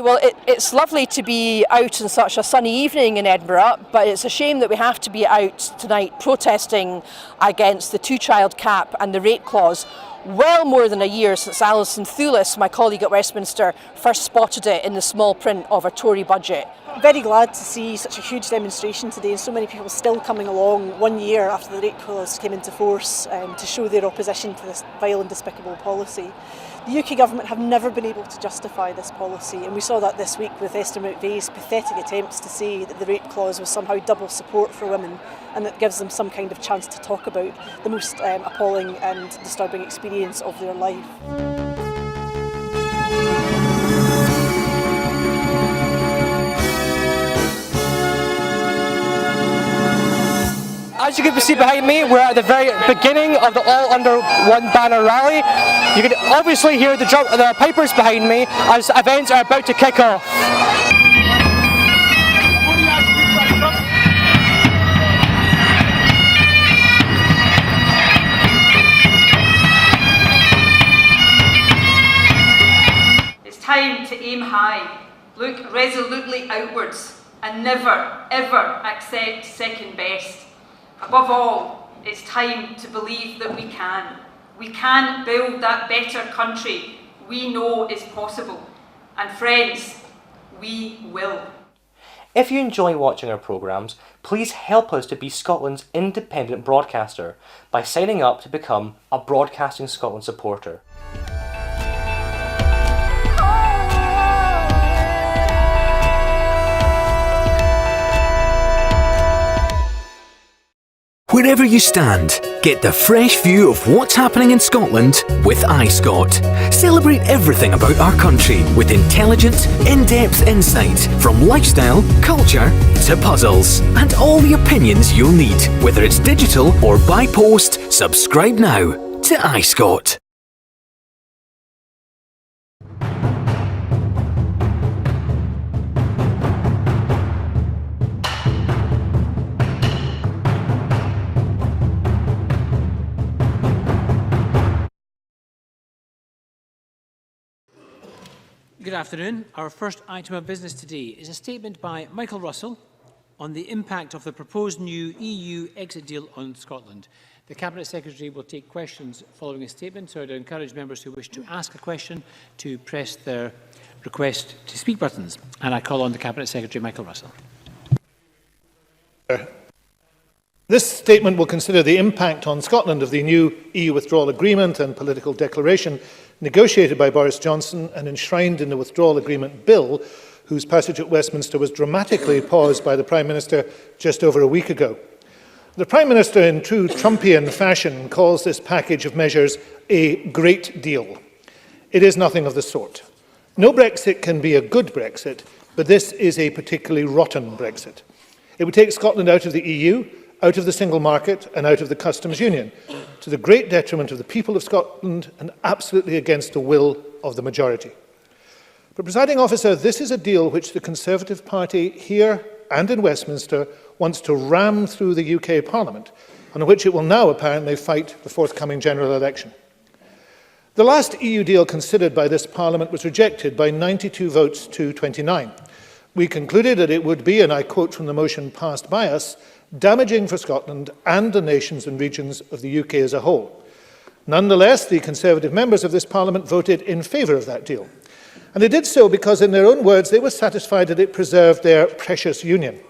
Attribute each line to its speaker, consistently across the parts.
Speaker 1: Well, it's lovely to be out on such a sunny evening in Edinburgh, but it's a shame that we have to be out tonight protesting against the two-child cap and the rate clause. Well more than a year since Alison Thewlis, my colleague at Westminster, first spotted it in the small print of a Tory budget.
Speaker 2: Very glad to see such a huge demonstration today and so many people still coming along 1 year after the rate clause came into force to show their opposition to this vile and despicable policy. The UK government have never been able to justify this policy, and we saw that this week with Esther McVeigh's pathetic attempts to say that the rate clause was somehow double support for women and that gives them some kind of chance to talk about the most appalling and disturbing experience of their life.
Speaker 3: As you can see behind me, we're at the very beginning of the All Under One Banner rally. You can obviously hear the pipers behind me as events are about to kick off.
Speaker 4: It's time to aim high, look resolutely outwards, and never, ever accept second best. Above all, it's time to believe that we can. We can build that better country we know is possible. And friends, we will.
Speaker 3: If you enjoy watching our programmes, please help us to be Scotland's independent broadcaster by signing up to become a Broadcasting Scotland supporter.
Speaker 5: Wherever you stand, get the fresh view of what's happening in Scotland with iScot. Celebrate everything about our country with intelligent, in-depth insight from lifestyle, culture to puzzles, and all the opinions you'll need. Whether it's digital or by post, subscribe now to iScot.
Speaker 6: Good afternoon. Our first item of business today is a statement by Michael Russell on the impact of the proposed new EU exit deal on Scotland. The Cabinet Secretary will take questions following a statement, so I would encourage members who wish to ask a question to press their request to speak buttons. And I call on the Cabinet Secretary, Michael Russell.
Speaker 7: This statement will consider the impact on Scotland of the new EU withdrawal agreement and political declaration negotiated by Boris Johnson and enshrined in the withdrawal agreement bill, whose passage at Westminster was dramatically paused by the Prime Minister just over a week ago. The Prime Minister, in true Trumpian fashion, calls this package of measures a great deal. It is nothing of the sort. No Brexit can be a good Brexit, but this is a particularly rotten Brexit. It would take Scotland out of the EU, out of the single market and out of the customs union, to the great detriment of the people of Scotland and absolutely against the will of the majority. But, Presiding Officer, this is a deal which the Conservative Party here and in Westminster wants to ram through the UK Parliament, and on which it will now apparently fight the forthcoming general election. The last EU deal considered by this Parliament was rejected by 92 votes to 29. We concluded that it would be, and I quote from the motion passed by us, damaging for Scotland and the nations and regions of the UK as a whole. Nonetheless, the Conservative members of this Parliament voted in favour of that deal. And they did so because, in their own words, they were satisfied that it preserved their precious union.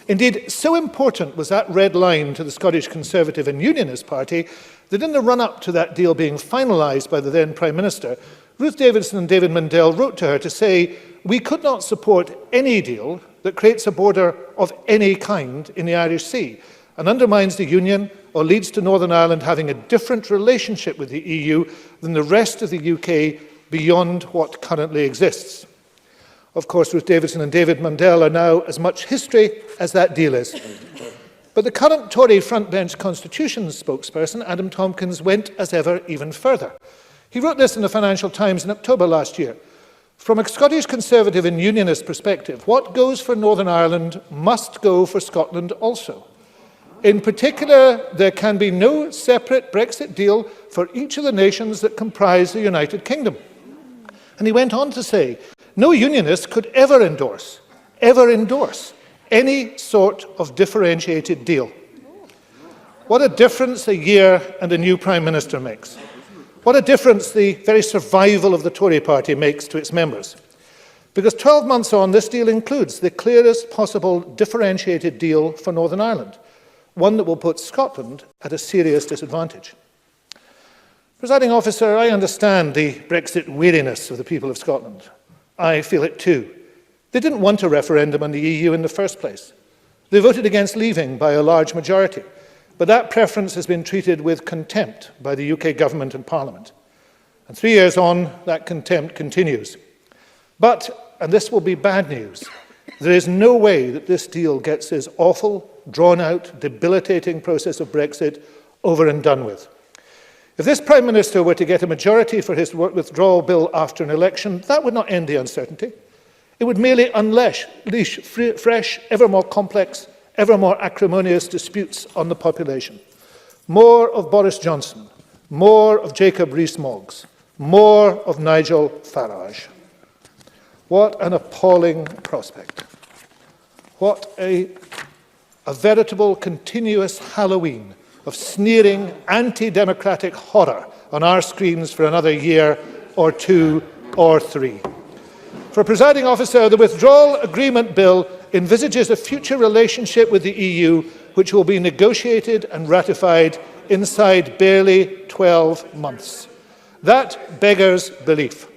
Speaker 7: Indeed, so important was that red line to the Scottish Conservative and Unionist Party that in the run-up to that deal being finalised by the then Prime Minister, Ruth Davidson and David McNeill wrote to her to say, "We could not support any deal that creates a border of any kind in the Irish Sea and undermines the Union or leads to Northern Ireland having a different relationship with the EU than the rest of the UK beyond what currently exists." Of course, Ruth Davidson and David McNeill are now as much history as that deal is. But the current Tory frontbench Constitutions spokesperson, Adam Tompkins, went as ever even further. He wrote this in the Financial Times in October last year. From a Scottish Conservative and Unionist perspective, what goes for Northern Ireland must go for Scotland also. In particular, there can be no separate Brexit deal for each of the nations that comprise the United Kingdom. And he went on to say, No unionist could ever endorse any sort of differentiated deal. What a difference a year and a new Prime Minister makes. What a difference the very survival of the Tory party makes to its members. Because 12 months on, this deal includes the clearest possible differentiated deal for Northern Ireland, one that will put Scotland at a serious disadvantage. Presiding Officer, I understand the Brexit weariness of the people of Scotland. I feel it too. They didn't want a referendum on the EU in the first place. They voted against leaving by a large majority, but that preference has been treated with contempt by the UK government and Parliament. And 3 years on, that contempt continues. But, and this will be bad news, there is no way that this deal gets this awful, drawn-out, debilitating process of Brexit over and done with. If this Prime Minister were to get a majority for his withdrawal bill after an election, that would not end the uncertainty. It would merely unleash fresh, ever more complex, ever more acrimonious disputes on the population. More of Boris Johnson, more of Jacob Rees-Mogg, more of Nigel Farage. What an appalling prospect. What a veritable continuous Halloween of sneering anti-democratic horror on our screens for another year or 2 or 3. For Presiding Officer, the Withdrawal Agreement Bill envisages a future relationship with the EU which will be negotiated and ratified inside barely 12 months. That beggars belief.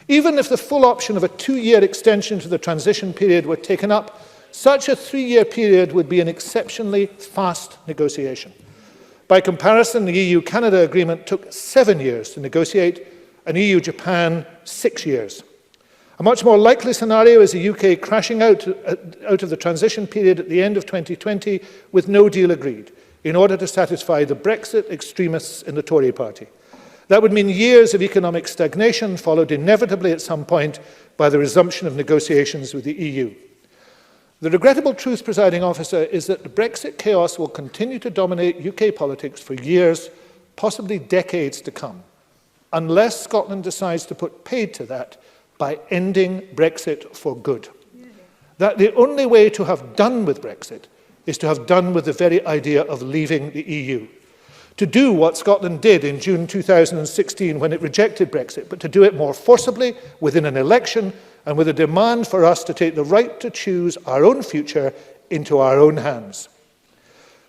Speaker 7: Even if the full option of a 2-year extension to the transition period were taken up, such a 3-year period would be an exceptionally fast negotiation. By comparison, the EU-Canada agreement took 7 years to negotiate, and EU-Japan 6 years. A much more likely scenario is the UK crashing out of the transition period at the end of 2020 with no deal agreed, in order to satisfy the Brexit extremists in the Tory party. That would mean years of economic stagnation, followed inevitably at some point by the resumption of negotiations with the EU. The regrettable truth, Presiding Officer, is that the Brexit chaos will continue to dominate UK politics for years, possibly decades to come, unless Scotland decides to put paid to that by ending Brexit for good. That the only way to have done with Brexit is to have done with the very idea of leaving the EU. To do what Scotland did in June 2016 when it rejected Brexit, but to do it more forcibly within an election and with a demand for us to take the right to choose our own future into our own hands.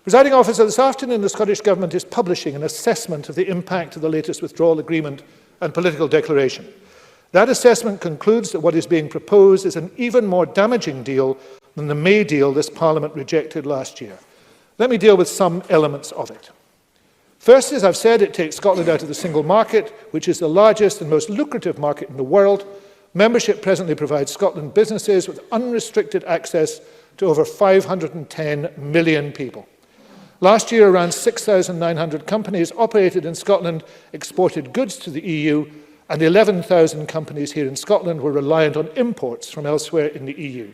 Speaker 7: Presiding Officer, this afternoon the Scottish Government is publishing an assessment of the impact of the latest withdrawal agreement and political declaration. That assessment concludes that what is being proposed is an even more damaging deal than the May deal this Parliament rejected last year. Let me deal with some elements of it. First, as I've said, it takes Scotland out of the single market, which is the largest and most lucrative market in the world. Membership presently provides Scotland businesses with unrestricted access to over 510 million people. Last year, around 6,900 companies operated in Scotland, exported goods to the EU, and 11,000 companies here in Scotland were reliant on imports from elsewhere in the EU.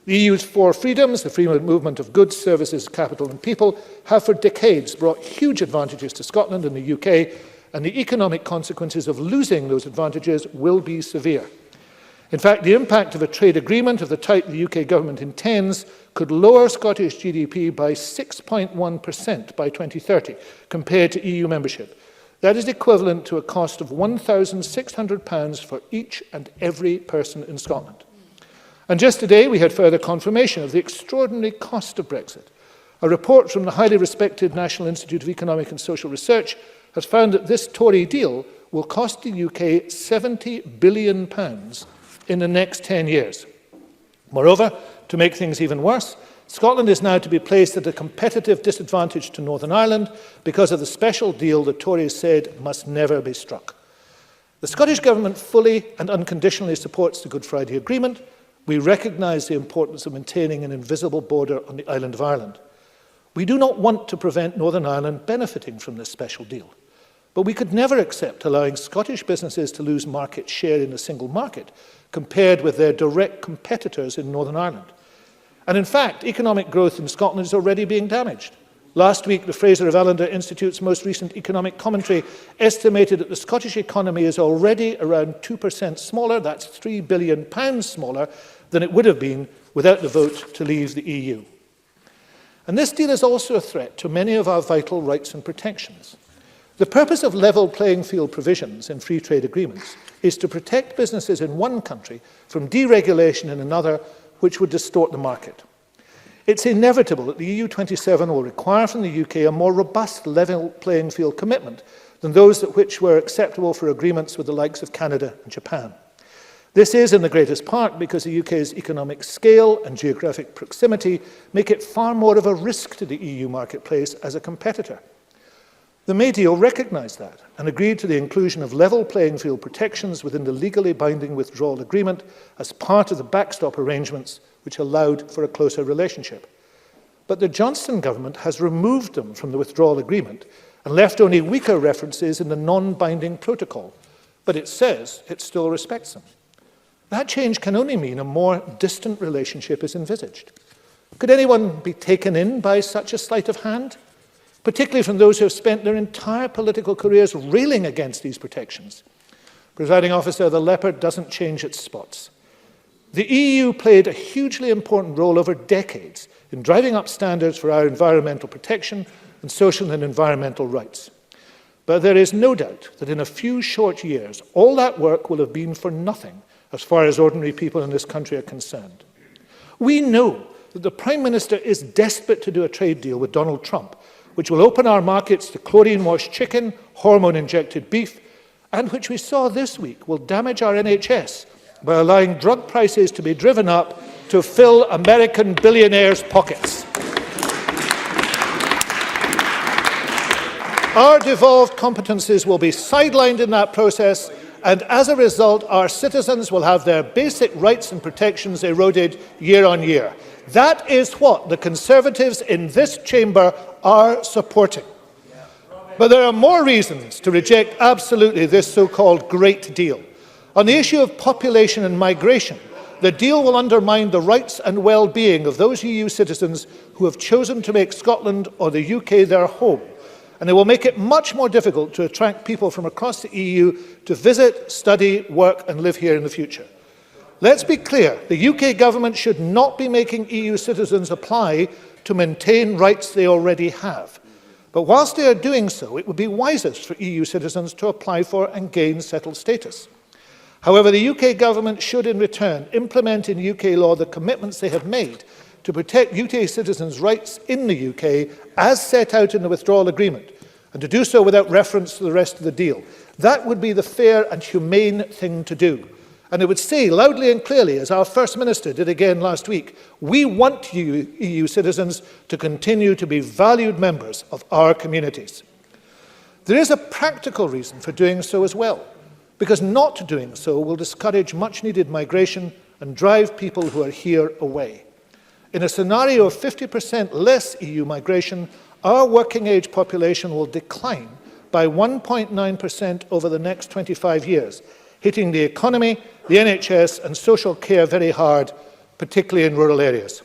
Speaker 7: The EU's 4 freedoms, the freedom of movement of goods, services, capital and people, have for decades brought huge advantages to Scotland and the UK, and the economic consequences of losing those advantages will be severe. In fact, the impact of a trade agreement of the type the UK government intends could lower Scottish GDP by 6.1% by 2030 compared to EU membership. That is equivalent to a cost of £1,600 for each and every person in Scotland. And just today we had further confirmation of the extraordinary cost of Brexit. A report from the highly respected National Institute of Economic and Social Research has found that this Tory deal will cost the UK £70 billion in the next 10 years. Moreover, to make things even worse, Scotland is now to be placed at a competitive disadvantage to Northern Ireland because of the special deal the Tories said must never be struck. The Scottish Government fully and unconditionally supports the Good Friday Agreement. We recognise the importance of maintaining an invisible border on the island of Ireland. We do not want to prevent Northern Ireland benefiting from this special deal, but we could never accept allowing Scottish businesses to lose market share in the single market compared with their direct competitors in Northern Ireland. And in fact, economic growth in Scotland is already being damaged. Last week, the Fraser of Allender Institute's most recent economic commentary estimated that the Scottish economy is already around 2% smaller, that's £3 billion smaller, than it would have been without the vote to leave the EU. And this deal is also a threat to many of our vital rights and protections. The purpose of level playing field provisions in free trade agreements is to protect businesses in one country from deregulation in another, which would distort the market. It's inevitable that the EU27 will require from the UK a more robust level playing field commitment than those which were acceptable for agreements with the likes of Canada and Japan. This is in the greatest part because the UK's economic scale and geographic proximity make it far more of a risk to the EU marketplace as a competitor. The May deal recognised that and agreed to the inclusion of level playing field protections within the legally binding withdrawal agreement as part of the backstop arrangements which allowed for a closer relationship. But the Johnson government has removed them from the withdrawal agreement and left only weaker references in the non-binding protocol, but it says it still respects them. That change can only mean a more distant relationship is envisaged. Could anyone be taken in by such a sleight of hand? Particularly from those who have spent their entire political careers railing against these protections. Presiding Officer, the leopard doesn't change its spots. The EU played a hugely important role over decades in driving up standards for our environmental protection and social and environmental rights. But there is no doubt that in a few short years, all that work will have been for nothing as far as ordinary people in this country are concerned. We know that the Prime Minister is desperate to do a trade deal with Donald Trump, which will open our markets to chlorine-washed chicken, hormone-injected beef, and which we saw this week will damage our NHS by allowing drug prices to be driven up to fill American billionaires' pockets. Our devolved competences will be sidelined in that process, and as a result, our citizens will have their basic rights and protections eroded year on year. That is what the Conservatives in this chamber are supporting. But there are more reasons to reject absolutely this so-called great deal. On the issue of population and migration, the deal will undermine the rights and well-being of those EU citizens who have chosen to make Scotland or the UK their home, and it will make it much more difficult to attract people from across the EU to visit, study, work and live here in the future. Let's be clear, the UK government should not be making EU citizens apply to maintain rights they already have. But whilst they are doing so, it would be wisest for EU citizens to apply for and gain settled status. However, the UK government should in return implement in UK law the commitments they have made to protect UK citizens' rights in the UK as set out in the withdrawal agreement, and to do so without reference to the rest of the deal. That would be the fair and humane thing to do. And it would say loudly and clearly, as our First Minister did again last week, we want you, EU citizens, to continue to be valued members of our communities. There is a practical reason for doing so as well, because not doing so will discourage much-needed migration and drive people who are here away. In a scenario of 50% less EU migration, our working-age population will decline by 1.9% over the next 25 years, hitting the economy, the NHS and social care very hard, particularly in rural areas.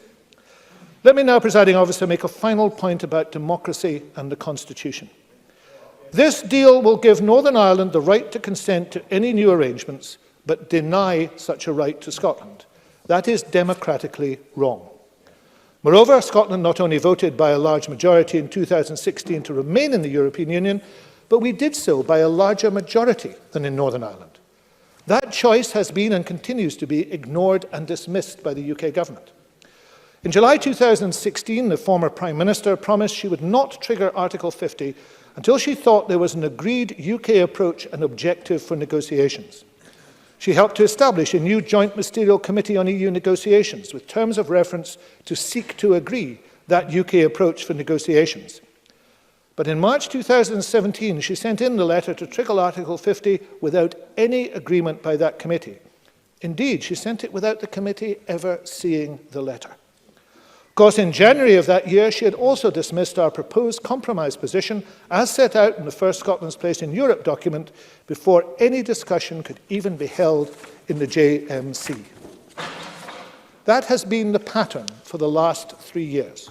Speaker 7: Let me now, Presiding Officer, make a final point about democracy and the Constitution. This deal will give Northern Ireland the right to consent to any new arrangements, but deny such a right to Scotland. That is democratically wrong. Moreover, Scotland not only voted by a large majority in 2016 to remain in the European Union, but we did so by a larger majority than in Northern Ireland. That choice has been and continues to be ignored and dismissed by the UK government. In July 2016, the former Prime Minister promised she would not trigger Article 50 until she thought there was an agreed UK approach and objective for negotiations. She helped to establish a new joint ministerial committee on EU negotiations with terms of reference to seek to agree that UK approach for negotiations. But in March 2017, she sent in the letter to trigger Article 50 without any agreement by that committee. Indeed, she sent it without the committee ever seeing the letter. Of course, in January of that year, she had also dismissed our proposed compromise position as set out in the First Scotland's Place in Europe document before any discussion could even be held in the JMC. That has been the pattern for the last 3 years.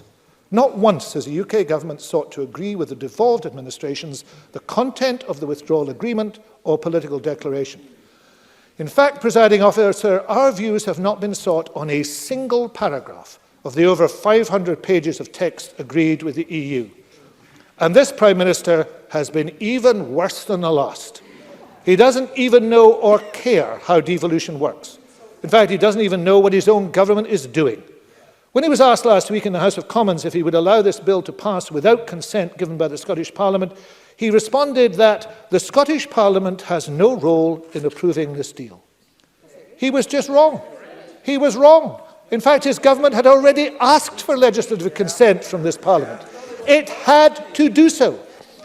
Speaker 7: Not once has the UK government sought to agree with the devolved administrations the content of the withdrawal agreement or political declaration. In fact, Presiding Officer, our views have not been sought on a single paragraph of the over 500 pages of text agreed with the EU. And this Prime Minister has been even worse than the last. He doesn't even know or care how devolution works. In fact, he doesn't even know what his own government is doing. When he was asked last week in the House of Commons if he would allow this bill to pass without consent given by the Scottish Parliament, he responded that the Scottish Parliament has no role in approving this deal. He was just wrong. He was wrong. In fact, his government had already asked for legislative consent from this Parliament. It had to do so.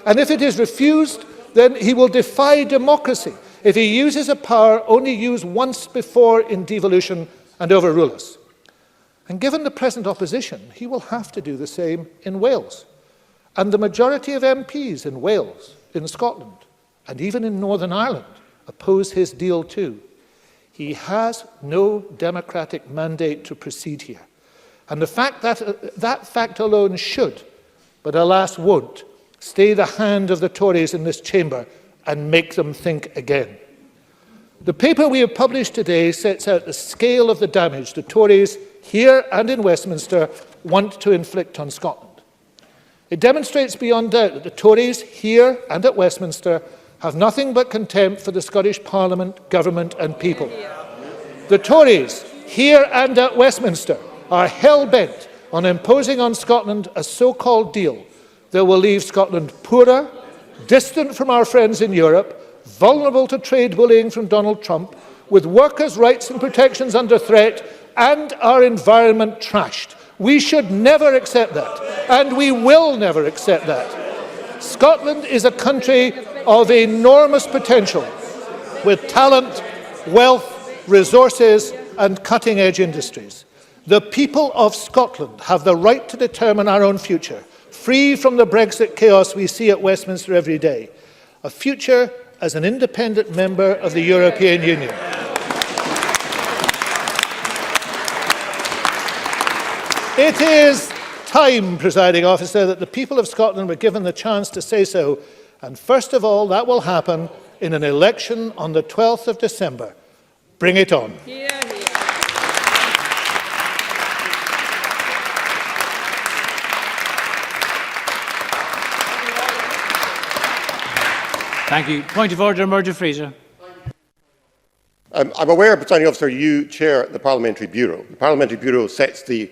Speaker 7: And if it is refused, then he will defy democracy if he uses a power only used once before in devolution and overrule us. And given the present opposition, he will have to do the same in Wales. And the majority of MPs in Wales, in Scotland, and even in Northern Ireland oppose his deal too. He has no democratic mandate to proceed here. And the fact that fact alone should, but alas won't, stay the hand of the Tories in this chamber and make them think again. The paper we have published today sets out the scale of the damage the Tories here and in Westminster want to inflict on Scotland. It demonstrates beyond doubt that the Tories here and at Westminster have nothing but contempt for the Scottish Parliament, government and people. The Tories here and at Westminster are hell-bent on imposing on Scotland a so-called deal that will leave Scotland poorer, distant from our friends in Europe, vulnerable to trade bullying from Donald Trump, with workers' rights and protections under threat, and our environment trashed. We should never accept that, and we will never accept that. Scotland is a country of enormous potential, with talent, wealth, resources, and cutting-edge industries. The people of Scotland have the right to determine our own future, free from the Brexit chaos we see at Westminster every day. A future as an independent member of the European Union. It is time, Presiding Officer, that the people of Scotland were given the chance to say so, and first of all, that will happen in an election on the 12th of December. Bring it on.
Speaker 6: Thank you. Point of order, Murdo Fraser.
Speaker 8: I'm aware, Presiding Officer, you chair the Parliamentary Bureau. The Parliamentary Bureau sets the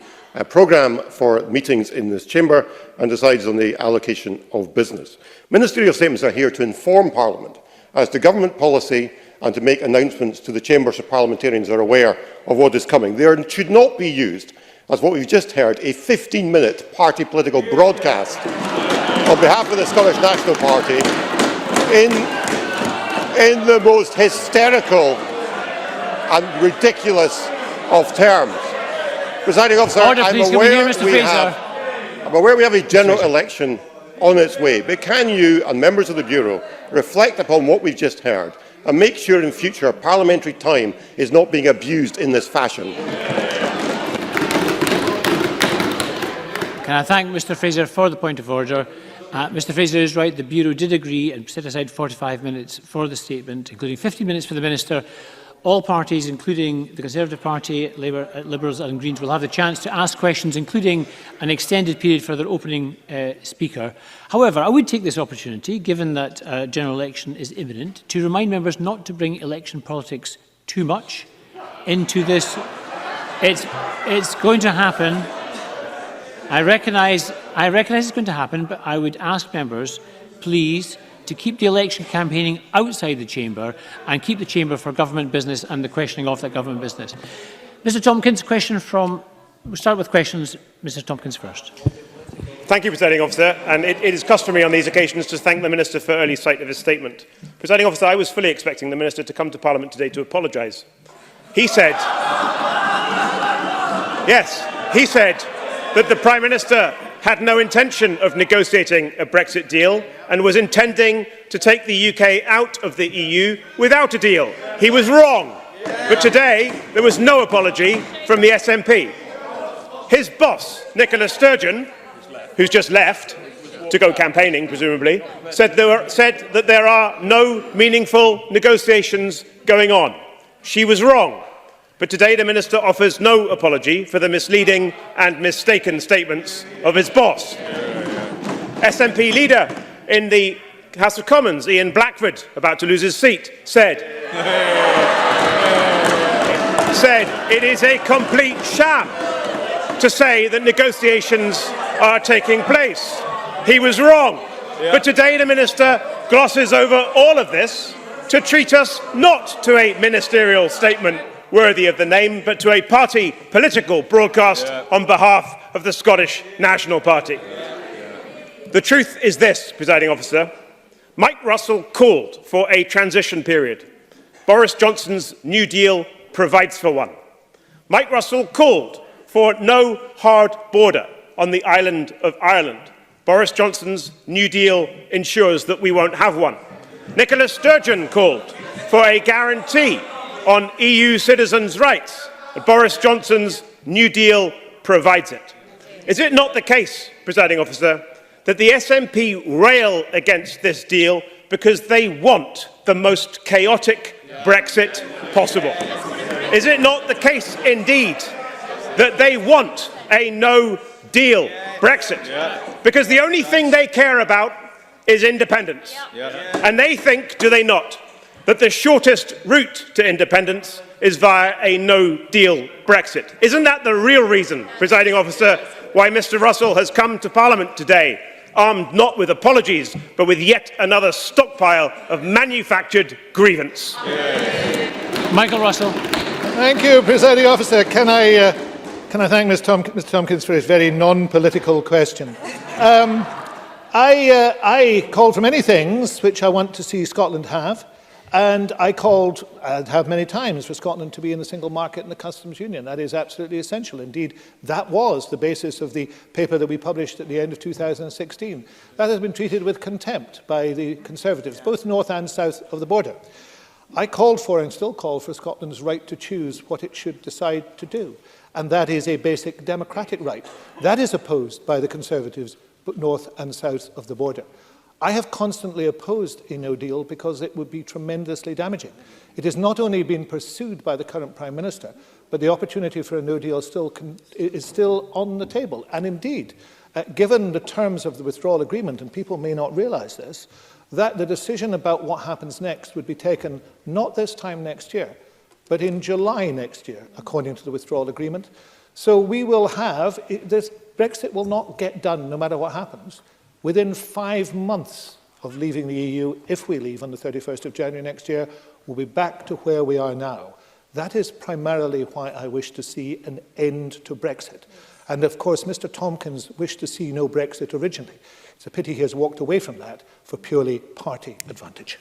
Speaker 8: programme for meetings in this chamber and decides on the allocation of business. Ministerial statements are here to inform Parliament as to government policy and to make announcements to the chamber so parliamentarians are aware of what is coming. They should not be used as what we've just heard, a 15-minute party political broadcast on behalf of the Scottish National Party in the most hysterical and ridiculous of terms. Presiding Officer, I'm aware we have a general election on its way, but can you and members of the Bureau reflect upon what we've just heard and make sure in future parliamentary time is not being abused in this fashion?
Speaker 6: Can I thank Mr Fraser for the point of order? Mr Fraser is right, the Bureau did agree and set aside 45 minutes for the statement, including 50 minutes for the Minister. All parties, including the Conservative Party, Labour, Liberals and Greens, will have the chance to ask questions, including an extended period for their opening speaker. However, I would take this opportunity, given that a general election is imminent, to remind members not to bring election politics too much into this. It's going to happen. I recognise it's going to happen, but I would ask members, please, to keep the election campaigning outside the chamber and keep the chamber for government business and the questioning of that government business. Mr Tompkins, we'll start with questions. Mr Tompkins first.
Speaker 9: Thank you, Presiding Officer. And it is customary on these occasions to thank the Minister for early sight of his statement. Presiding Officer, I was fully expecting the Minister to come to Parliament today to apologise. He said, he said that the Prime Minister had no intention of negotiating a Brexit deal and was intending to take the UK out of the EU without a deal. He was wrong. But today, there was no apology from the SNP. His boss, Nicola Sturgeon, who's just left to go campaigning, presumably, said that there are no meaningful negotiations going on. She was wrong. But today the Minister offers no apology for the misleading and mistaken statements of his boss. SNP leader in the House of Commons, Ian Blackford, about to lose his seat, said it is a complete sham to say that negotiations are taking place. He was wrong. But today the Minister glosses over all of this to treat us not to a ministerial statement worthy of the name, but to a party political broadcast on behalf of the Scottish National Party. The truth is this, Presiding Officer. Mike Russell called for a transition period. Boris Johnson's New Deal provides for one. Mike Russell called for no hard border on the island of Ireland. Boris Johnson's New Deal ensures that we won't have one. Nicola Sturgeon called for a guarantee on EU citizens' rights. Boris Johnson's New Deal provides it. Is it not the case, Presiding Officer, that the SNP rail against this deal because they want the most chaotic Brexit possible? Is it not the case, indeed, that they want a no-deal Brexit? Because the only thing they care about is independence. And they think, do they not, that the shortest route to independence is via a no-deal Brexit? Isn't that the real reason, Presiding Officer, why Mr Russell has come to Parliament today, armed not with apologies, but with yet another stockpile of manufactured grievance?
Speaker 6: Michael Russell.
Speaker 7: Thank you, Presiding Officer. Can I thank Mr Tompkins for his very non-political question? I called for many things which I want to see Scotland have. And I called, and have many times, for Scotland to be in the single market and the customs union. That is absolutely essential. Indeed, that was the basis of the paper that we published at the end of 2016. That has been treated with contempt by the Conservatives, both north and south of the border. I called for, and still call for, Scotland's right to choose what it should decide to do. And that is a basic democratic right. That is opposed by the Conservatives, but north and south of the border. I have constantly opposed a no deal because it would be tremendously damaging. It has not only been pursued by the current Prime Minister, but the opportunity for a no deal is still on the table. And indeed, given the terms of the withdrawal agreement, and people may not realise this, that the decision about what happens next would be taken not this time next year, but in July next year, according to the withdrawal agreement. So we will have, this Brexit will not get done no matter what happens. Within 5 months of leaving the EU, if we leave on the 31st of January next year, we'll be back to where we are now. That is primarily why I wish to see an end to Brexit. And of course, Mr Tompkins wished to see no Brexit originally. It's a pity he has walked away from that for purely party advantage.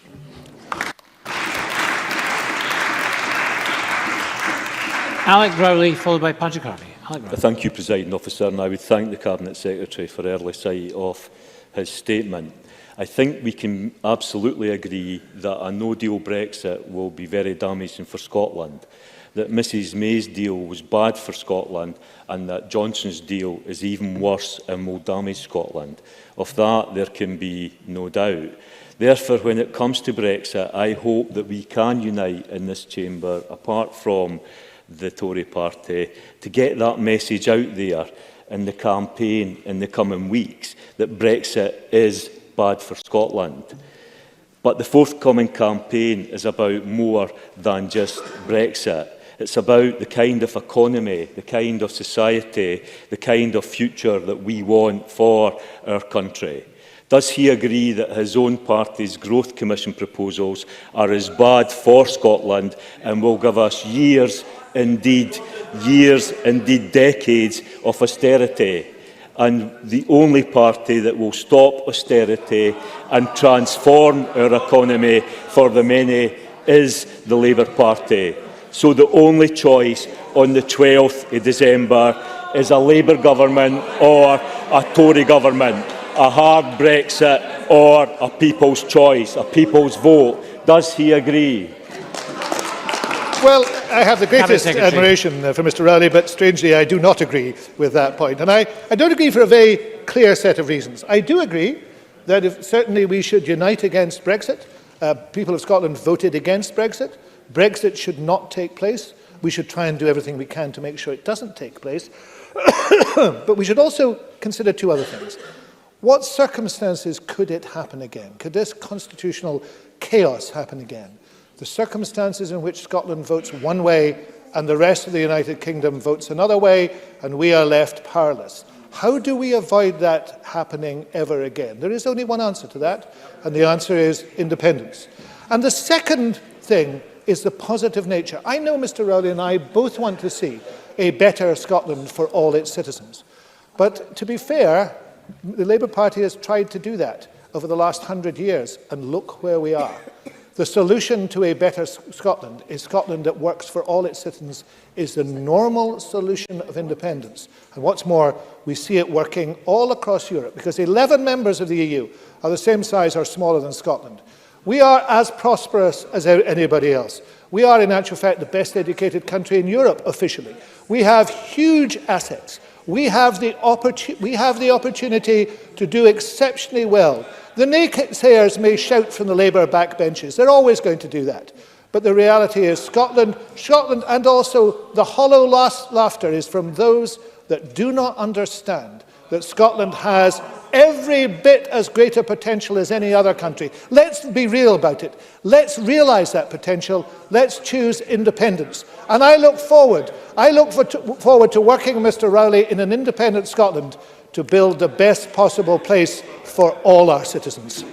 Speaker 6: Alec Rowley, followed by Patrick Harvey.
Speaker 10: Thank you, Presiding Officer, and I would thank the Cabinet Secretary for early sight of his statement. I think we can absolutely agree that a no-deal Brexit will be very damaging for Scotland, that Mrs May's deal was bad for Scotland, and that Johnson's deal is even worse and will damage Scotland. Of that, there can be no doubt. Therefore, when it comes to Brexit, I hope that we can unite in this chamber, apart from the Tory party, to get that message out there in the campaign in the coming weeks that Brexit is bad for Scotland. But the forthcoming campaign is about more than just Brexit. It's about the kind of economy, the kind of society, the kind of future that we want for our country. Does he agree that his own party's Growth Commission proposals are as bad for Scotland and will give us years, indeed decades of austerity? And the only party that will stop austerity and transform our economy for the many is the Labour Party. So the only choice on the 12th of December is a Labour government or a Tory government, a hard Brexit or a people's choice, a people's vote. Does he agree?
Speaker 7: Well, I have the greatest admiration for Mr Rowley, but strangely I do not agree with that point. And I don't agree for a very clear set of reasons. I do agree that certainly we should unite against Brexit. People of Scotland voted against Brexit. Brexit should not take place. We should try and do everything we can to make sure it doesn't take place. But we should also consider two other things. What circumstances could it happen again? Could this constitutional chaos happen again? The circumstances in which Scotland votes one way and the rest of the United Kingdom votes another way, and we are left powerless. How do we avoid that happening ever again? There is only one answer to that, and the answer is independence. And the second thing is the positive nature. I know Mr Rowley and I both want to see a better Scotland for all its citizens. But to be fair, the Labour Party has tried to do that over the last 100 years, and look where we are. The solution to a better Scotland, a Scotland that works for all its citizens, is the normal solution of independence. And what's more, we see it working all across Europe, because 11 members of the EU are the same size or smaller than Scotland. We are as prosperous as anybody else. We are, in actual fact, the best educated country in Europe, officially. We have huge assets. We have the opportunity to do exceptionally well. The naysayers may shout from the Labour backbenches. They're always going to do that. But the reality is Scotland, and also the hollow laughter is from those that do not understand that Scotland has every bit as great a potential as any other country. Let's be real about it. Let's realise that potential. Let's choose independence. And I look forward to working with Mr Rowley in an independent Scotland to build the best possible place for all our citizens.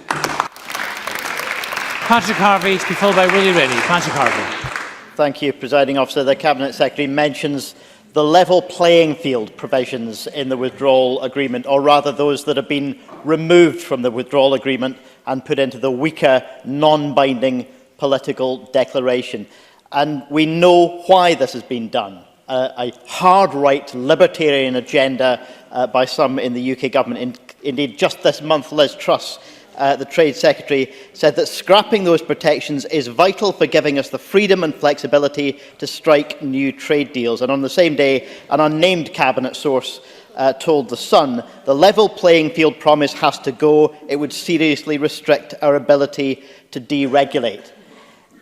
Speaker 6: Patrick Harvey to be followed by Willie Rennie. Patrick Harvey.
Speaker 11: Thank you, Presiding Officer. The Cabinet Secretary mentions the level playing field provisions in the withdrawal agreement, or rather those that have been removed from the withdrawal agreement and put into the weaker, non-binding political declaration. And we know why this has been done. A hard-right libertarian agenda by some in the UK government. Indeed, just this month, Liz Truss, the Trade Secretary, said that scrapping those protections is vital for giving us the freedom and flexibility to strike new trade deals. And on the same day, an unnamed cabinet source told The Sun, the level playing field promise has to go. It would seriously restrict our ability to deregulate.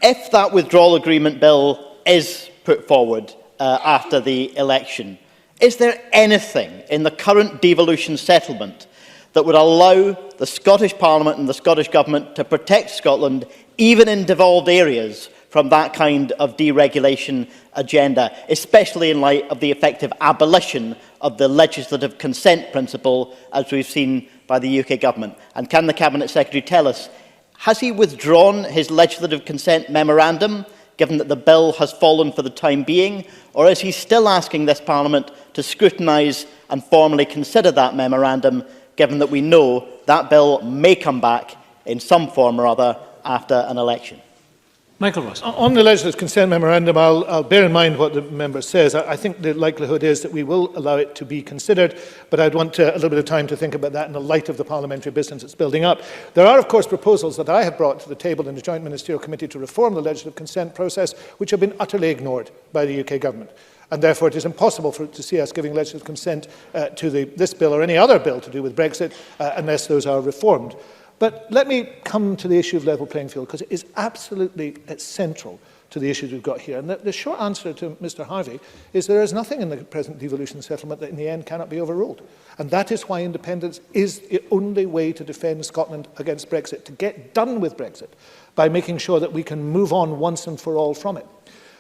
Speaker 11: If that withdrawal agreement bill is put forward after the election, is there anything in the current devolution settlement that would allow the Scottish Parliament and the Scottish Government to protect Scotland, even in devolved areas, from that kind of deregulation agenda, especially in light of the effective abolition of the legislative consent principle, as we've seen by the UK Government? And can the Cabinet Secretary tell us, has he withdrawn his legislative consent memorandum, given that the bill has fallen for the time being, or is he still asking this Parliament to scrutinise and formally consider that memorandum, given that we know that bill may come back in some form or other after an election?
Speaker 6: Michael Ross.
Speaker 7: On the legislative consent memorandum, I'll bear in mind what the member says. I think the likelihood is that we will allow it to be considered, but I'd want a little bit of time to think about that in the light of the parliamentary business that's building up. There are, of course, proposals that I have brought to the table in the Joint Ministerial Committee to reform the legislative consent process, which have been utterly ignored by the UK Government. And therefore it is impossible to see us giving legislative consent to this bill or any other bill to do with Brexit unless those are reformed. But let me come to the issue of level playing field, because it is absolutely central to the issues we've got here. And the short answer to Mr Harvey is there is nothing in the present devolution settlement that in the end cannot be overruled. And that is why independence is the only way to defend Scotland against Brexit, to get done with Brexit by making sure that we can move on once and for all from it.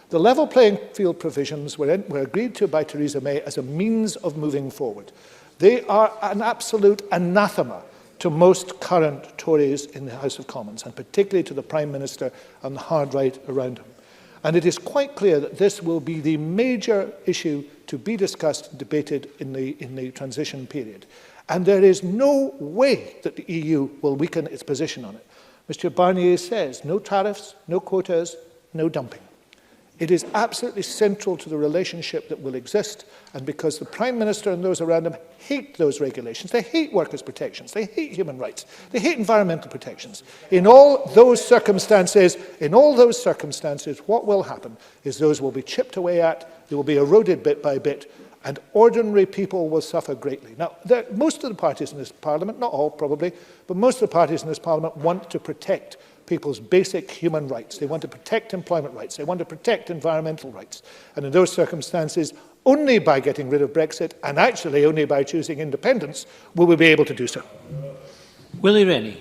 Speaker 7: The level playing field provisions were agreed to by Theresa May as a means of moving forward. They are an absolute anathema to most current Tories in the House of Commons, and particularly to the Prime Minister and the hard right around him. And it is quite clear that this will be the major issue to be discussed and debated in the transition period. And there is no way that the EU will weaken its position on it. Mr Barnier says no tariffs, no quotas, no dumping. It is absolutely central to the relationship that will exist, and because the Prime Minister and those around him hate those regulations, they hate workers' protections, they hate human rights, they hate environmental protections. In all those circumstances, what will happen is those will be chipped away at, they will be eroded bit by bit, and ordinary people will suffer greatly. Now, most of the parties in this Parliament, not all probably, but most of the parties in this Parliament want to protect people's basic human rights. They want to protect employment rights. They want to protect environmental rights. And in those circumstances, only by getting rid of Brexit, and actually only by choosing independence, will we be able to do so.
Speaker 6: Willie Rennie.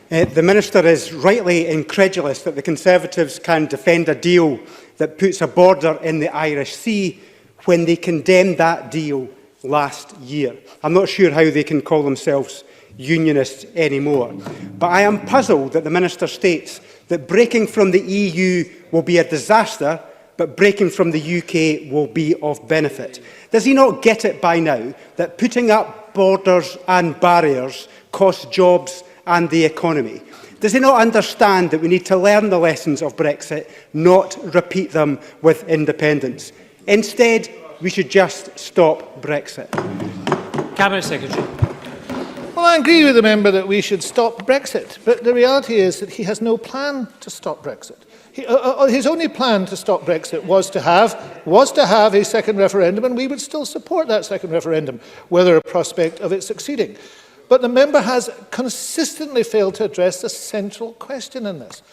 Speaker 12: The Minister is rightly incredulous that the Conservatives can defend a deal that puts a border in the Irish Sea when they condemned that deal last year. I'm not sure how they can call themselves unionists anymore. But I am puzzled that the Minister states that breaking from the EU will be a disaster, but breaking from the UK will be of benefit. Does he not get it by now that putting up borders and barriers costs jobs and the economy? Does he not understand that we need to learn the lessons of Brexit, not repeat them with independence? Instead, we should just stop Brexit.
Speaker 6: Cabinet Secretary.
Speaker 7: Well, I agree with the member that we should stop Brexit, but the reality is that he has no plan to stop Brexit. His only plan to stop Brexit was to have a second referendum, and we would still support that second referendum, whether a prospect of it succeeding. But the member has consistently failed to address the central question in this,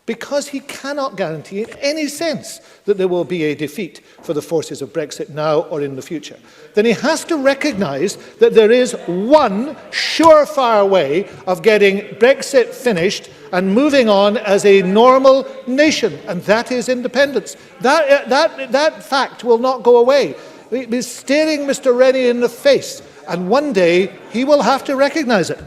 Speaker 7: because he cannot guarantee in any sense that there will be a defeat for the forces of Brexit now or in the future. Then he has to recognise that there is one surefire way of getting Brexit finished and moving on as a normal nation, and that is independence. That fact will not go away. It is staring Mr. Rennie in the face, and one day he will have to recognise it.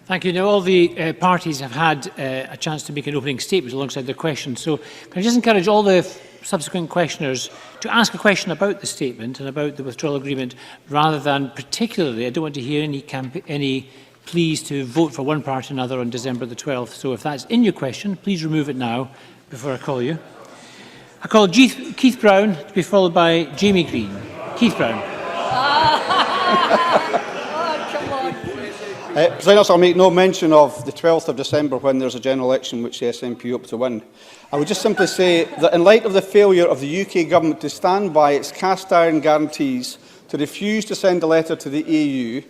Speaker 6: Thank you. Now, all the parties have had a chance to make an opening statement alongside their questions. So can I just encourage all the subsequent questioners to ask a question about the statement and about the withdrawal agreement, rather than particularly, I don't want to hear any pleas to vote for one party or another on December the 12th. So if that's in your question, please remove it now before I call you. I call Keith Brown to be followed by Jamie Green. Keith Brown.
Speaker 13: Presiders, I'll make no mention of the 12th of December when there's a general election which the SNP hope to win. I would just simply say that in light of the failure of the UK Government to stand by its cast-iron guarantees to refuse to send a letter to the EU,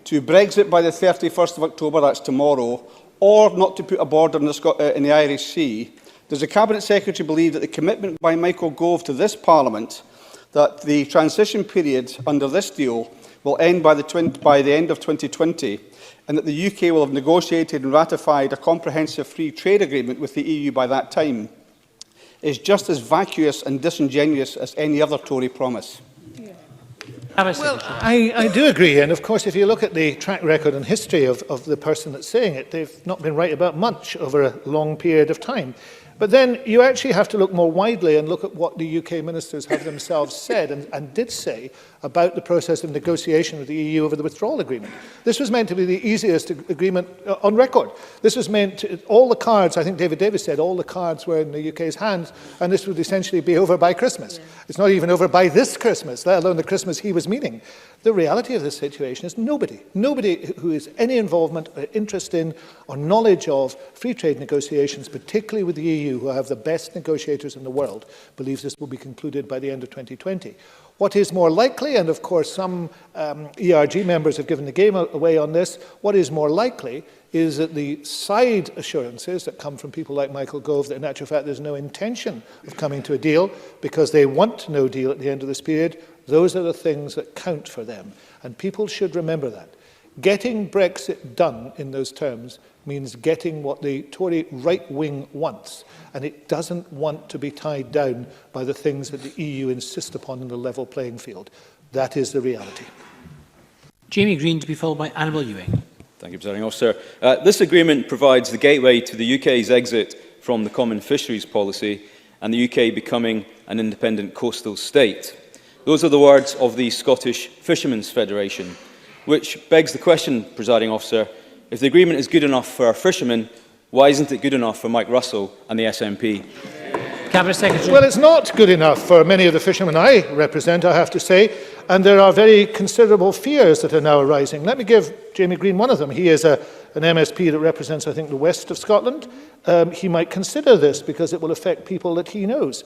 Speaker 13: to Brexit by the 31st of October, that's tomorrow, or not to put a border in the Irish Sea, does the Cabinet Secretary believe that the commitment by Michael Gove to this Parliament that the transition period under this deal will end by the end of 2020, and that the UK will have negotiated and ratified a comprehensive free trade agreement with the EU by that time, is just as vacuous and disingenuous as any other Tory promise?
Speaker 7: Well, I do agree, and of course if you look at the track record and history of the person that's saying it, they've not been right about much over a long period of time. But then you actually have to look more widely and look at what the UK ministers have themselves said and did say about the process of negotiation with the EU over the withdrawal agreement. This was meant to be the easiest agreement on record. This was meant to, all the cards, I think David Davis said, all the cards were in the UK's hands, and this would essentially be over by Christmas. Yeah. It's not even over by this Christmas, let alone the Christmas he was meaning. The reality of this situation is nobody who has any involvement or interest in or knowledge of free trade negotiations, particularly with the EU, who have the best negotiators in the world, believes this will be concluded by the end of 2020. What is more likely, and of course some ERG members have given the game away on this, what is more likely is that the side assurances that come from people like Michael Gove that in actual fact there's no intention of coming to a deal because they want no deal at the end of this period, those are the things that count for them. And people should remember that. Getting Brexit done in those terms means getting what the Tory right wing wants, and it doesn't want to be tied down by the things that the EU insist upon in the level playing field. That is the reality.
Speaker 6: Jamie Green to be followed by Annabel Ewing.
Speaker 14: Thank you, Presiding Officer. This agreement provides the gateway to the UK's exit from the Common Fisheries Policy and the UK becoming an independent coastal state. Those are the words of the Scottish Fishermen's Federation, which begs the question, Presiding Officer, if the agreement is good enough for our fishermen, why isn't it good enough for Mike Russell and the SNP?
Speaker 6: Cabinet Secretary.
Speaker 7: Well, it's not good enough for many of the fishermen I represent, I have to say, and there are very considerable fears that are now arising. Let me give Jamie Green one of them. He is an MSP that represents, I think, the west of Scotland. He might consider this because it will affect people that he knows.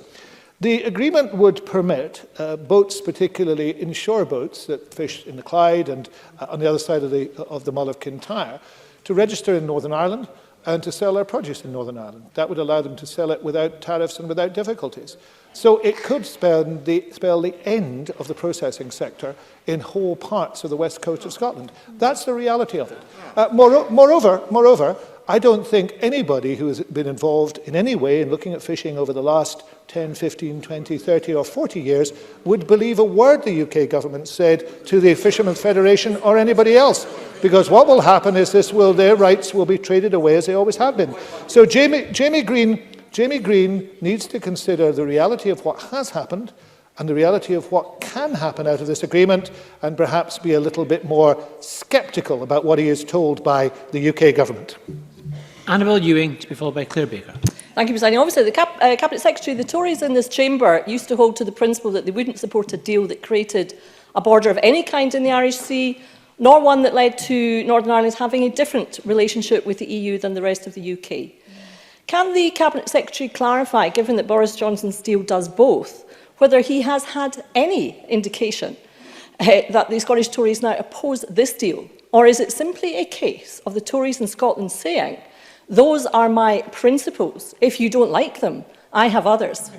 Speaker 7: The agreement would permit boats, particularly inshore boats that fish in the Clyde and on the other side of the Mull of Kintyre, to register in Northern Ireland and to sell their produce in Northern Ireland. That would allow them to sell it without tariffs and without difficulties. So it could spell the end of the processing sector in whole parts of the west coast of Scotland. That's the reality of it. Moreover, I don't think anybody who has been involved in any way in looking at fishing over the last 10, 15, 20, 30 or 40 years would believe a word the UK government said to the Fishermen's Federation or anybody else. Because what will happen is their rights will be traded away as they always have been. So Jamie Green needs to consider the reality of what has happened and the reality of what can happen out of this agreement, and perhaps be a little bit more sceptical about what he is told by the UK government.
Speaker 6: Annabel Ewing, to be followed by Claire Baker.
Speaker 15: Thank you, Presiding Officer. The Cabinet Secretary, the Tories in this chamber used to hold to the principle that they wouldn't support a deal that created a border of any kind in the Irish Sea, nor one that led to Northern Ireland having a different relationship with the EU than the rest of the UK. Can the Cabinet Secretary clarify, given that Boris Johnson's deal does both, whether he has had any indication that the Scottish Tories now oppose this deal, or is it simply a case of the Tories in Scotland saying, those are my principles, if you don't like them, I have others?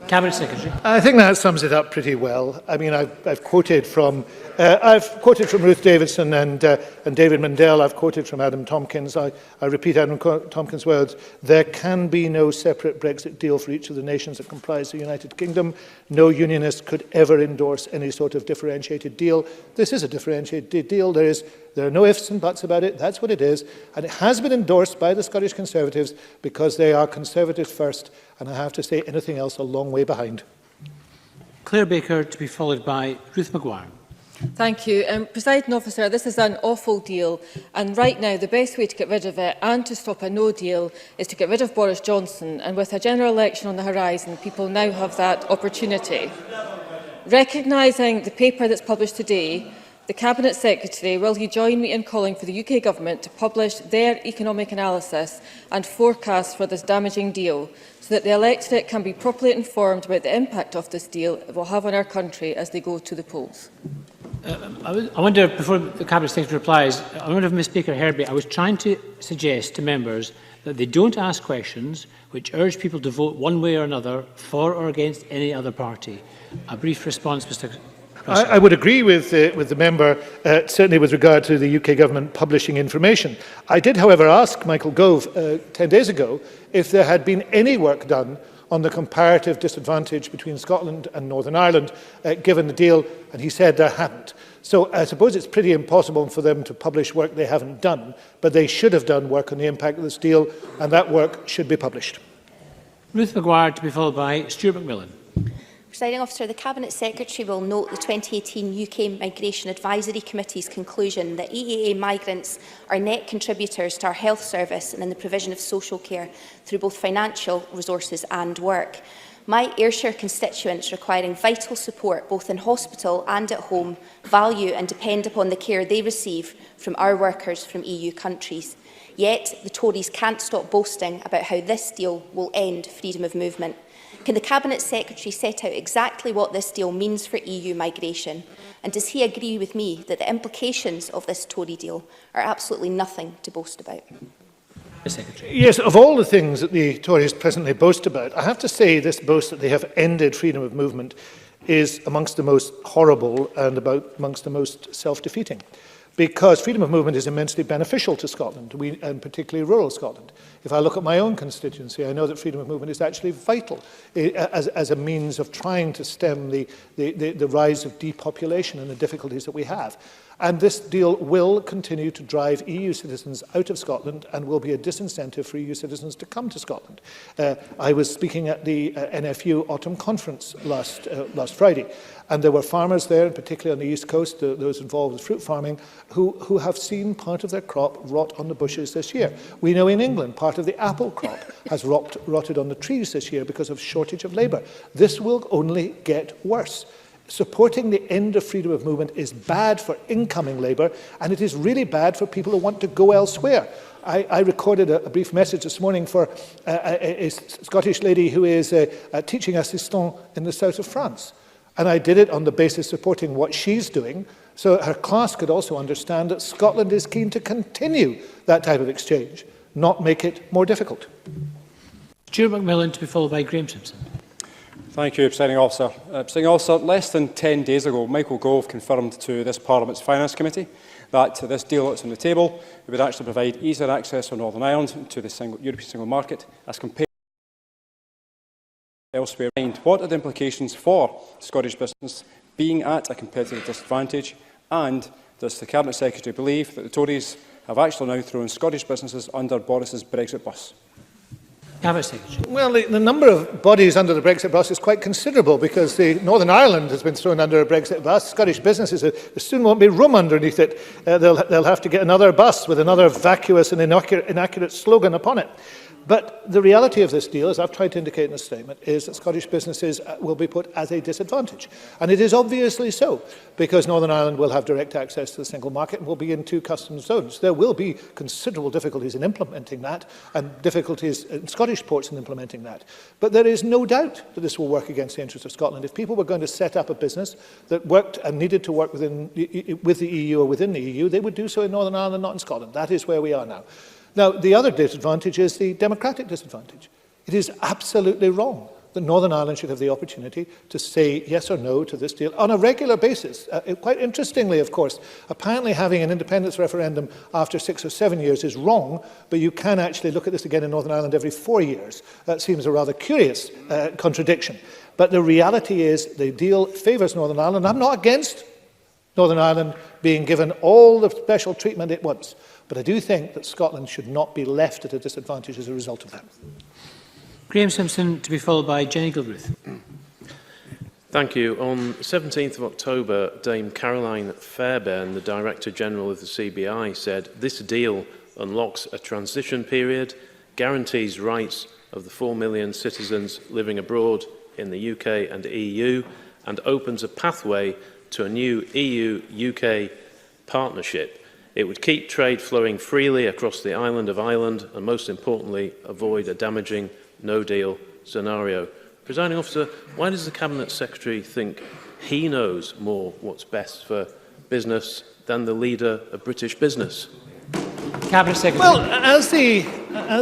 Speaker 6: Cabinet Secretary.
Speaker 7: I think that sums it up pretty well. I mean, I've quoted from Ruth Davidson and David McNeill. I've quoted from Adam Tompkins. I repeat Adam Tompkins' words. There can be no separate Brexit deal for each of the nations that comprise the United Kingdom. No unionist could ever endorse any sort of differentiated deal. This is a differentiated deal. There are no ifs and buts about it. That's what it is. And it has been endorsed by the Scottish Conservatives because they are Conservatives first. And I have to say, anything else a long way behind.
Speaker 6: Claire Baker, to be followed by Ruth Maguire.
Speaker 16: Thank you. Presiding Officer, this is an awful deal, and right now the best way to get rid of it and to stop a no deal is to get rid of Boris Johnson, and with a general election on the horizon, people now have that opportunity. Recognising the paper that's published today, the Cabinet Secretary, will he join me in calling for the UK Government to publish their economic analysis and forecasts for this damaging deal, so that the electorate can be properly informed about the impact of this deal it will have on our country as they go to the polls?
Speaker 6: I wonder, before the Cabinet Secretary replies, I wonder if Ms Speaker heard me. I was trying to suggest to members that they don't ask questions which urge people to vote one way or another for or against any other party. A brief response, Mr.
Speaker 7: I would agree with the member, certainly with regard to the UK Government publishing information. I did, however, ask Michael Gove 10 days ago if there had been any work done on the comparative disadvantage between Scotland and Northern Ireland, given the deal, and he said there hadn't. So I suppose it's pretty impossible for them to publish work they haven't done, but they should have done work on the impact of this deal, and that work should be published.
Speaker 6: Ruth Maguire, to be followed by Stuart McMillan.
Speaker 17: Presiding Officer, the Cabinet Secretary will note the 2018 UK Migration Advisory Committee's conclusion that EEA migrants are net contributors to our health service and in the provision of social care through both financial resources and work. My Ayrshire constituents requiring vital support both in hospital and at home value and depend upon the care they receive from our workers from EU countries. Yet the Tories can't stop boasting about how this deal will end freedom of movement. Can the Cabinet Secretary set out exactly what this deal means for EU migration? And does he agree with me that the implications of this Tory deal are absolutely nothing to boast about?
Speaker 7: Yes, of all the things that the Tories presently boast about, I have to say this boast that they have ended freedom of movement is amongst the most horrible and amongst the most self-defeating. Because freedom of movement is immensely beneficial to Scotland, and particularly rural Scotland. If I look at my own constituency, I know that freedom of movement is actually vital as a means of trying to stem the rise of depopulation and the difficulties that we have. And this deal will continue to drive EU citizens out of Scotland and will be a disincentive for EU citizens to come to Scotland. I was speaking at the NFU Autumn Conference last Friday, and there were farmers there, and particularly on the East Coast, those involved with fruit farming, who have seen part of their crop rot on the bushes this year. We know in England part of the apple crop has rotted on the trees this year because of shortage of labour. This will only get worse. Supporting the end of freedom of movement is bad for incoming labour, and it is really bad for people who want to go elsewhere. I recorded a brief message this morning for a Scottish lady who is a teaching assistant in the south of France. And I did it on the basis supporting what she's doing, so her class could also understand that Scotland is keen to continue that type of exchange, not make it more difficult.
Speaker 6: Stuart McMillan, to be followed by Graham Simpson.
Speaker 18: Thank you, Presiding Officer. Presiding Officer, less than 10 days ago, Michael Gove confirmed to this Parliament's Finance Committee that this deal that's on the table would actually provide easier access for Northern Ireland to the European single market as compared to elsewhere. What are the implications for Scottish business being at a competitive disadvantage? And does the Cabinet Secretary believe that the Tories have actually now thrown Scottish businesses under Boris's Brexit bus?
Speaker 6: Cabinet Secretary.
Speaker 7: Well, the number of bodies under the Brexit bus is quite considerable because Northern Ireland has been thrown under a Brexit bus. Scottish businesses, there soon won't be room underneath it. They'll have to get another bus with another vacuous and inaccurate slogan upon it. But the reality of this deal, as I've tried to indicate in the statement, is that Scottish businesses will be put at a disadvantage. And it is obviously so, because Northern Ireland will have direct access to the single market and will be in 2 customs zones. There will be considerable difficulties in implementing that, and difficulties in Scottish ports in implementing that. But there is no doubt that this will work against the interests of Scotland. If people were going to set up a business that worked and needed to work with the EU or within the EU, they would do so in Northern Ireland, not in Scotland. That is where we are now. Now, the other disadvantage is the democratic disadvantage. It is absolutely wrong that Northern Ireland should have the opportunity to say yes or no to this deal on a regular basis. Quite interestingly, of course, apparently having an independence referendum after 6 or 7 years is wrong, but you can actually look at this again in Northern Ireland every 4 years. That seems a rather curious contradiction. But the reality is the deal favours Northern Ireland. I'm not against Northern Ireland being given all the special treatment it wants. But I do think that Scotland should not be left at a disadvantage as a result of that.
Speaker 6: Graham Simpson, to be followed by Jenny Gilruth.
Speaker 19: Thank you. On 17th of October, Dame Caroline Fairbairn, the Director General of the CBI, said, "This deal unlocks a transition period, guarantees rights of the 4 million citizens living abroad in the UK and EU, and opens a pathway to a new EU-UK partnership. It would keep trade flowing freely across the island of Ireland and, most importantly, avoid a damaging no-deal scenario." Presiding Officer, why does the Cabinet Secretary think he knows more what's best for business than the leader of British business?
Speaker 6: Cabinet Secretary.
Speaker 7: Well, as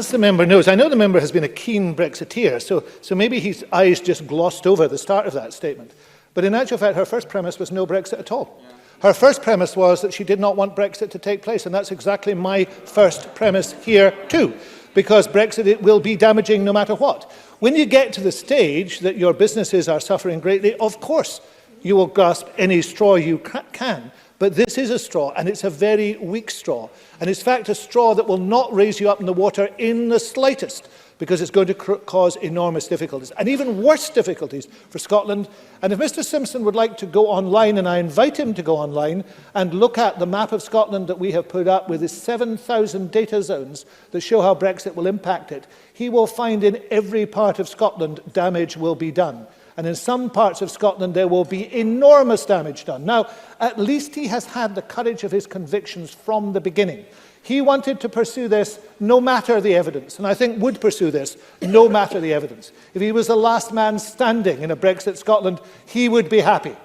Speaker 7: the member knows, I know the member has been a keen Brexiteer, so maybe his eyes just glossed over the start of that statement. But in actual fact, her first premise was no Brexit at all. Her first premise was that she did not want Brexit to take place, and that's exactly my first premise here too, because Brexit will be damaging no matter what. When you get to the stage that your businesses are suffering greatly, of course you will grasp any straw you can. But this is a straw, and it's a very weak straw. And it's in fact a straw that will not raise you up in the water in the slightest, because it's going to cause enormous difficulties, and even worse difficulties for Scotland. And if Mr Simpson would like to go online, and I invite him to go online, and look at the map of Scotland that we have put up with the 7,000 data zones that show how Brexit will impact it, he will find in every part of Scotland damage will be done. And in some parts of Scotland there will be enormous damage done. Now, at least he has had the courage of his convictions from the beginning. He wanted to pursue this no matter the evidence, and I think would pursue this no matter the evidence. If he was the last man standing in a Brexit Scotland, he would be happy.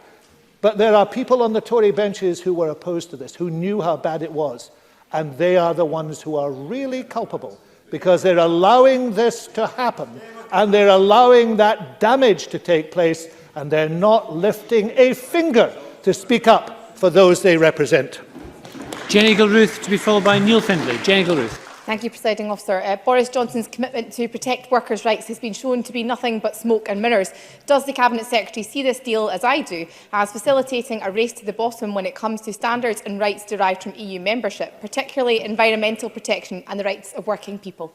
Speaker 7: But there are people on the Tory benches who were opposed to this, who knew how bad it was, and they are the ones who are really culpable, because they're allowing this to happen, and they're allowing that damage to take place, and they're not lifting a finger to speak up for those they represent.
Speaker 6: Jenny Gilruth, to be followed by Neil Findlay. Jenny Gilruth.
Speaker 20: Thank you, Presiding Officer. Boris Johnson's commitment to protect workers' rights has been shown to be nothing but smoke and mirrors. Does the Cabinet Secretary see this deal, as I do, as facilitating a race to the bottom when it comes to standards and rights derived from EU membership, particularly environmental protection and the rights of working people?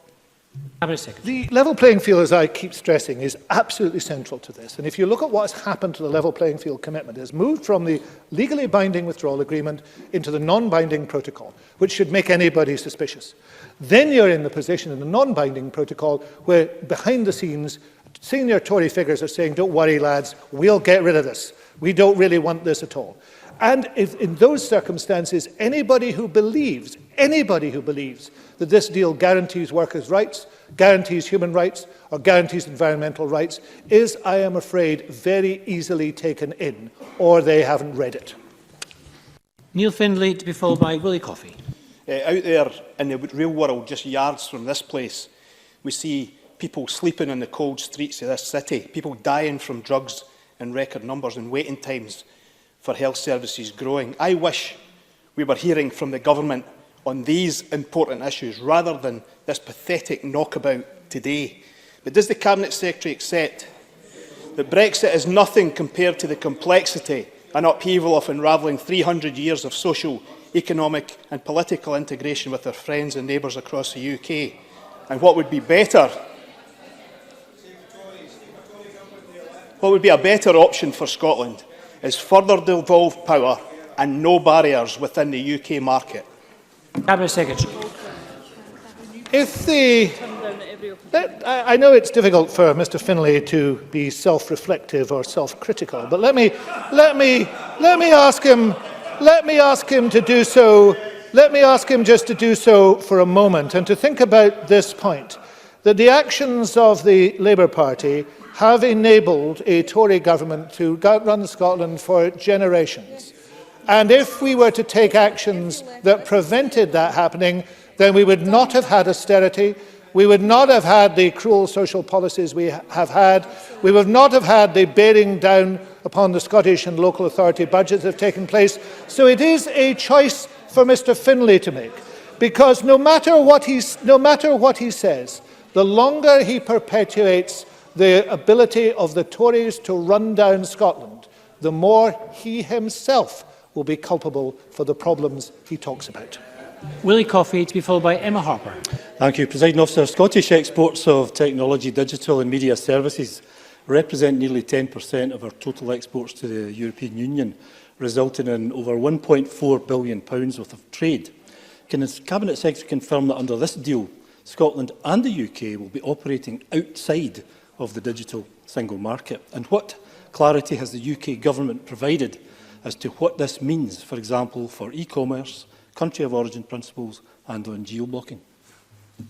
Speaker 7: The level playing field, as I keep stressing, is absolutely central to this. And if you look at what has happened to the level playing field commitment, it has moved from the legally binding withdrawal agreement into the non-binding protocol, which should make anybody suspicious. Then you're in the position in the non-binding protocol where behind the scenes, senior Tory figures are saying, don't worry lads, we'll get rid of this. We don't really want this at all. And if in those circumstances, anybody who believes that this deal guarantees workers' rights, guarantees human rights, or guarantees environmental rights is, I am afraid, very easily taken in, or they haven't read it.
Speaker 6: Neil Findlay, to be followed by Willie Coffey.
Speaker 13: Out there in the real world, just yards from this place, we see people sleeping in the cold streets of this city, people dying from drugs in record numbers and waiting times for health services growing. I wish we were hearing from the government on these important issues rather than this pathetic knockabout today. But does the Cabinet Secretary accept that Brexit is nothing compared to the complexity and upheaval of unravelling 300 years of social, economic and political integration with our friends and neighbours across the UK? And what would be better? What would be a better option for Scotland is further devolved power and no barriers within the UK market.
Speaker 6: Cabinet Secretary.
Speaker 7: I know it's difficult for Mr. Findlay to be self-reflective or self-critical, but let me ask him to do so. Let me ask him just to do so for a moment and to think about this point: that the actions of the Labour Party have enabled a Tory government to run Scotland for generations. And if we were to take actions that prevented that happening, then we would not have had austerity, we would not have had the cruel social policies we have had, we would not have had the bearing down upon the Scottish and local authority budgets that have taken place. So it is a choice for Mr. Findlay to make, because no matter what he says, the longer he perpetuates the ability of the Tories to run down Scotland, the more he himself will be culpable for the problems he talks about.
Speaker 6: Willie Coffey, to be followed by Emma Harper.
Speaker 21: Thank you, Presiding Officer. Scottish exports of technology, digital and media services represent nearly 10% of our total exports to the European Union, resulting in over £1.4 billion worth of trade. Can the Cabinet Secretary confirm that under this deal, Scotland and the UK will be operating outside of the digital single market? And what clarity has the UK government provided as to what this means, for example, for e-commerce, country of origin principles and on geo-blocking?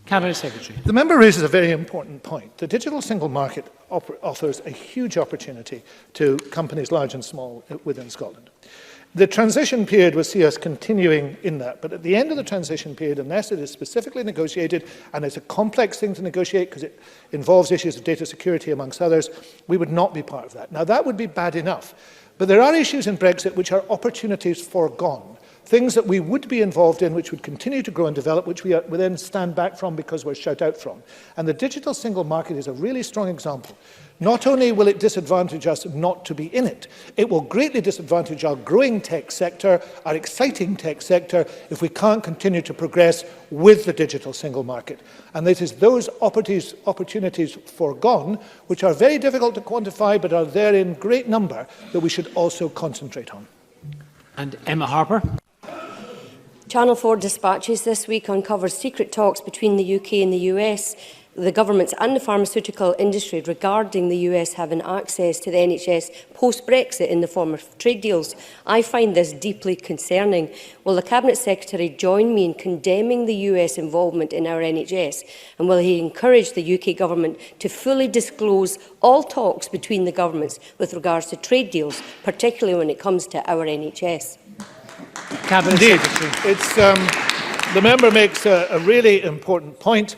Speaker 6: Cabinet Secretary.
Speaker 7: The member raises a very important point. The digital single market offers a huge opportunity to companies large and small within Scotland. The transition period will see us continuing in that, but at the end of the transition period, unless it is specifically negotiated, and it's a complex thing to negotiate because it involves issues of data security amongst others, we would not be part of that. Now that would be bad enough, but there are issues in Brexit which are opportunities foregone. Things that we would be involved in, which would continue to grow and develop, which we then stand back from because we're shut out from. And the digital single market is a really strong example. Not only will it disadvantage us not to be in it, it will greatly disadvantage our growing tech sector, our exciting tech sector, if we can't continue to progress with the digital single market. And it is those opportunities foregone, which are very difficult to quantify, but are there in great number, that we should also concentrate on.
Speaker 6: And Emma Harper.
Speaker 22: Channel 4 dispatches this week uncovered secret talks between the UK and the US, the governments and the pharmaceutical industry regarding the US having access to the NHS post-Brexit in the form of trade deals. I find this deeply concerning. Will the Cabinet Secretary join me in condemning the US involvement in our NHS? And will he encourage the UK government to fully disclose all talks between the governments with regards to trade deals, particularly when it comes to our NHS?
Speaker 7: Cabinet Secretary. The member makes a really important point.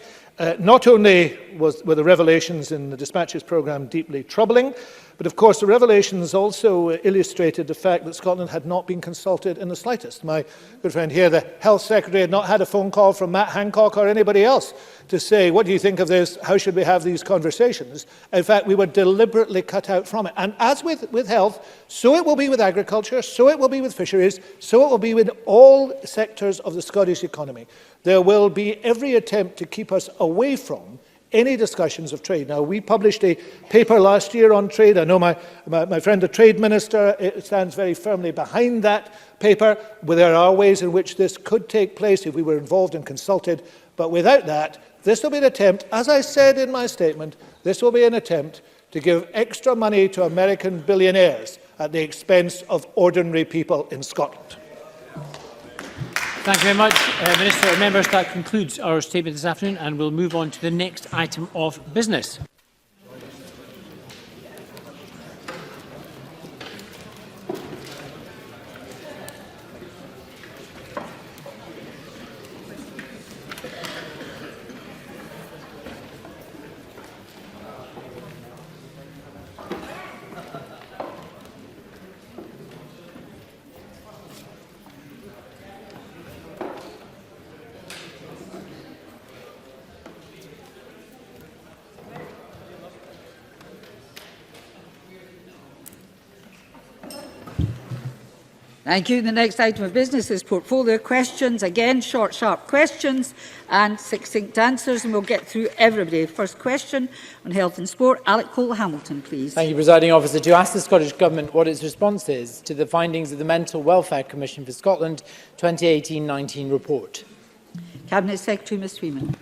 Speaker 7: Not only were the revelations in the dispatches programme deeply troubling, But of course, the revelations also illustrated the fact that Scotland had not been consulted in the slightest. My good friend here, the Health Secretary, had not had a phone call from Matt Hancock or anybody else to say, what do you think of this? How should we have these conversations? In fact, we were deliberately cut out from it. And as with health, so it will be with agriculture, so it will be with fisheries, so it will be with all sectors of the Scottish economy. There will be every attempt to keep us away from any discussions of trade. Now, we published a paper last year on trade. I know my friend, the Trade Minister, stands very firmly behind that paper. Well, there are ways in which this could take place if we were involved and consulted. But without that, this will be an attempt, as I said in my statement, this will be an attempt to give extra money to American billionaires at the expense of ordinary people in Scotland.
Speaker 6: Thank you very much, Minister. Members, that concludes our statement this afternoon, and we'll move on to the next item of business.
Speaker 1: Thank you. The next item of business is portfolio questions. Again, short, sharp questions and succinct answers, and we'll get through everybody. First question on health and sport. Alec Cole-Hamilton, please.
Speaker 2: Thank you, Presiding Officer. To ask the Scottish Government what its response is to the findings of the Mental Welfare Commission for Scotland 2018-19 report.
Speaker 1: Cabinet Secretary Ms Freeman.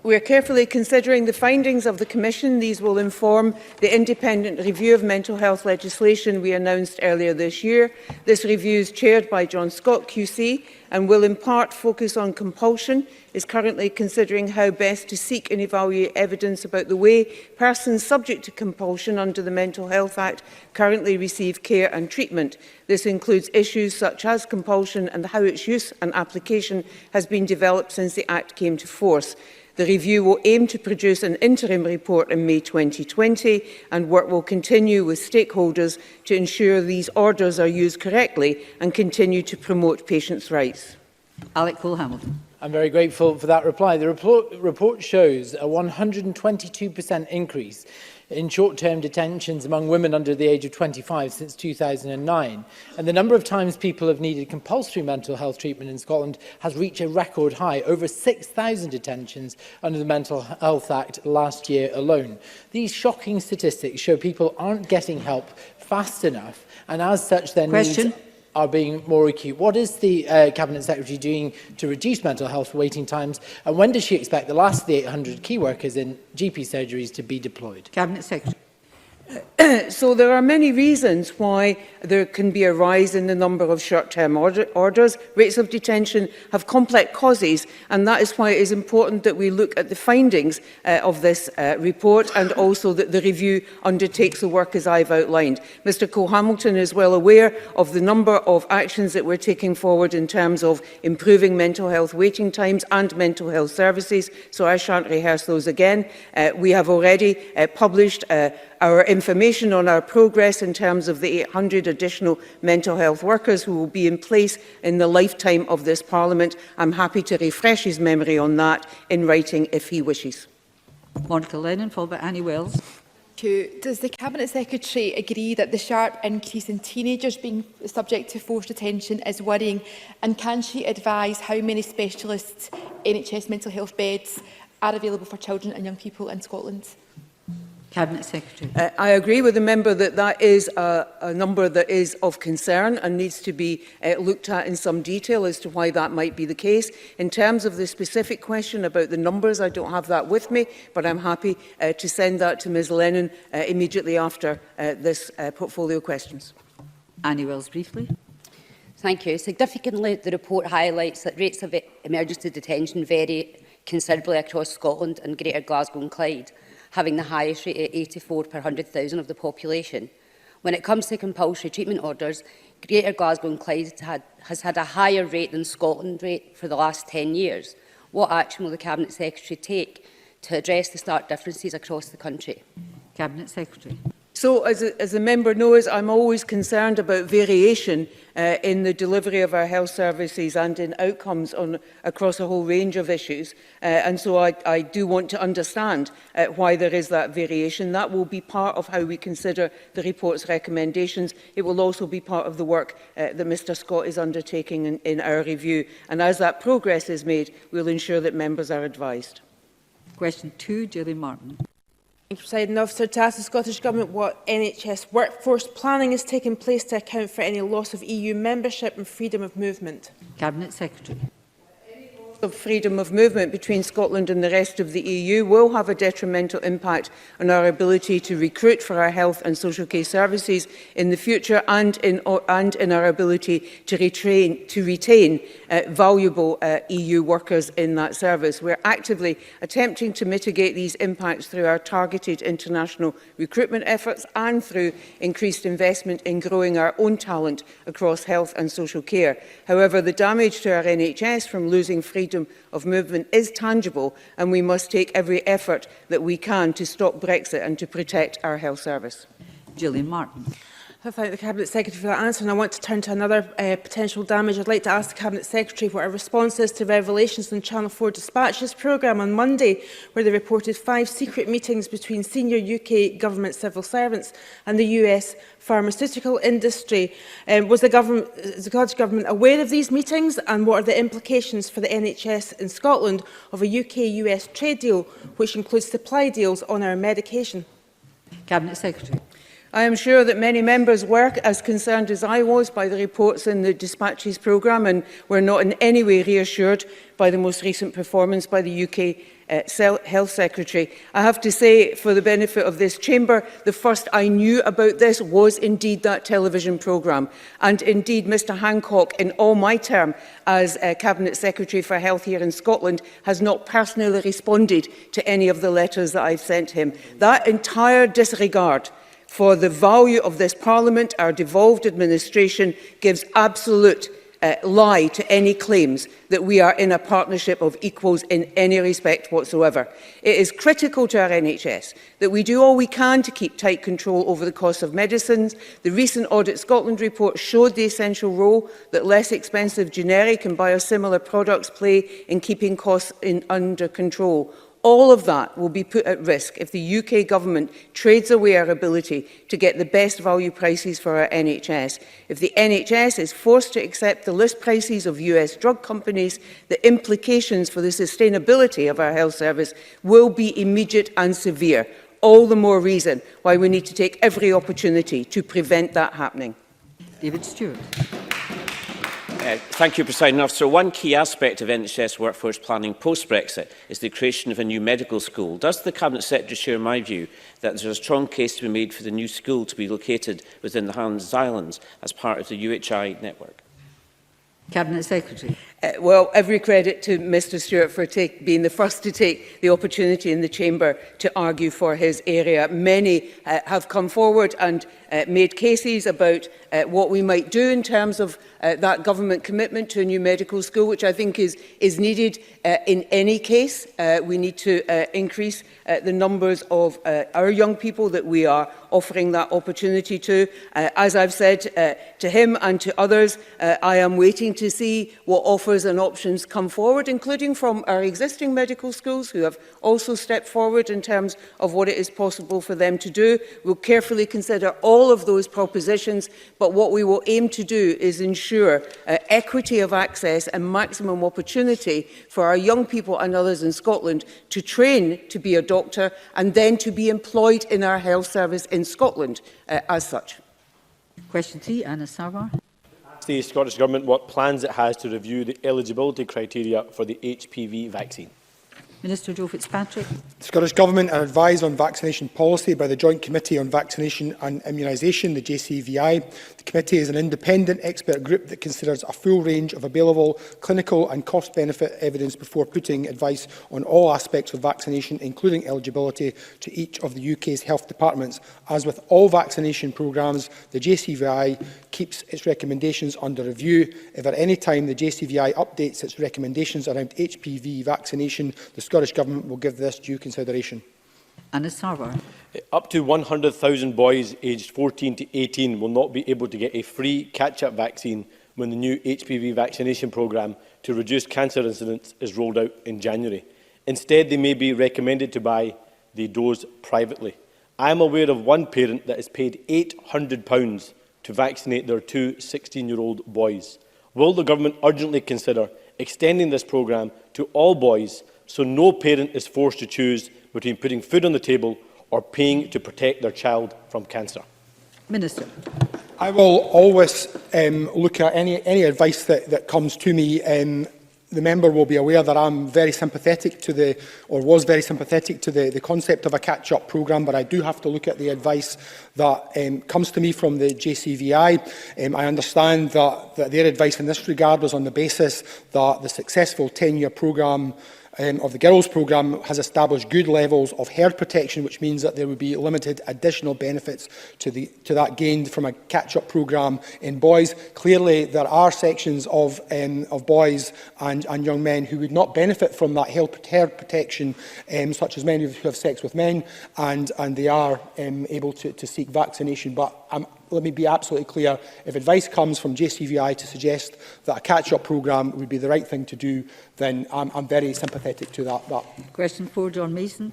Speaker 23: We are carefully considering the findings of the Commission. These will inform the independent review of mental health legislation we announced earlier this year. This review is chaired by John Scott QC and will in part focus on compulsion, is currently considering how best to seek and evaluate evidence about the way persons subject to compulsion under the Mental Health Act currently receive care and treatment. This includes issues such as compulsion and how its use and application has been developed since the Act came to force. The review will aim to produce an interim report in May 2020, and work will continue with stakeholders to ensure these orders are used correctly and continue to promote patients' rights.
Speaker 1: Alec Cole-Hamilton.
Speaker 2: I'm very grateful for that reply. The report shows a 122% increase in short-term detentions among women under the age of 25 since 2009. And the number of times people have needed compulsory mental health treatment in Scotland has reached a record high, over 6,000 detentions under the Mental Health Act last year alone. These shocking statistics show people aren't getting help fast enough, and as such their needs are being more acute. What is the Cabinet Secretary doing to reduce mental health waiting times, and when does she expect the last of the 800 key workers in GP surgeries to be deployed?
Speaker 1: Cabinet Secretary.
Speaker 23: So there are many reasons why there can be a rise in the number of short-term orders. Rates of detention have complex causes, and that is why it is important that we look at the findings of this report, and also that the review undertakes the work as I've outlined. Mr Cole-Hamilton is well aware of the number of actions that we're taking forward in terms of improving mental health waiting times and mental health services, so I shan't rehearse those again. We have already published our information on our progress in terms of the 800 additional mental health workers who will be in place in the lifetime of this Parliament. I'm happy to refresh his memory on that in writing if he wishes.
Speaker 1: Monica Lennon, followed by Annie Wells.
Speaker 24: Does the Cabinet Secretary agree that the sharp increase in teenagers being subject to forced detention is worrying, and can she advise how many specialist NHS mental health beds are available for children and young people in Scotland?
Speaker 1: Cabinet Secretary.
Speaker 23: I agree with the member that that is a number that is of concern and needs to be looked at in some detail as to why that might be the case. In terms of the specific question about the numbers, I don't have that with me, but I'm happy to send that to Ms Lennon immediately after this portfolio questions.
Speaker 1: Annie Wells, briefly.
Speaker 25: Thank you. Significantly, the report highlights that rates of emergency detention vary considerably across Scotland and Greater Glasgow and Clyde, having the highest rate at 84 per 100,000 of the population. When it comes to compulsory treatment orders, Greater Glasgow and Clyde has had a higher rate than Scotland rate for the last 10 years. What action will the Cabinet Secretary take to address the stark differences across the country?
Speaker 1: Cabinet Secretary.
Speaker 23: So, as the member knows, I'm always concerned about variation in the delivery of our health services and in outcomes across a whole range of issues. And so I do want to understand why there is that variation. That will be part of how we consider the report's recommendations. It will also be part of the work that Mr Scott is undertaking in our review. And as that progress is made, we'll ensure that members are advised.
Speaker 1: Question 2, Gillian Martin.
Speaker 3: Thank you, Presiding Officer. To ask the Scottish Government what NHS workforce planning is taking place to account for any loss of EU membership and freedom of movement.
Speaker 1: Cabinet Secretary.
Speaker 23: Of freedom of movement between Scotland and the rest of the EU will have a detrimental impact on our ability to recruit for our health and social care services in the future and in our ability to retain valuable EU workers in that service. We're actively attempting to mitigate these impacts through our targeted international recruitment efforts and through increased investment in growing our own talent across health and social care. However, the damage to our NHS from losing freedom of movement is tangible, and we must take every effort that we can to stop Brexit and to protect our health service.
Speaker 1: Gillian Martin.
Speaker 3: I thank the Cabinet Secretary for that answer, and I want to turn to another potential damage. I'd like to ask the Cabinet Secretary what her response is to revelations in Channel 4 Dispatches programme on Monday, where they reported 5 secret meetings between senior UK government civil servants and the US pharmaceutical industry. Was the Scottish Government aware of these meetings, and what are the implications for the NHS in Scotland of a UK-US trade deal, which includes supply deals on our medication?
Speaker 1: Cabinet Secretary.
Speaker 23: I am sure that many members were as concerned as I was by the reports in the Dispatches programme, and were not in any way reassured by the most recent performance by the UK Health Secretary. I have to say, for the benefit of this chamber, the first I knew about this was indeed that television programme. And indeed, Mr Hancock, in all my term as Cabinet Secretary for Health here in Scotland, has not personally responded to any of the letters that I've sent him. That entire disregard for the value of this Parliament, our devolved administration, gives absolute lie to any claims that we are in a partnership of equals in any respect whatsoever. It is critical to our NHS that we do all we can to keep tight control over the cost of medicines. The recent Audit Scotland report showed the essential role that less expensive generic and biosimilar products play in keeping costs under control. All of that will be put at risk if the UK Government trades away our ability to get the best value prices for our NHS. If the NHS is forced to accept the list prices of US drug companies, the implications for the sustainability of our health service will be immediate and severe. All the more reason why we need to take every opportunity to prevent that happening.
Speaker 1: David Stewart.
Speaker 4: Thank you, Presiding Officer. One key aspect of NHS workforce planning post-Brexit is the creation of a new medical school. Does the Cabinet Secretary share my view that there is a strong case to be made for the new school to be located within the Highlands Islands as part of the UHI network?
Speaker 1: Cabinet Secretary.
Speaker 23: Well, every credit to Mr Stewart for being the first to take the opportunity in the chamber to argue for his area. Many have come forward and made cases about what we might do in terms of that government commitment to a new medical school, which I think is needed in any case. We need to increase the numbers of our young people that we are offering that opportunity to. As I've said to him and to others, I am waiting to see what offers and options come forward, including from our existing medical schools, who have also stepped forward in terms of what it is possible for them to do. We'll carefully consider all of those propositions, but what we will aim to do is ensure equity of access and maximum opportunity for our young people and others in Scotland to train to be a doctor and then to be employed in our health service in Scotland as such.
Speaker 1: Question 3, Anna Sarwar.
Speaker 5: The Scottish Government what plans it has to review the eligibility criteria for the HPV vaccine.
Speaker 1: Minister Joe Fitzpatrick.
Speaker 8: The Scottish Government are advised on vaccination policy by the Joint Committee on Vaccination and Immunisation, the JCVI. The committee is an independent expert group that considers a full range of available clinical and cost-benefit evidence before putting advice on all aspects of vaccination, including eligibility, to each of the UK's health departments. As with all vaccination programmes, the JCVI keeps its recommendations under review. If at any time the JCVI updates its recommendations around HPV vaccination, the Scottish Government will give this due consideration.
Speaker 1: Anna Sarwar.
Speaker 5: Up to 100,000 boys aged 14 to 18 will not be able to get a free catch-up vaccine when the new HPV vaccination programme to reduce cancer incidence is rolled out in January. Instead, they may be recommended to buy the dose privately. I am aware of one parent that has paid £800 to vaccinate their two 16-year-old boys. Will the government urgently consider extending this programme to all boys so no parent is forced to choose between putting food on the table or paying to protect their child from cancer?
Speaker 1: Minister.
Speaker 8: I will always look at any advice that comes to me. The member will be aware that I'm very sympathetic to was very sympathetic to the concept of a catch-up programme, but I do have to look at the advice that comes to me from the JCVI. I understand that their advice in this regard was on the basis that the successful 10-year programme of the girls programme has established good levels of herd protection, which means that there would be limited additional benefits to that gained from a catch-up programme in boys. Clearly, there are sections of boys and young men who would not benefit from that herd protection, such as men who have sex with men, and they are able to seek vaccination. But let me be absolutely clear, if advice comes from JCVI to suggest that a catch-up programme would be the right thing to do, then I'm very sympathetic to that.
Speaker 1: Question 4, John Mason.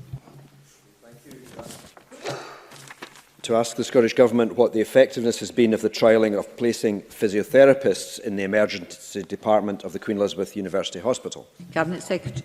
Speaker 9: To ask the Scottish Government what the effectiveness has been of the trialling of placing physiotherapists in the emergency department of the Queen Elizabeth University Hospital.
Speaker 1: Cabinet Secretary.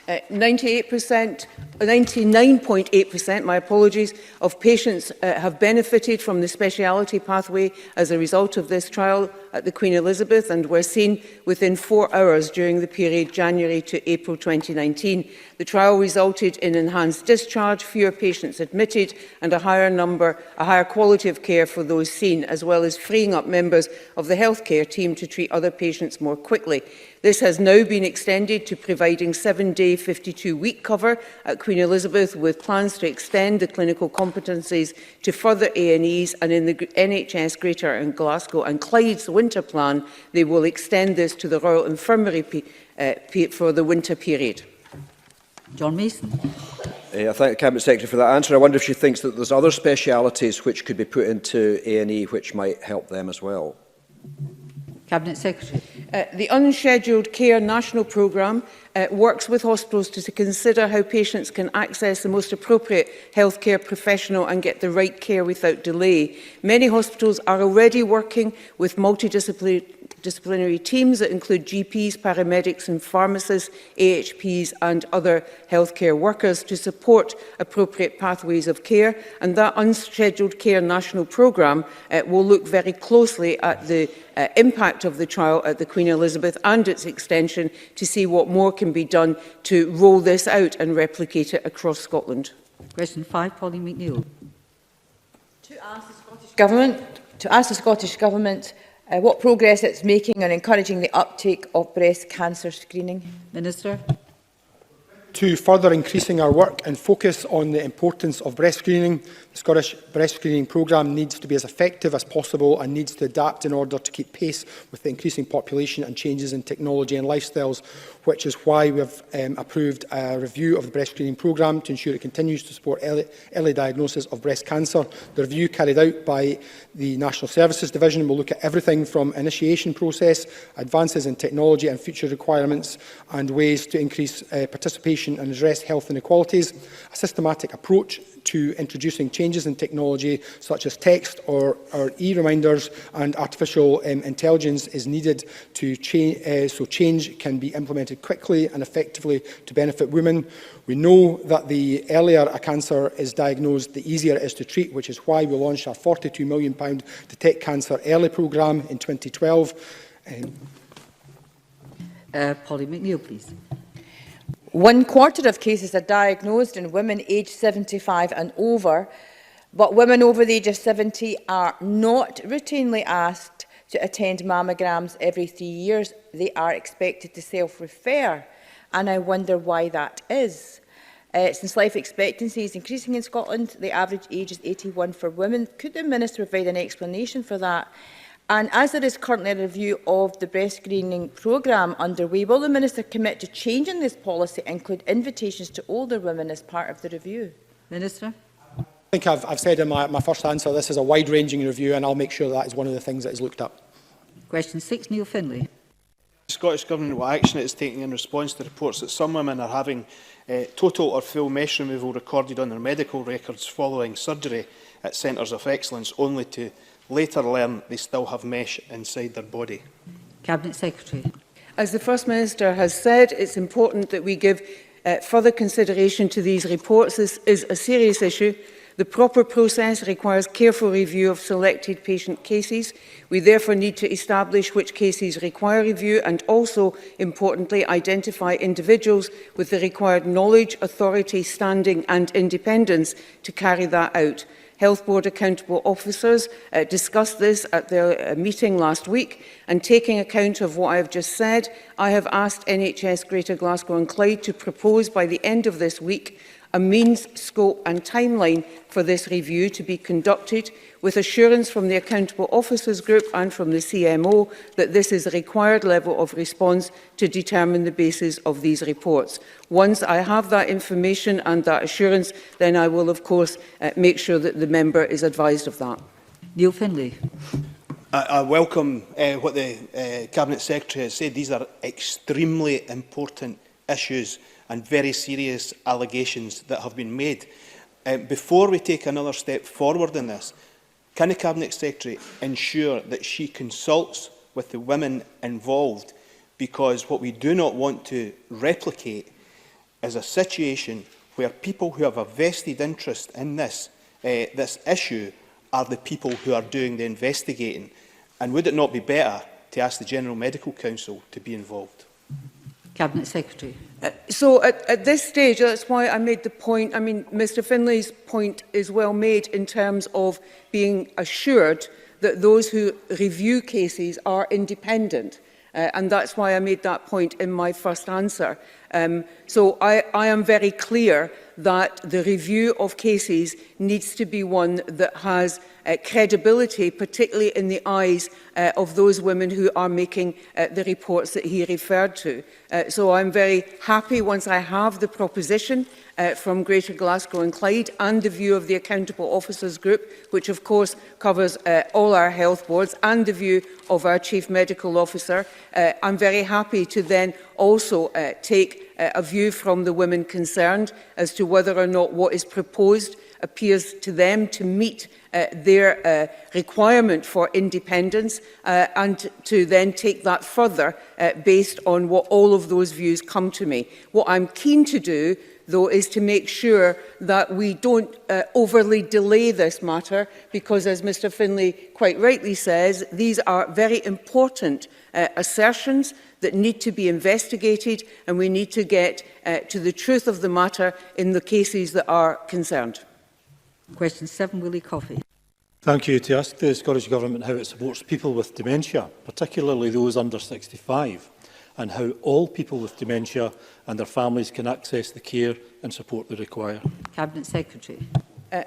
Speaker 23: 99.8%, my apologies, of patients have benefited from the speciality pathway as a result of this trial at the Queen Elizabeth and were seen within 4 hours during the period January to April 2019. The trial resulted in enhanced discharge, fewer patients admitted and a higher quality of care for those seen, as well as freeing up members of the healthcare team to treat other patients more quickly. This has now been extended to providing 7-day 52-week cover at Queen Elizabeth, with plans to extend the clinical competencies to further A&Es, and in the NHS Greater and Glasgow and Clyde's winter plan, they will extend this to the Royal Infirmary for the winter period.
Speaker 1: John Mason.
Speaker 9: I thank the Cabinet Secretary for that answer. I wonder if she thinks that there's other specialities which could be put into A&E which might help them as well.
Speaker 1: Cabinet Secretary.
Speaker 23: The Unscheduled Care National Programme works with hospitals to consider how patients can access the most appropriate healthcare professional and get the right care without delay. Many hospitals are already working with multidisciplinary teams that include GPs, paramedics and pharmacists, AHPs and other healthcare workers to support appropriate pathways of care. And that Unscheduled Care National Programme will look very closely at the impact of the trial at the Queen Elizabeth and its extension to see what more can be done to roll this out and replicate it across Scotland.
Speaker 1: Question 5, Pauline McNeill.
Speaker 24: To ask the Scottish Government what progress it's making on encouraging the uptake of breast cancer screening.
Speaker 1: Minister.
Speaker 8: To further increasing our work and focus on the importance of breast screening, the Scottish breast screening programme needs to be as effective as possible and needs to adapt in order to keep pace with the increasing population and changes in technology and lifestyles, which is why we have approved a review of the breast screening programme to ensure it continues to support early diagnosis of breast cancer. The review carried out by the National Services Division will look at everything from initiation process, advances in technology and future requirements, and ways to increase participation and address health inequalities. A systematic approach to introducing changes in technology such as text or e-reminders and artificial intelligence is needed to so change can be implemented quickly and effectively to benefit women. We know that the earlier a cancer is diagnosed, the easier it is to treat, which is why we launched our £42 million Detect Cancer Early programme in 2012.
Speaker 1: Pauline McNeill, please.
Speaker 24: 1/4 of cases are diagnosed in women aged 75 and over, but women over the age of 70 are not routinely asked to attend mammograms every 3 years. They are expected to self-refer, and I wonder why that is. Since life expectancy is increasing in Scotland, the average age is 81 for women. Could the Minister provide an explanation for that? And as there is currently a review of the breast screening programme underway, will the Minister commit to changing this policy and include invitations to older women as part of the review?
Speaker 1: Minister.
Speaker 8: I think I've said in my first answer, this is a wide-ranging review, and I'll make sure that is one of the things that is looked at.
Speaker 1: Question 6, Neil Findlay.
Speaker 10: The Scottish Government, what action it is taking in response to reports that some women are having total or full mesh removal recorded on their medical records following surgery at centres of excellence, only to later learn they still have mesh inside their body?
Speaker 1: Cabinet Secretary.
Speaker 23: As the First Minister has said, it's important that we give further consideration to these reports. This is a serious issue. The proper process requires careful review of selected patient cases. We therefore need to establish which cases require review and also, importantly, identify individuals with the required knowledge, authority, standing and independence to carry that out. Health Board accountable officers discussed this at their meeting last week, and taking account of what I have just said, I have asked NHS Greater Glasgow and Clyde to propose by the end of this week a means, scope and timeline for this review to be conducted, with assurance from the Accountable Officers Group and from the CMO that this is a required level of response to determine the basis of these reports. Once I have that information and that assurance, then I will, of course, make sure that the member is advised of that.
Speaker 1: Neil Findlay.
Speaker 10: I welcome what the Cabinet Secretary has said. These are extremely important issues and very serious allegations that have been made. Before we take another step forward in this, can the Cabinet Secretary ensure that she consults with the women involved? Because what we do not want to replicate is a situation where people who have a vested interest in this issue are the people who are doing the investigating. And would it not be better to ask the General Medical Council to be involved?
Speaker 1: Cabinet Secretary.
Speaker 23: So at this stage, that's why I made the point. I mean, Mr Findlay's point is well made in terms of being assured that those who review cases are independent. And that's why I made that point in my first answer. So I am very clear that the review of cases needs to be one that has credibility, particularly in the eyes of those women who are making the reports that he referred to. So I'm very happy once I have the proposition from Greater Glasgow and Clyde and the view of the Accountable Officers Group, which of course covers all our health boards, and the view of our Chief Medical Officer. I'm very happy to then also take a view from the women concerned as to whether or not what is proposed appears to them to meet their requirement for independence, and to then take that further based on what all of those views come to me. What I'm keen to do, though, is to make sure that we don't overly delay this matter, because, as Mr Findlay quite rightly says, these are very important assertions that need to be investigated, and we need to get to the truth of the matter in the cases that are concerned.
Speaker 1: Question 7, Willie Coffey.
Speaker 21: Thank you. To ask the Scottish Government how it supports people with dementia, particularly those under 65, and how all people with dementia and their families can access the care and support they require.
Speaker 1: Cabinet Secretary.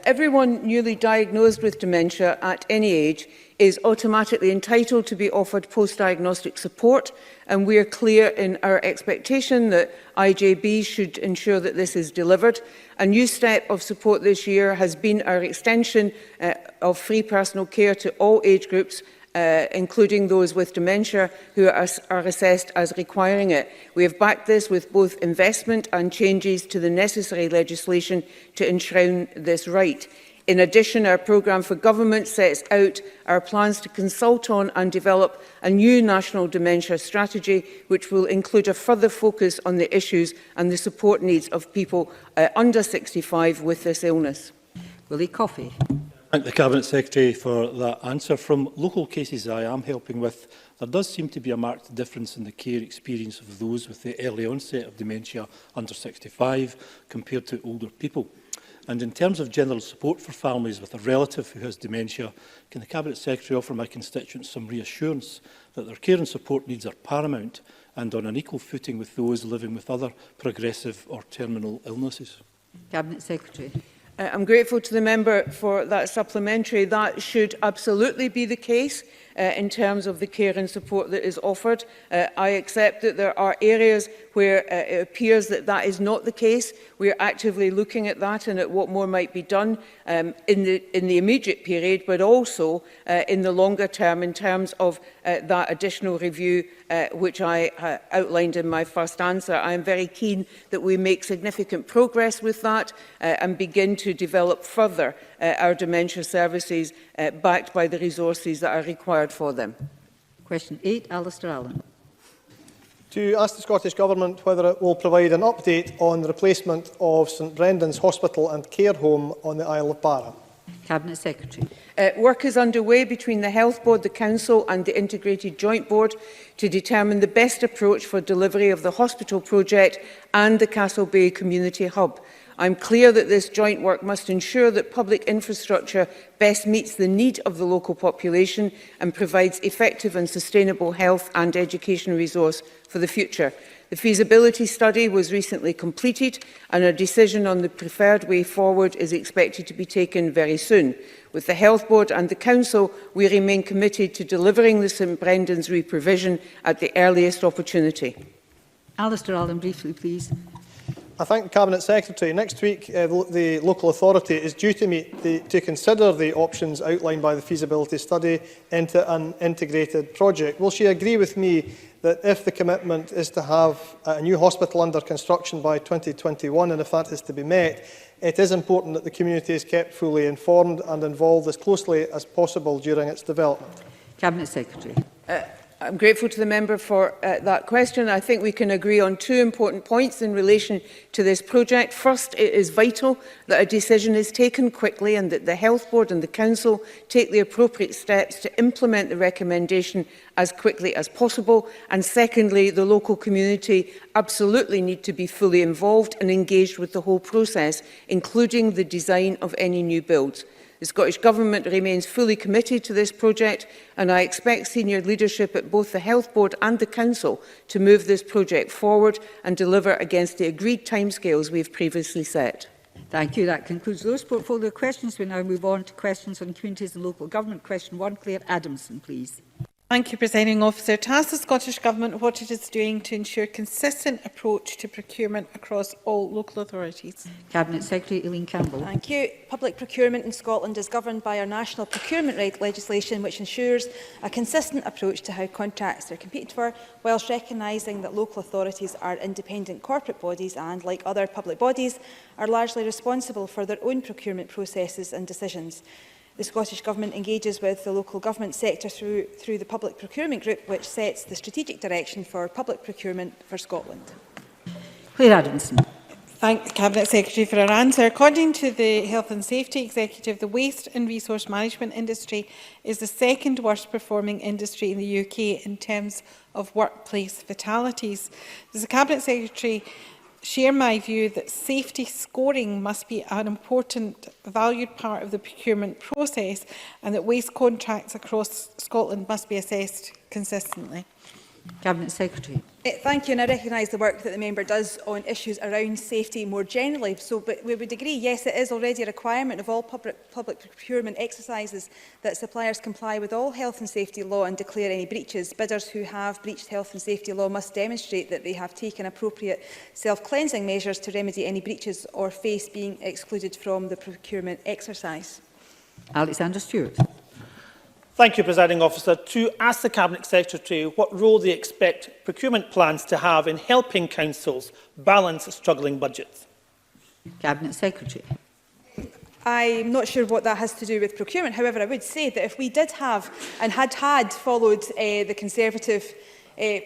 Speaker 23: Everyone newly diagnosed with dementia at any age is automatically entitled to be offered post-diagnostic support, and we are clear in our expectation that IJB should ensure that this is delivered. A new step of support this year has been our extension of free personal care to all age groups, including those with dementia who are assessed as requiring it. We have backed this with both investment and changes to the necessary legislation to enshrine this right. In addition, our programme for government sets out our plans to consult on and develop a new national dementia strategy, which will include a further focus on the issues and the support needs of people under 65 with this illness.
Speaker 1: Willie Coffey.
Speaker 21: Thank the Cabinet Secretary for that answer. From local cases I am helping with, there does seem to be a marked difference in the care experience of those with the early onset of dementia under 65 compared to older people. And in terms of general support for families with a relative who has dementia, can the Cabinet Secretary offer my constituents some reassurance that their care and support needs are paramount and on an equal footing with those living with other progressive or terminal illnesses?
Speaker 1: Cabinet Secretary.
Speaker 23: I'm grateful to the member for that supplementary. That should absolutely be the case. in terms of the care and support that is offered. I accept that there are areas where it appears that that is not the case. We are actively looking at that and at what more might be done in the immediate period, but also in the longer term in terms of that additional review which I outlined in my first answer. I am very keen that we make significant progress with that and begin to develop further our dementia services backed by the resources that are required for them.
Speaker 1: Question 8, Alistair Allen.
Speaker 11: To ask the Scottish Government whether it will provide an update on the replacement of St Brendan's Hospital and Care Home on the Isle of Barra.
Speaker 1: Cabinet Secretary.
Speaker 23: Work is underway between the Health Board, the Council and the Integrated Joint Board to determine the best approach for delivery of the hospital project and the Castle Bay Community Hub. I am clear that this joint work must ensure that public infrastructure best meets the need of the local population and provides effective and sustainable health and education resource for the future. The feasibility study was recently completed and a decision on the preferred way forward is expected to be taken very soon. With the Health Board and the Council, we remain committed to delivering the St Brendan's re-provision at the earliest opportunity.
Speaker 1: Alistair Allen, briefly, please.
Speaker 11: I thank the Cabinet Secretary. Next week, the local authority is due to meet to consider the options outlined by the feasibility study into an integrated project. Will she agree with me that if the commitment is to have a new hospital under construction by 2021, and if that is to be met, it is important that the community is kept fully informed and involved as closely as possible during its development?
Speaker 1: Cabinet Secretary.
Speaker 23: I'm grateful to the member for that question. I think we can agree on two important points in relation to this project. First, it is vital that a decision is taken quickly and that the Health Board and the Council take the appropriate steps to implement the recommendation as quickly as possible. And secondly, the local community absolutely need to be fully involved and engaged with the whole process, including the design of any new builds. The Scottish Government remains fully committed to this project and I expect senior leadership at both the Health Board and the Council to move this project forward and deliver against the agreed timescales we have previously set.
Speaker 1: Thank you. That concludes those portfolio questions. We now move on to questions on communities and local government. Question 1, Claire Adamson, please.
Speaker 12: Thank you, Presiding Officer. To ask the Scottish Government what it is doing to ensure consistent approach to procurement across all local authorities.
Speaker 1: Cabinet Secretary Eileen Campbell.
Speaker 14: Thank you. Public procurement in Scotland is governed by our national procurement legislation, which ensures a consistent approach to how contracts are competed for, whilst recognising that local authorities are independent corporate bodies and, like other public bodies, are largely responsible for their own procurement processes and decisions. The Scottish Government engages with the local government sector through the Public Procurement Group, which sets the strategic direction for public procurement for Scotland.
Speaker 1: Claire Adamson.
Speaker 12: Thank the Cabinet Secretary for her answer. According to the Health and Safety Executive, the waste and resource management industry is the second worst performing industry in the UK in terms of workplace fatalities. Does the Cabinet Secretary share my view that safety scoring must be an important, valued part of the procurement process and that waste contracts across Scotland must be assessed consistently?
Speaker 1: Cabinet Secretary.
Speaker 14: Thank you, and I recognise the work that the member does on issues around safety more generally. But we would agree, yes, it is already a requirement of all public procurement exercises that suppliers comply with all health and safety law and declare any breaches. Bidders who have breached health and safety law must demonstrate that they have taken appropriate self-cleansing measures to remedy any breaches or face being excluded from the procurement exercise.
Speaker 1: Alexander Stewart.
Speaker 15: Thank you, Presiding Officer. To ask the Cabinet Secretary what role they expect procurement plans to have in helping councils balance struggling budgets.
Speaker 1: Cabinet Secretary.
Speaker 14: I'm not sure what that has to do with procurement. However, I would say that if we did have and had followed the Conservative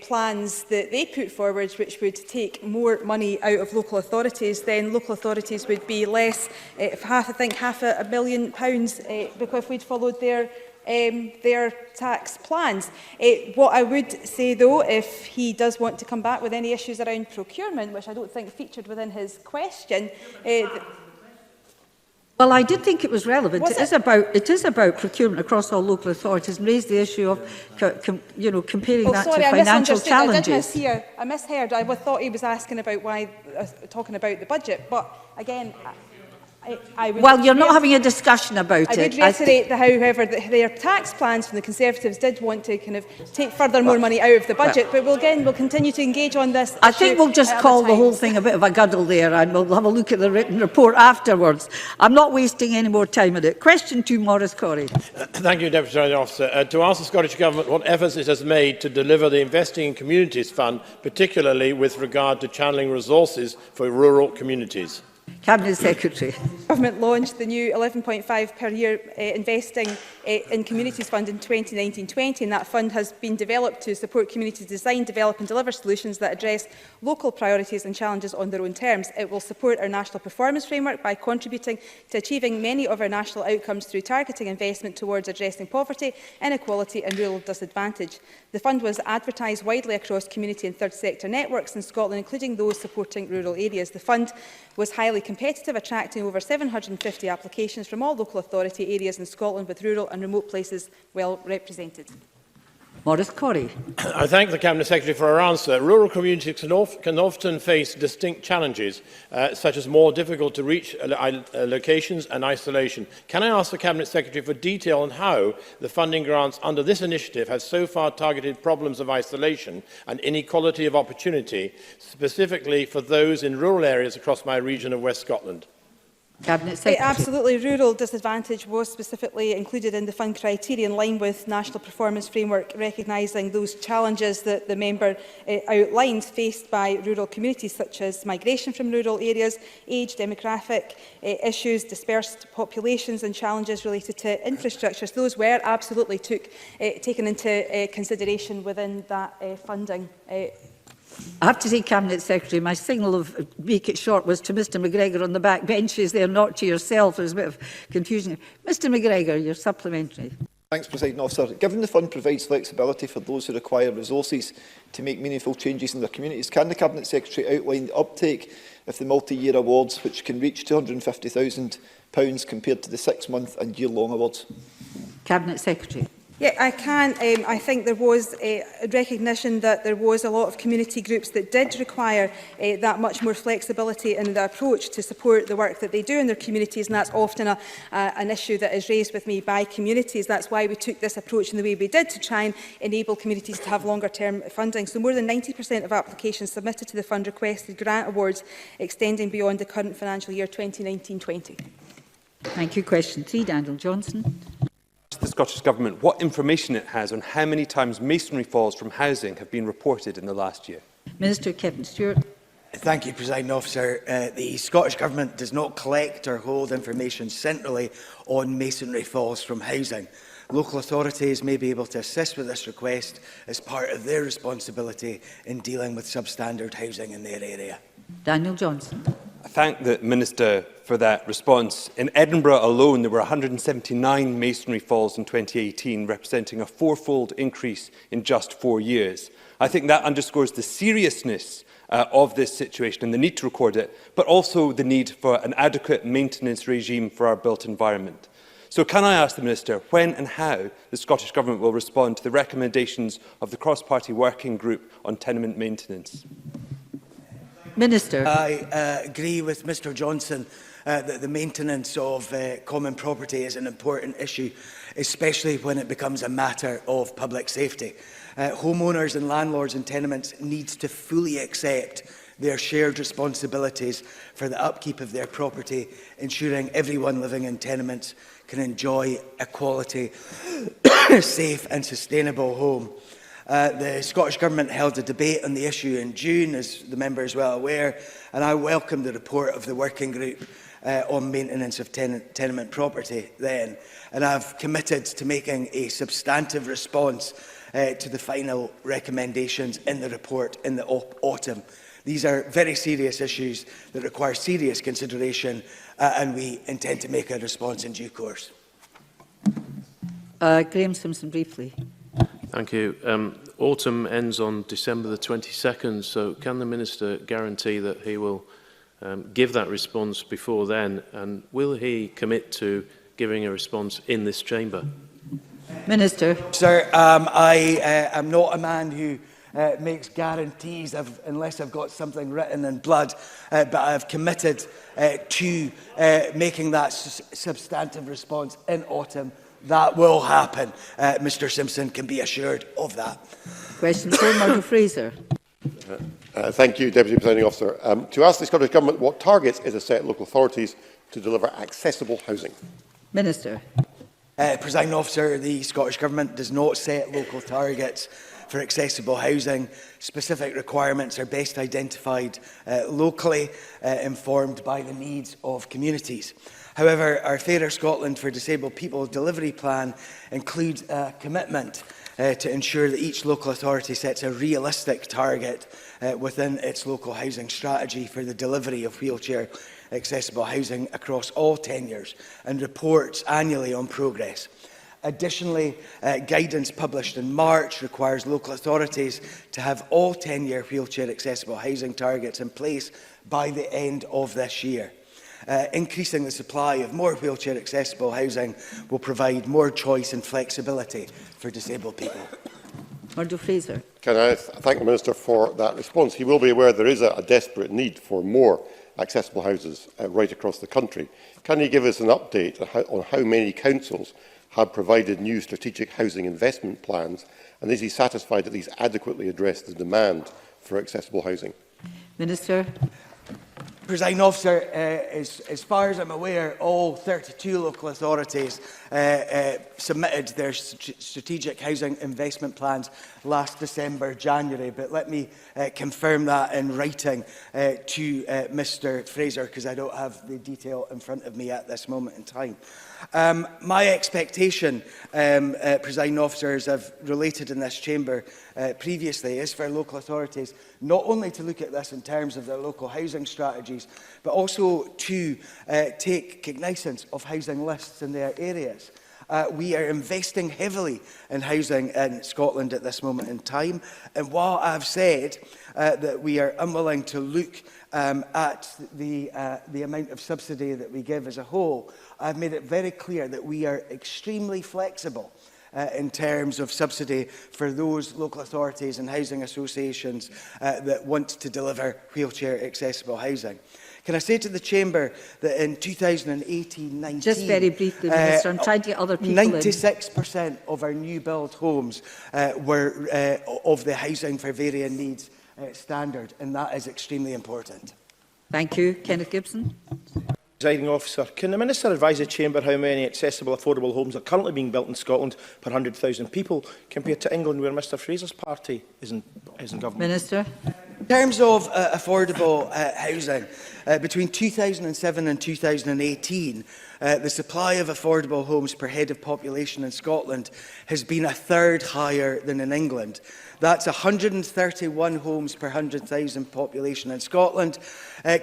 Speaker 14: plans that they put forward, which would take more money out of local authorities, then local authorities would be less, I think £500 million, if we'd followed their tax plans. What I would say, though, if he does want to come back with any issues around procurement, which I don't think featured within his question.
Speaker 1: Well, I did think it was relevant. It is about procurement across all local authorities and raised the issue of comparing that to financial challenges.
Speaker 14: I misheard. I thought he was asking about talking about the budget. But again,
Speaker 1: Well, you're not having a discussion about
Speaker 14: I would reiterate, however, that their tax plans from the Conservatives did want to kind of take further more money out of the budget, but we'll continue to engage on this.
Speaker 1: I think we'll just call the whole thing a bit of a guddle there, and we'll have a look at the written report afterwards. I'm not wasting any more time on it. Question 2, Maurice Corrie.
Speaker 16: Thank you, Deputy Presiding Officer. To ask the Scottish Government what efforts it has made to deliver the Investing in Communities Fund, particularly with regard to channeling resources for rural communities.
Speaker 1: Cabinet Secretary.
Speaker 14: The Government launched the new 11.5 per year Investing in Communities Fund in 2019-20, and that fund has been developed to support communities design, develop and deliver solutions that address local priorities and challenges on their own terms. It will support our national performance framework by contributing to achieving many of our national outcomes through targeting investment towards addressing poverty, inequality and rural disadvantage. The fund was advertised widely across community and third sector networks in Scotland, including those supporting rural areas. The fund was highly competitive, attracting over 750 applications from all local authority areas in Scotland, with rural and remote places well represented.
Speaker 1: Maurice Corrie.
Speaker 16: I thank the Cabinet Secretary for her answer. Rural communities can often face distinct challenges, such as more difficult to reach locations and isolation. Can I ask the Cabinet Secretary for detail on how the funding grants under this initiative have so far targeted problems of isolation and inequality of opportunity, specifically for those in rural areas across my region of West Scotland?
Speaker 1: Cabinet Secretary.
Speaker 14: Absolutely. Rural disadvantage was specifically included in the fund criteria in line with National Performance Framework, recognising those challenges that the member outlined faced by rural communities, such as migration from rural areas, age, demographic issues, dispersed populations and challenges related to infrastructure. So those were absolutely taken into consideration within that funding.
Speaker 1: I have to say, Cabinet Secretary, my signal of make it short was to Mr McGregor on the back benches there, not to yourself. There's a bit of confusion. Mr McGregor, your supplementary.
Speaker 17: Thanks, Presiding Officer. Given the fund provides flexibility for those who require resources to make meaningful changes in their communities, can the Cabinet Secretary outline the uptake of the multi-year awards, which can reach £250,000 compared to the 6-month and year-long awards?
Speaker 1: Cabinet Secretary.
Speaker 14: Yeah, I can. I think there was a recognition that there was a lot of community groups that did require that much more flexibility in the approach to support the work that they do in their communities, and that's often an issue that is raised with me by communities. That's why we took this approach in the way we did, to try and enable communities to have longer-term funding. So more than 90% of applications submitted to the fund requested grant awards extending beyond the current financial year 2019-20.
Speaker 1: Thank you. Question 3, Daniel Johnson.
Speaker 18: The Scottish Government what information it has on how many times masonry falls from housing have been reported in the last year.
Speaker 1: Minister Kevin Stewart.
Speaker 19: Thank you, Presiding Officer. The Scottish Government does not collect or hold information centrally on masonry falls from housing. Local authorities may be able to assist with this request as part of their responsibility in dealing with substandard housing in their area.
Speaker 1: Daniel Johnson.
Speaker 18: I thank the Minister for that response. In Edinburgh alone, there were 179 masonry falls in 2018, representing a fourfold increase in just 4 years. I think that underscores the seriousness of this situation and the need to record it, but also the need for an adequate maintenance regime for our built environment. So can I ask the Minister when and how the Scottish Government will respond to the recommendations of the cross-party working group on tenement maintenance?
Speaker 1: Minister.
Speaker 19: I agree with Mr Johnson that the maintenance of common property is an important issue, especially when it becomes a matter of public safety. Homeowners and landlords in tenements need to fully accept their shared responsibilities for the upkeep of their property, ensuring everyone living in tenements can enjoy a quality, safe and sustainable home. The Scottish Government held a debate on the issue in June, as the member is well aware, and I welcomed the report of the working group on maintenance of tenement property then, and I've committed to making a substantive response to the final recommendations in the report in the autumn. These are very serious issues that require serious consideration, and we intend to make a response in due course.
Speaker 1: Graham Simpson, briefly.
Speaker 20: Thank you. Autumn ends on December the 22nd, so can the Minister guarantee that he will give that response before then, and will he commit to giving a response in this chamber?
Speaker 1: Minister.
Speaker 19: Sir, I am not a man who makes guarantees unless I've got something written in blood, but I've committed to making that substantive response in autumn. That will happen. Mr Simpson can be assured of that.
Speaker 1: Question 4, Murdo Fraser.
Speaker 2: Thank you, Deputy Presiding Officer. To ask the Scottish Government what targets it has set local authorities to deliver accessible housing.
Speaker 1: Minister.
Speaker 19: Presiding Officer, the Scottish Government does not set local targets for accessible housing. Specific requirements are best identified locally, informed by the needs of communities. However, our Fairer Scotland for Disabled People delivery plan includes a commitment to ensure that each local authority sets a realistic target within its local housing strategy for the delivery of wheelchair accessible housing across all tenures and reports annually on progress. Additionally, guidance published in March requires local authorities to have all 10-year wheelchair accessible housing targets in place by the end of this year. Increasing the supply of more wheelchair accessible housing will provide more choice and flexibility for disabled people.
Speaker 1: Murdo Fraser.
Speaker 2: Can I thank the Minister for that response? He will be aware there is a desperate need for more accessible houses right across the country. Can he give us an update on how many councils have provided new strategic housing investment plans, and is he satisfied that these adequately address the demand for accessible housing? Minister.
Speaker 19: Presiding Officer, as far as I'm aware, all 32 local authorities submitted their strategic housing investment plans last December, January. But let me confirm that in writing to Mr Fraser, because I don't have the detail in front of me at this moment in time. My expectation, Presiding Officers, I've related in this chamber previously, is for local authorities not only to look at this in terms of their local housing strategies, but also to take cognizance of housing lists in their areas. We are investing heavily in housing in Scotland at this moment in time, and while I've said that we are unwilling to look at the amount of subsidy that we give as a whole, I've made it very clear that we are extremely flexible in terms of subsidy for those local authorities and housing associations that want to deliver wheelchair accessible housing. Can I say to the Chamber that in 2018-19...
Speaker 1: Just very briefly, Minister, I'm trying to get other people
Speaker 19: 96% of our new build homes were of the housing for varying needs standard, and that is extremely important.
Speaker 1: Thank you. Kenneth Gibson.
Speaker 6: Presiding Officer, can the Minister advise the Chamber how many accessible affordable homes are currently being built in Scotland per 100,000 people compared to England, where Mr Fraser's party is in government?
Speaker 1: Minister.
Speaker 19: In terms of affordable housing, between 2007 and 2018, the supply of affordable homes per head of population in Scotland has been a third higher than in England. That's 131 homes per 100,000 population in Scotland,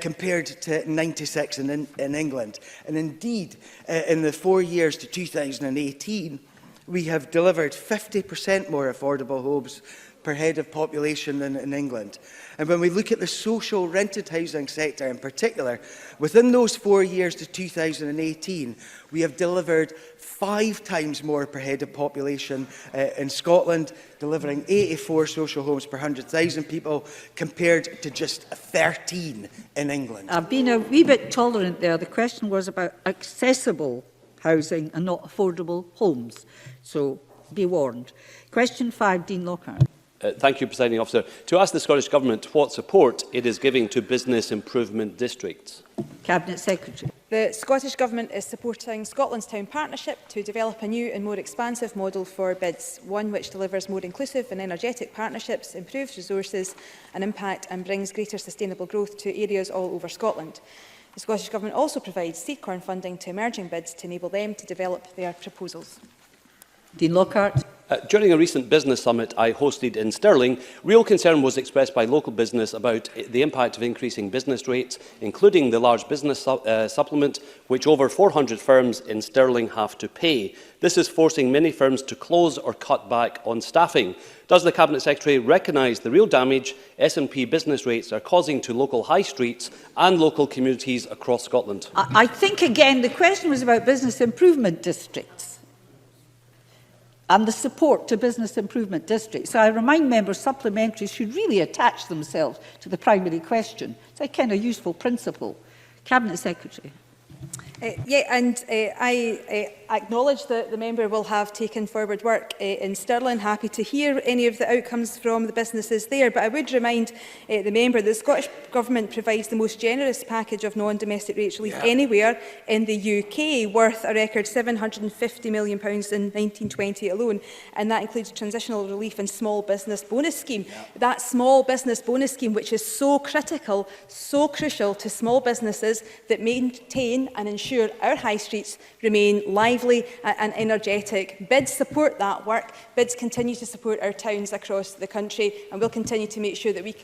Speaker 19: compared to 96 in England. And indeed, in the 4 years to 2018, we have delivered 50% more affordable homes per head of population than in England. And when we look at the social rented housing sector in particular, within those 4 years to 2018, we have delivered 5 times more per head of population in Scotland, delivering 84 social homes per 100,000 people, compared to just 13 in England.
Speaker 1: I've been a wee bit tolerant there. The question was about accessible housing and not affordable homes. So be warned. Question 5, Dean Lockhart.
Speaker 7: Thank you, Presiding Officer. To ask the Scottish Government what support it is giving to business improvement districts.
Speaker 1: Cabinet Secretary.
Speaker 14: The Scottish Government is supporting Scotland's Town Partnership to develop a new and more expansive model for bids, one which delivers more inclusive and energetic partnerships, improves resources and impact and brings greater sustainable growth to areas all over Scotland. The Scottish Government also provides seed corn funding to emerging bids to enable them to develop their proposals.
Speaker 1: Dean Lockhart.
Speaker 7: During a recent business summit I hosted in Stirling, real concern was expressed by local business about the impact of increasing business rates, including the large business supplement, which over 400 firms in Stirling have to pay. This is forcing many firms to close or cut back on staffing. Does the Cabinet Secretary recognise the real damage S&P business rates are causing to local high streets and local communities across Scotland?
Speaker 1: I think, again, the question was about business improvement districts. and the support to business improvement districts. So I remind members supplementaries should really attach themselves to the primary question. It's a kind of useful principle. Cabinet Secretary.
Speaker 14: I acknowledge that the member will have taken forward work in Stirling. Happy to hear any of the outcomes from the businesses there. But I would remind the member that the Scottish Government provides the most generous package of non-domestic rates relief anywhere in the UK, worth a record £750 million in 1920 alone. And that includes transitional relief and small business bonus scheme. That small business bonus scheme, which is so critical, so crucial to small businesses that maintain and ensure our high streets remain lively and energetic. Bids support that work. Bids continue to support our towns across the country, and we'll continue to make sure that we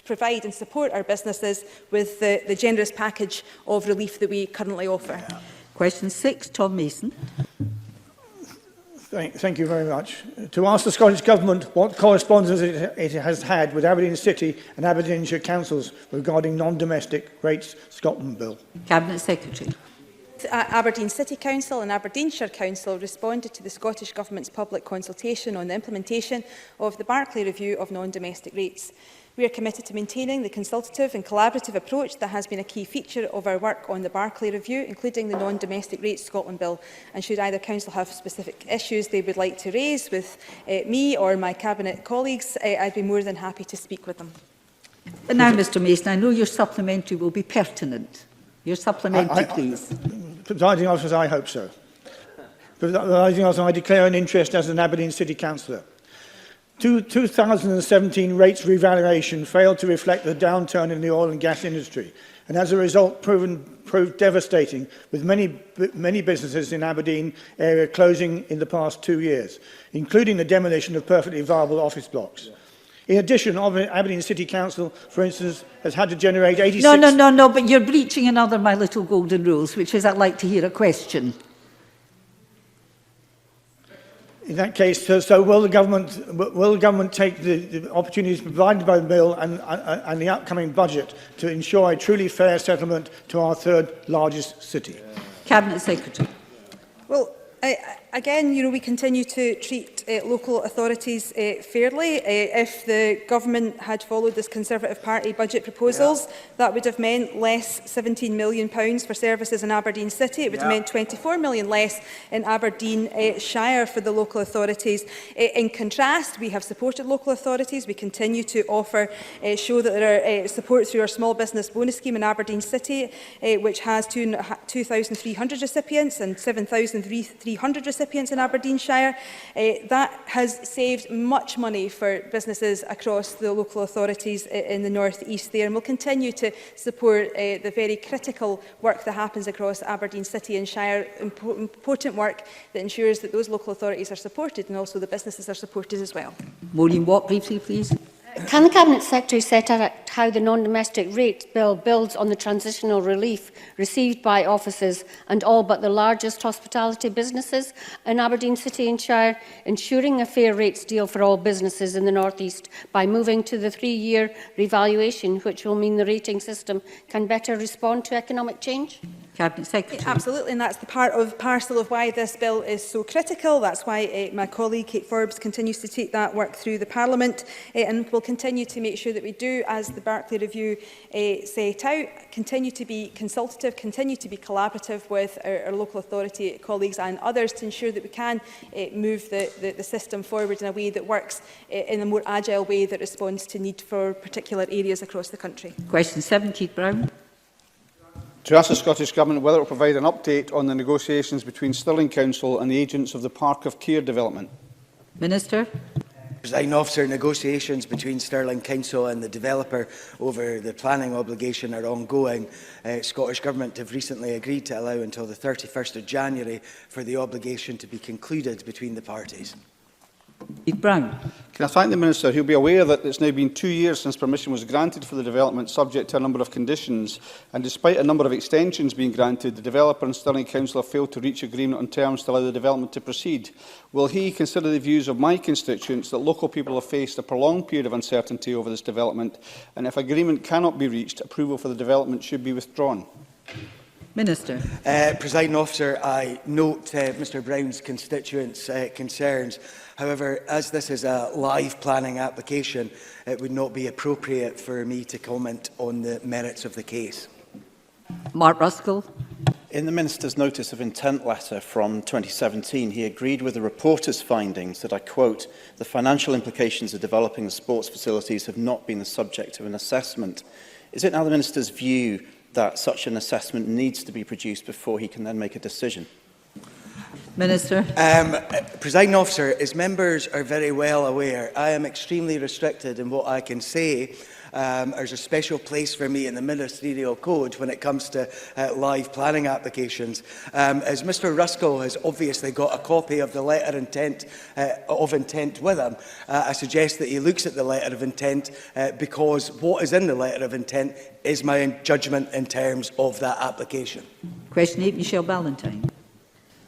Speaker 14: provide and support our businesses with the generous package of relief that we currently offer.
Speaker 1: Question 6, Tom Mason.
Speaker 3: Thank you very much. To ask the Scottish Government what correspondence it has had with Aberdeen City and Aberdeenshire councils regarding non-domestic rates Scotland Bill.
Speaker 1: Cabinet Secretary.
Speaker 14: Aberdeen City Council and Aberdeenshire Council responded to the Scottish Government's public consultation on the implementation of the Barclay Review of non-domestic rates. We are committed to maintaining the consultative and collaborative approach that has been a key feature of our work on the Barclay Review, including the non-domestic rates Scotland Bill. And should either council have specific issues they would like to raise with me or my Cabinet colleagues, I'd be more than happy to speak with them.
Speaker 1: But now, Mr Mason, I know your supplementary will be pertinent. Your supplementary, please.
Speaker 3: Presiding Officer, I hope so. Presiding Officer, I declare an interest as an Aberdeen City Councillor. 2017 rates revaluation failed to reflect the downturn in the oil and gas industry, and as a result proved devastating, with many businesses in Aberdeen area closing in the past 2 years, including the demolition of perfectly viable office blocks. In addition, Aberdeen City Council, for instance, has had to generate 86...
Speaker 1: No, but you're breaching another My Little Golden Rules, which is I'd like to hear a question.
Speaker 3: In that case, so will the government take the opportunities provided by the bill and the upcoming budget to ensure a truly fair settlement to our third largest city?
Speaker 1: Cabinet Secretary.
Speaker 14: Well, again, we continue to treat local authorities fairly. If the government had followed this Conservative Party budget proposals, that would have meant less £17 million for services in Aberdeen City. It would have meant £24 million less in Aberdeenshire for the local authorities. In contrast, we have supported local authorities. We continue to offer, show that there are support through our small business bonus scheme in Aberdeen City, which has 2,300 recipients and 7,300 recipients in Aberdeenshire. That has saved much money for businesses across the local authorities in the North East there, and will continue to support the very critical work that happens across Aberdeen City and Shire, important work that ensures that those local authorities are supported and also the businesses are supported as well.
Speaker 1: Maureen Watt, briefly, please.
Speaker 4: Can the Cabinet Secretary set out how the non-domestic rates bill builds on the transitional relief received by offices and all but the largest hospitality businesses in Aberdeen City and Shire, ensuring a fair rates deal for all businesses in the North East by moving to the 3-year revaluation, which will mean the rating system can better respond to economic change?
Speaker 1: Cabinet Secretary.
Speaker 14: Absolutely, and that's the parcel of why this bill is so critical. That's why my colleague Kate Forbes continues to take that work through the Parliament, and will continue to make sure that we do, as the Barclay Review set out, continue to be consultative, continue to be collaborative with our local authority colleagues and others to ensure that we can move the system forward in a way that works in a more agile way that responds to need for particular areas across the country.
Speaker 1: Question 7, Keith Brown.
Speaker 13: To ask the Scottish Government whether it will provide an update on the negotiations between Stirling Council and the agents of the Park of Care development.
Speaker 1: Minister.
Speaker 19: Presiding Officer, negotiations between Stirling Council and the developer over the planning obligation are ongoing. Scottish Government have recently agreed to allow until the 31st of January for the obligation to be concluded between the parties.
Speaker 1: Keith Brown.
Speaker 13: Can I thank the Minister? He'll be aware that it's now been 2 years since permission was granted for the development, subject to a number of conditions, and despite a number of extensions being granted, the developer and Stirling Council have failed to reach agreement on terms to allow the development to proceed. Will he consider the views of my constituents that local people have faced a prolonged period of uncertainty over this development, and if agreement cannot be reached, approval for the development should be withdrawn?
Speaker 1: Minister.
Speaker 19: Presiding Officer, I note Mr Brown's constituents' concerns. However, as this is a live planning application, it would not be appropriate for me to comment on the merits of the case.
Speaker 1: Mark Ruskell.
Speaker 5: In the Minister's Notice of Intent letter from 2017, he agreed with the reporter's findings that, I quote, "The financial implications of developing the sports facilities have not been the subject of an assessment." Is it now the Minister's view that such an assessment needs to be produced before he can then make a decision?
Speaker 1: Minister.
Speaker 19: Presiding Officer, as members are very well aware, I am extremely restricted in what I can say. There's a special place for me in the Ministerial Code when it comes to live planning applications. As Mr Ruskell has obviously got a copy of the letter of intent with him, I suggest that he looks at the letter of intent because what is in the letter of intent is my judgment in terms of that application.
Speaker 1: Question 8, Michelle Ballantyne.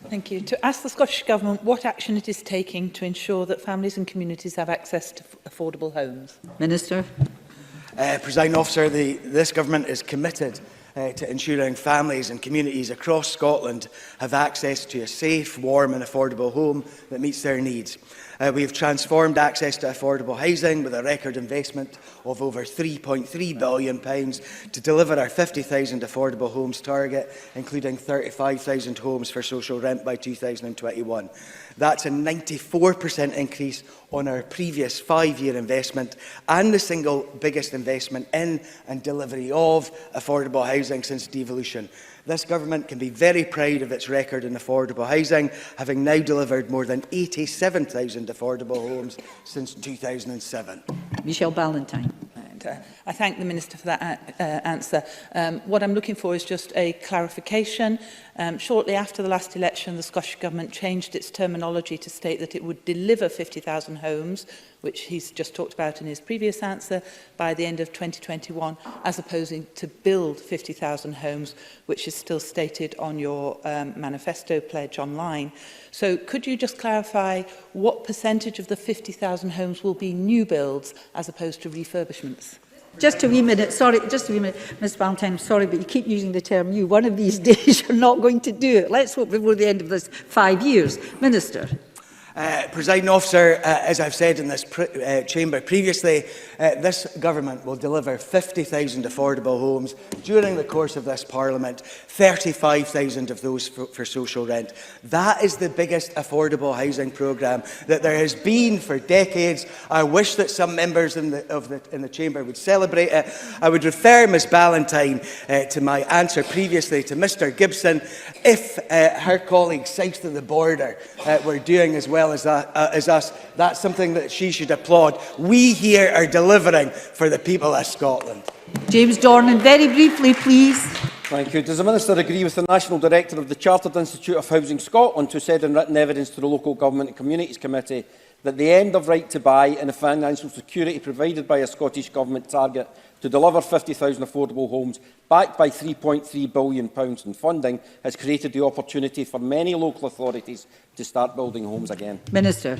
Speaker 9: Thank you. To ask the Scottish Government what action it is taking to ensure that families and communities have access to affordable homes.
Speaker 1: Minister.
Speaker 19: Presiding Officer, this Government is committed to ensuring families and communities across Scotland have access to a safe, warm and affordable home that meets their needs. We have transformed access to affordable housing with a record investment of over £3.3 billion to deliver our 50,000 affordable homes target, including 35,000 homes for social rent by 2021. That's a 94% increase on our previous 5-year investment and the single biggest investment in and delivery of affordable housing since devolution. This Government can be very proud of its record in affordable housing, having now delivered more than 87,000 affordable homes since 2007.
Speaker 1: Michelle Ballantyne.
Speaker 9: I thank the Minister for that answer. What I'm looking for is just a clarification. Shortly after the last election, the Scottish Government changed its terminology to state that it would deliver 50,000 homes, which he's just talked about in his previous answer, by the end of 2021, as opposed to build 50,000 homes, which is still stated on your manifesto pledge online. So could you just clarify what percentage of the 50,000 homes will be new builds as opposed to refurbishments?
Speaker 1: Just a wee minute, sorry, just a wee minute. Ms Valentine, sorry, but you keep using the term new. One of these days you're not going to do it. Let's hope before the end of this 5 years. Minister.
Speaker 19: Presiding Officer, as I've said in this chamber previously, this Government will deliver 50,000 affordable homes during the course of this Parliament, 35,000 of those for social rent. That is the biggest affordable housing programme that there has been for decades. I wish that some members in the chamber would celebrate it. I would refer Ms Ballantyne to my answer previously to Mr Gibson. If her colleagues south of the border were doing as well as us, that's something that she should applaud. We here are delivering for the people of Scotland.
Speaker 1: James Dornan, very briefly, please.
Speaker 22: Thank you. Does the Minister agree with the National Director of the Chartered Institute of Housing Scotland, who said in written evidence to the Local Government and Communities Committee that the end of right to buy and the financial security provided by a Scottish Government target to deliver 50,000 affordable homes, backed by £3.3 billion in funding, has created the opportunity for many local authorities to start building homes again?
Speaker 1: Minister.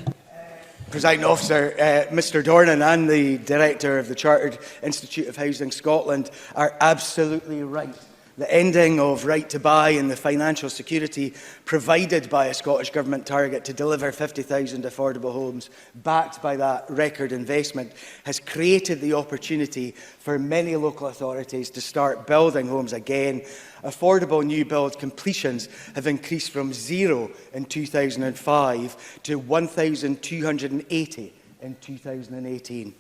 Speaker 19: Presiding Officer, Mr Dornan and the Director of the Chartered Institute of Housing Scotland are absolutely right. The ending of right to buy and the financial security provided by a Scottish Government target to deliver 50,000 affordable homes, backed by that record investment, has created the opportunity for many local authorities to start building homes again. Affordable new build completions have increased from 0 in 2005 to 1,280 in 2018.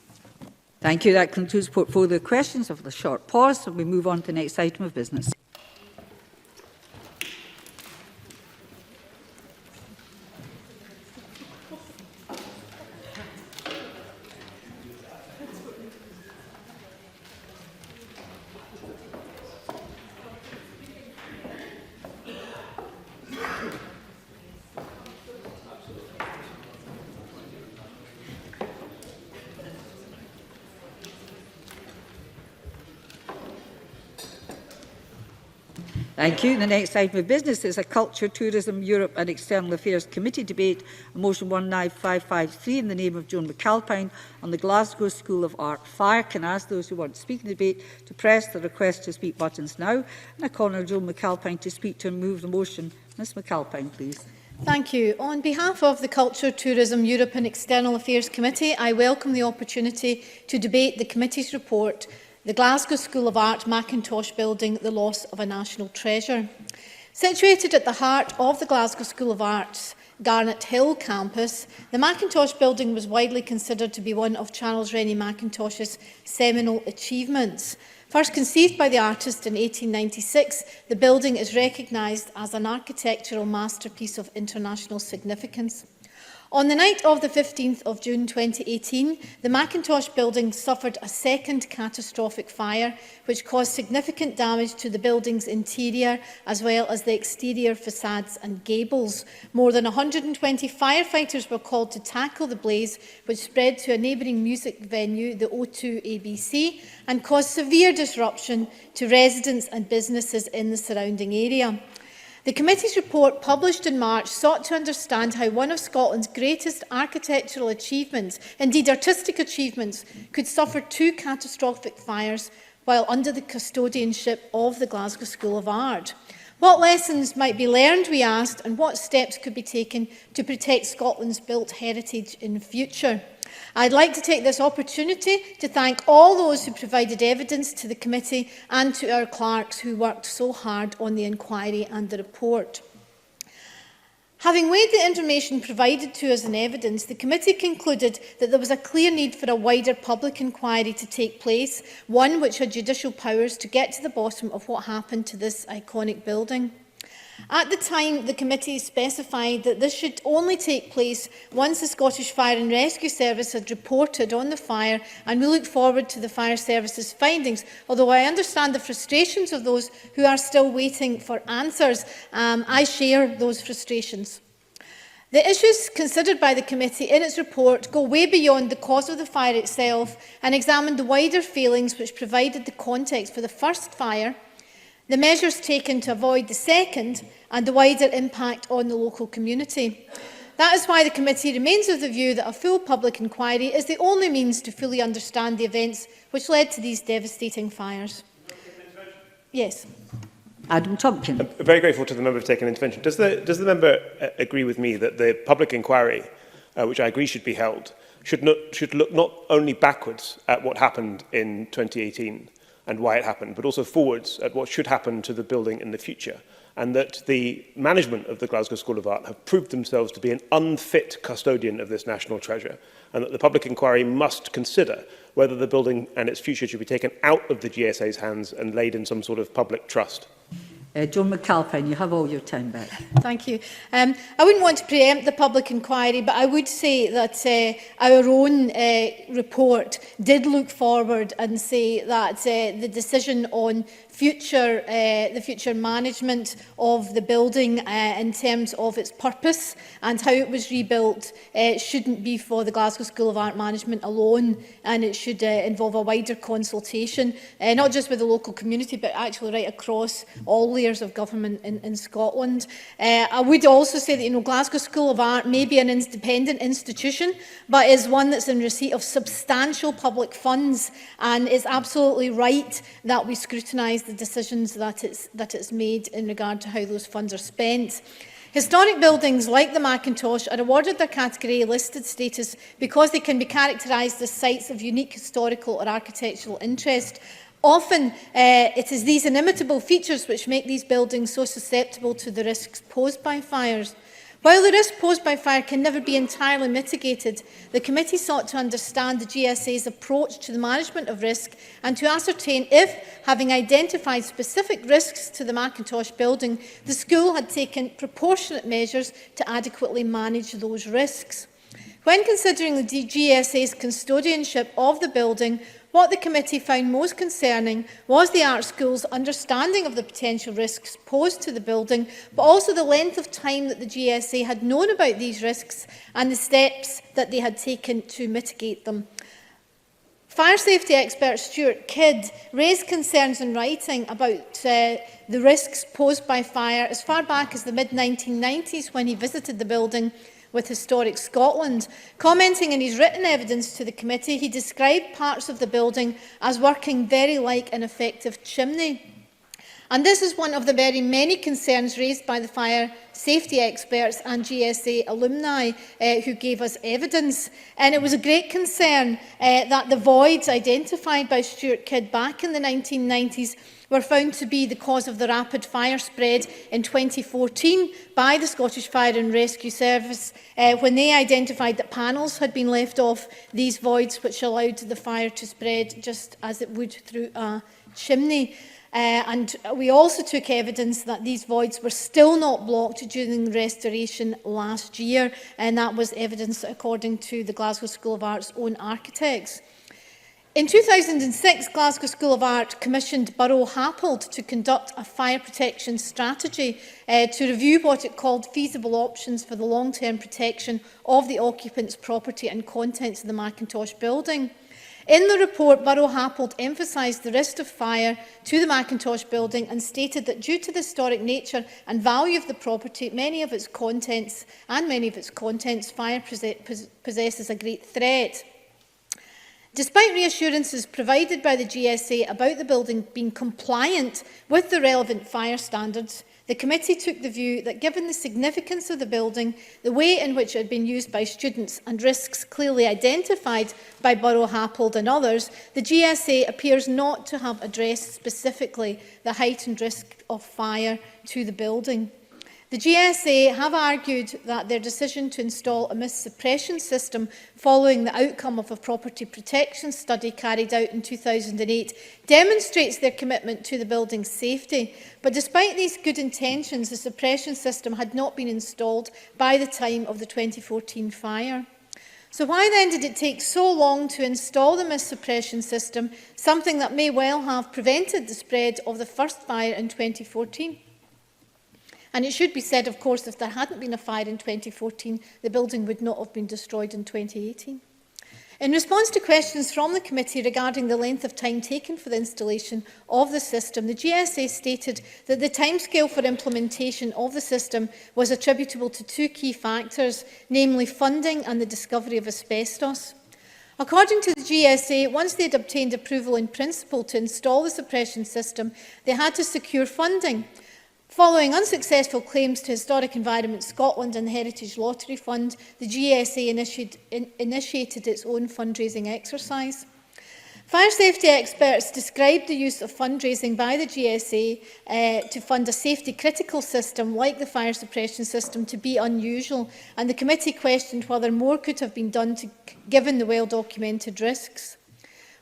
Speaker 1: Thank you. That concludes portfolio questions. Of the short pause, so we move on to the next item of business. Thank you. The next item of business is a Culture, Tourism, Europe and External Affairs Committee debate on motion 19553 in the name of Joan McAlpine on the Glasgow School of Art fire. Can I ask those who want to speak in the debate to press the request to speak buttons now? And I call on Joan McAlpine to speak to and move the motion. Ms McAlpine, please.
Speaker 8: Thank you. On behalf of the Culture, Tourism, Europe and External Affairs Committee, I welcome the opportunity to debate the committee's report, The Glasgow School of Art Mackintosh Building, the Loss of a National Treasure. Situated at the heart of the Glasgow School of Art's Garnet Hill campus, the Mackintosh Building was widely considered to be one of Charles Rennie Mackintosh's seminal achievements. First conceived by the artist in 1896, the building is recognised as an architectural masterpiece of international significance. On the night of the 15th of June 2018, the Mackintosh building suffered a second catastrophic fire, which caused significant damage to the building's interior as well as the exterior facades and gables. More than 120 firefighters were called to tackle the blaze, which spread to a neighbouring music venue, the O2 ABC, and caused severe disruption to residents and businesses in the surrounding area. The committee's report, published in March, sought to understand how one of Scotland's greatest architectural achievements, indeed artistic achievements, could suffer two catastrophic fires while under the custodianship of the Glasgow School of Art. What lessons might be learned, we asked, and what steps could be taken to protect Scotland's built heritage in future? I'd like to take this opportunity to thank all those who provided evidence to the committee and to our clerks who worked so hard on the inquiry and the report. Having weighed the information provided to us in evidence, the committee concluded that there was a clear need for a wider public inquiry to take place, one which had judicial powers to get to the bottom of what happened to this iconic building. At the time, the committee specified that this should only take place once the Scottish Fire and Rescue Service had reported on the fire, and we look forward to the Fire Service's findings, although I understand the frustrations of those who are still waiting for answers. I share those frustrations. The issues considered by the committee in its report go way beyond the cause of the fire itself and examine the wider failings which provided the context for the first fire, the measures taken to avoid the second, and the wider impact on the local community. That is why the committee remains of the view that a full public inquiry is the only means to fully understand the events which led to these devastating fires. Yes.
Speaker 1: Adam Tompkin.
Speaker 10: I'm very grateful to the member for taking intervention. Does the member agree with me that the public inquiry, which I agree should be held, should look not only backwards at what happened in 2018, and why it happened, but also forwards at what should happen to the building in the future, and that the management of the Glasgow School of Art have proved themselves to be an unfit custodian of this national treasure, and that the public inquiry must consider whether the building and its future should be taken out of the GSA's hands and laid in some sort of public trust.
Speaker 1: Joan McAlpine, you have all your time back.
Speaker 8: Thank you. I wouldn't want to preempt the public inquiry, but I would say that our own report did look forward and say that the decision on the future management of the building in terms of its purpose and how it was rebuilt shouldn't be for the Glasgow School of Art Management alone, and it should involve a wider consultation, not just with the local community, but actually right across all layers of government in Scotland. I would also say that Glasgow School of Art may be an independent institution, but is one that's in receipt of substantial public funds, and is absolutely right that we scrutinise the decisions that it's made in regard to how those funds are spent. Historic buildings like the Mackintosh are awarded their Category A listed status because they can be characterised as sites of unique historical or architectural interest. Often it is these inimitable features which make these buildings so susceptible to the risks posed by fires. While the risk posed by fire can never be entirely mitigated, the committee sought to understand the GSA's approach to the management of risk and to ascertain if, having identified specific risks to the Mackintosh building, the school had taken proportionate measures to adequately manage those risks. When considering the GSA's custodianship of the building, what the committee found most concerning was the art school's understanding of the potential risks posed to the building, but also the length of time that the GSA had known about these risks and the steps that they had taken to mitigate them. Fire safety expert Stuart Kidd raised concerns in writing about the risks posed by fire as far back as the mid-1990s when he visited the building with Historic Scotland. Commenting in his written evidence to the committee, he described parts of the building as working very like an effective chimney. And this is one of the very many concerns raised by the fire safety experts and GSA alumni who gave us evidence. And it was a great concern that the voids identified by Stuart Kidd back in the 1990s were found to be the cause of the rapid fire spread in 2014 by the Scottish Fire and Rescue Service when they identified that panels had been left off these voids which allowed the fire to spread just as it would through a chimney. And we also took evidence that these voids were still not blocked during restoration last year, and that was evidence according to the Glasgow School of Art's own architects. In 2006, Glasgow School of Art commissioned Borough Happold to conduct a fire protection strategy to review what it called feasible options for the long-term protection of the occupant's property and contents of the Macintosh building. In the report, Borough Happold emphasised the risk of fire to the Macintosh building and stated that due to the historic nature and value of the property, many of its contents, fire possesses a great threat. Despite reassurances provided by the GSA about the building being compliant with the relevant fire standards, the committee took the view that given the significance of the building, the way in which it had been used by students and risks clearly identified by Borough Happold and others, the GSA appears not to have addressed specifically the heightened risk of fire to the building. The GSA have argued that their decision to install a mist suppression system following the outcome of a property protection study carried out in 2008 demonstrates their commitment to the building's safety. But despite these good intentions, the suppression system had not been installed by the time of the 2014 fire. So why then did it take so long to install the mist suppression system, something that may well have prevented the spread of the first fire in 2014? And it should be said, of course, if there hadn't been a fire in 2014, the building would not have been destroyed in 2018. In response to questions from the committee regarding the length of time taken for the installation of the system, the GSA stated that the timescale for implementation of the system was attributable to two key factors, namely funding and the discovery of asbestos. According to the GSA, once they had obtained approval in principle to install the suppression system, they had to secure funding. Following unsuccessful claims to Historic Environment Scotland and the Heritage Lottery Fund, the GSA initiated its own fundraising exercise. Fire safety experts described the use of fundraising by the GSA to fund a safety-critical system like the fire suppression system to be unusual, and the committee questioned whether more could have been done given the well-documented risks.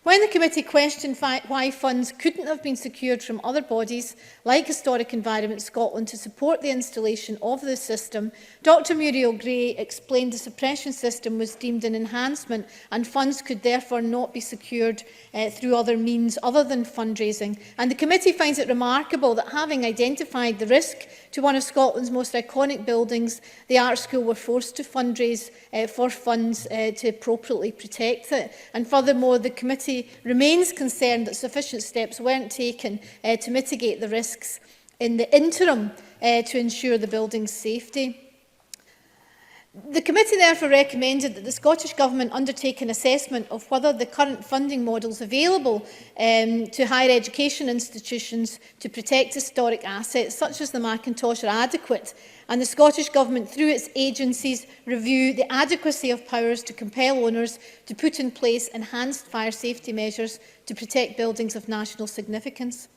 Speaker 8: When the committee questioned why funds couldn't have been secured from other bodies, like Historic Environment Scotland, to support the installation of the system, Dr Muriel Gray explained the suppression system was deemed an enhancement and funds could therefore not be secured through other means other than fundraising. And the committee finds it remarkable that, having identified the risk to one of Scotland's most iconic buildings, the art school were forced to fundraise for funds to appropriately protect it. And furthermore, the committee remains concerned that sufficient steps weren't taken to mitigate the risks in the interim to ensure the building's safety. The committee therefore recommended that the Scottish Government undertake an assessment of whether the current funding models available to higher education institutions to protect historic assets such as the Macintosh are adequate, and the Scottish Government, through its agencies, review the adequacy of powers to compel owners to put in place enhanced fire safety measures to protect buildings of national significance.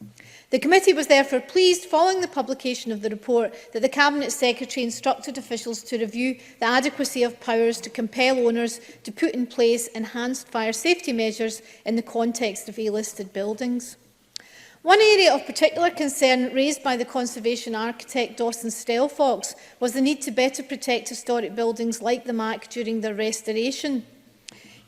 Speaker 8: The committee was therefore pleased, following the publication of the report, that the Cabinet Secretary instructed officials to review the adequacy of powers to compel owners to put in place enhanced fire safety measures in the context of A-listed buildings. One area of particular concern raised by the conservation architect Dawson Stelfox was the need to better protect historic buildings like the MAC during their restoration.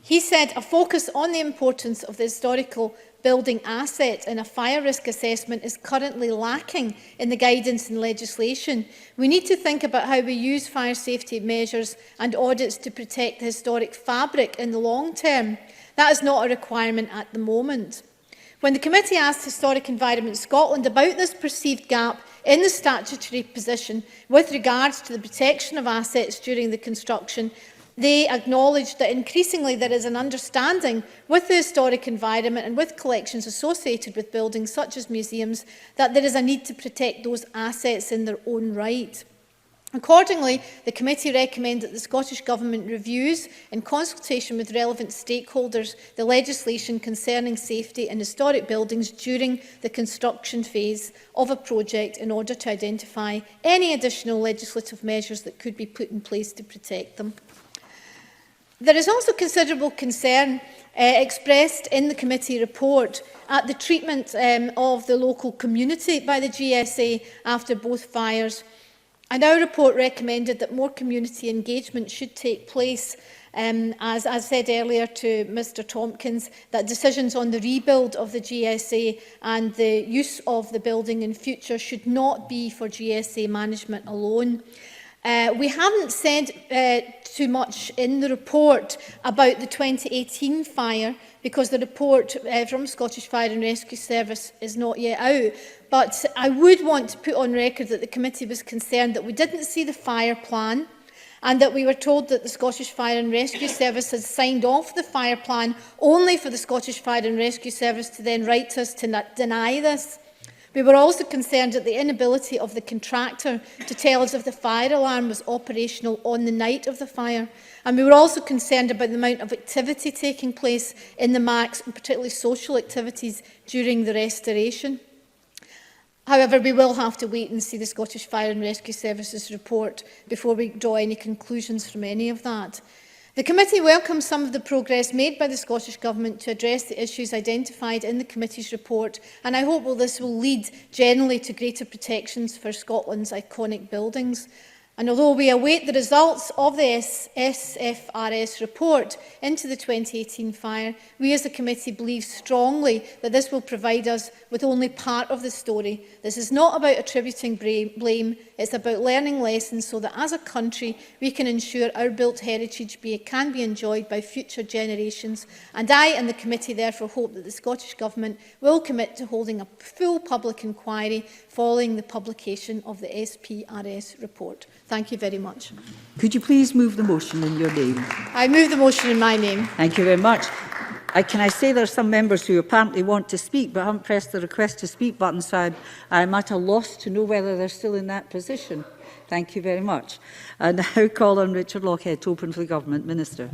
Speaker 8: He said a focus on the importance of the historical building asset in a fire risk assessment is currently lacking in the guidance and legislation. We need to think about how we use fire safety measures and audits to protect the historic fabric in the long term. That is not a requirement at the moment. When the committee asked Historic Environment Scotland about this perceived gap in the statutory position with regards to the protection of assets during the construction, they acknowledged that increasingly there is an understanding with the historic environment and with collections associated with buildings such as museums that there is a need to protect those assets in their own right. Accordingly, the committee recommend that the Scottish Government reviews, in consultation with relevant stakeholders, the legislation concerning safety in historic buildings during the construction phase of a project in order to identify any additional legislative measures that could be put in place to protect them. There is also considerable concern expressed in the committee report at the treatment of the local community by the GSA after both fires. And our report recommended that more community engagement should take place, as I said earlier to Mr Tompkins, that decisions on the rebuild of the GSA and the use of the building in future should not be for GSA management alone. We haven't said too much in the report about the 2018 fire because the report from Scottish Fire and Rescue Service is not yet out. But I would want to put on record that the committee was concerned that we didn't see the fire plan and that we were told that the Scottish Fire and Rescue Service had signed off the fire plan only for the Scottish Fire and Rescue Service to then write to us to deny this. We were also concerned at the inability of the contractor to tell us if the fire alarm was operational on the night of the fire. And we were also concerned about the amount of activity taking place in the MACs, and particularly social activities during the restoration. However, we will have to wait and see the Scottish Fire and Rescue Service's report before we draw any conclusions from any of that. The committee welcomes some of the progress made by the Scottish Government to address the issues identified in the committee's report, and I hope this will lead generally to greater protections for Scotland's iconic buildings. And although we await the results of the SFRS report into the 2018 fire, we as a committee believe strongly that this will provide us with only part of the story. This is not about attributing blame, it's about learning lessons so that as a country we can ensure our built heritage can be enjoyed by future generations. And I and the committee therefore hope that the Scottish Government will commit to holding a full public inquiry following the publication of the SPRS report. Thank you very much.
Speaker 1: Could you please move the motion in your name?
Speaker 8: I move the motion in my name.
Speaker 1: Thank you very much. Can I say there are some members who apparently want to speak but haven't pressed the request to speak button, so I'm at a loss to know whether they're still in that position. Thank you very much. And now call on Richard Lochhead to open for the Government. Minister.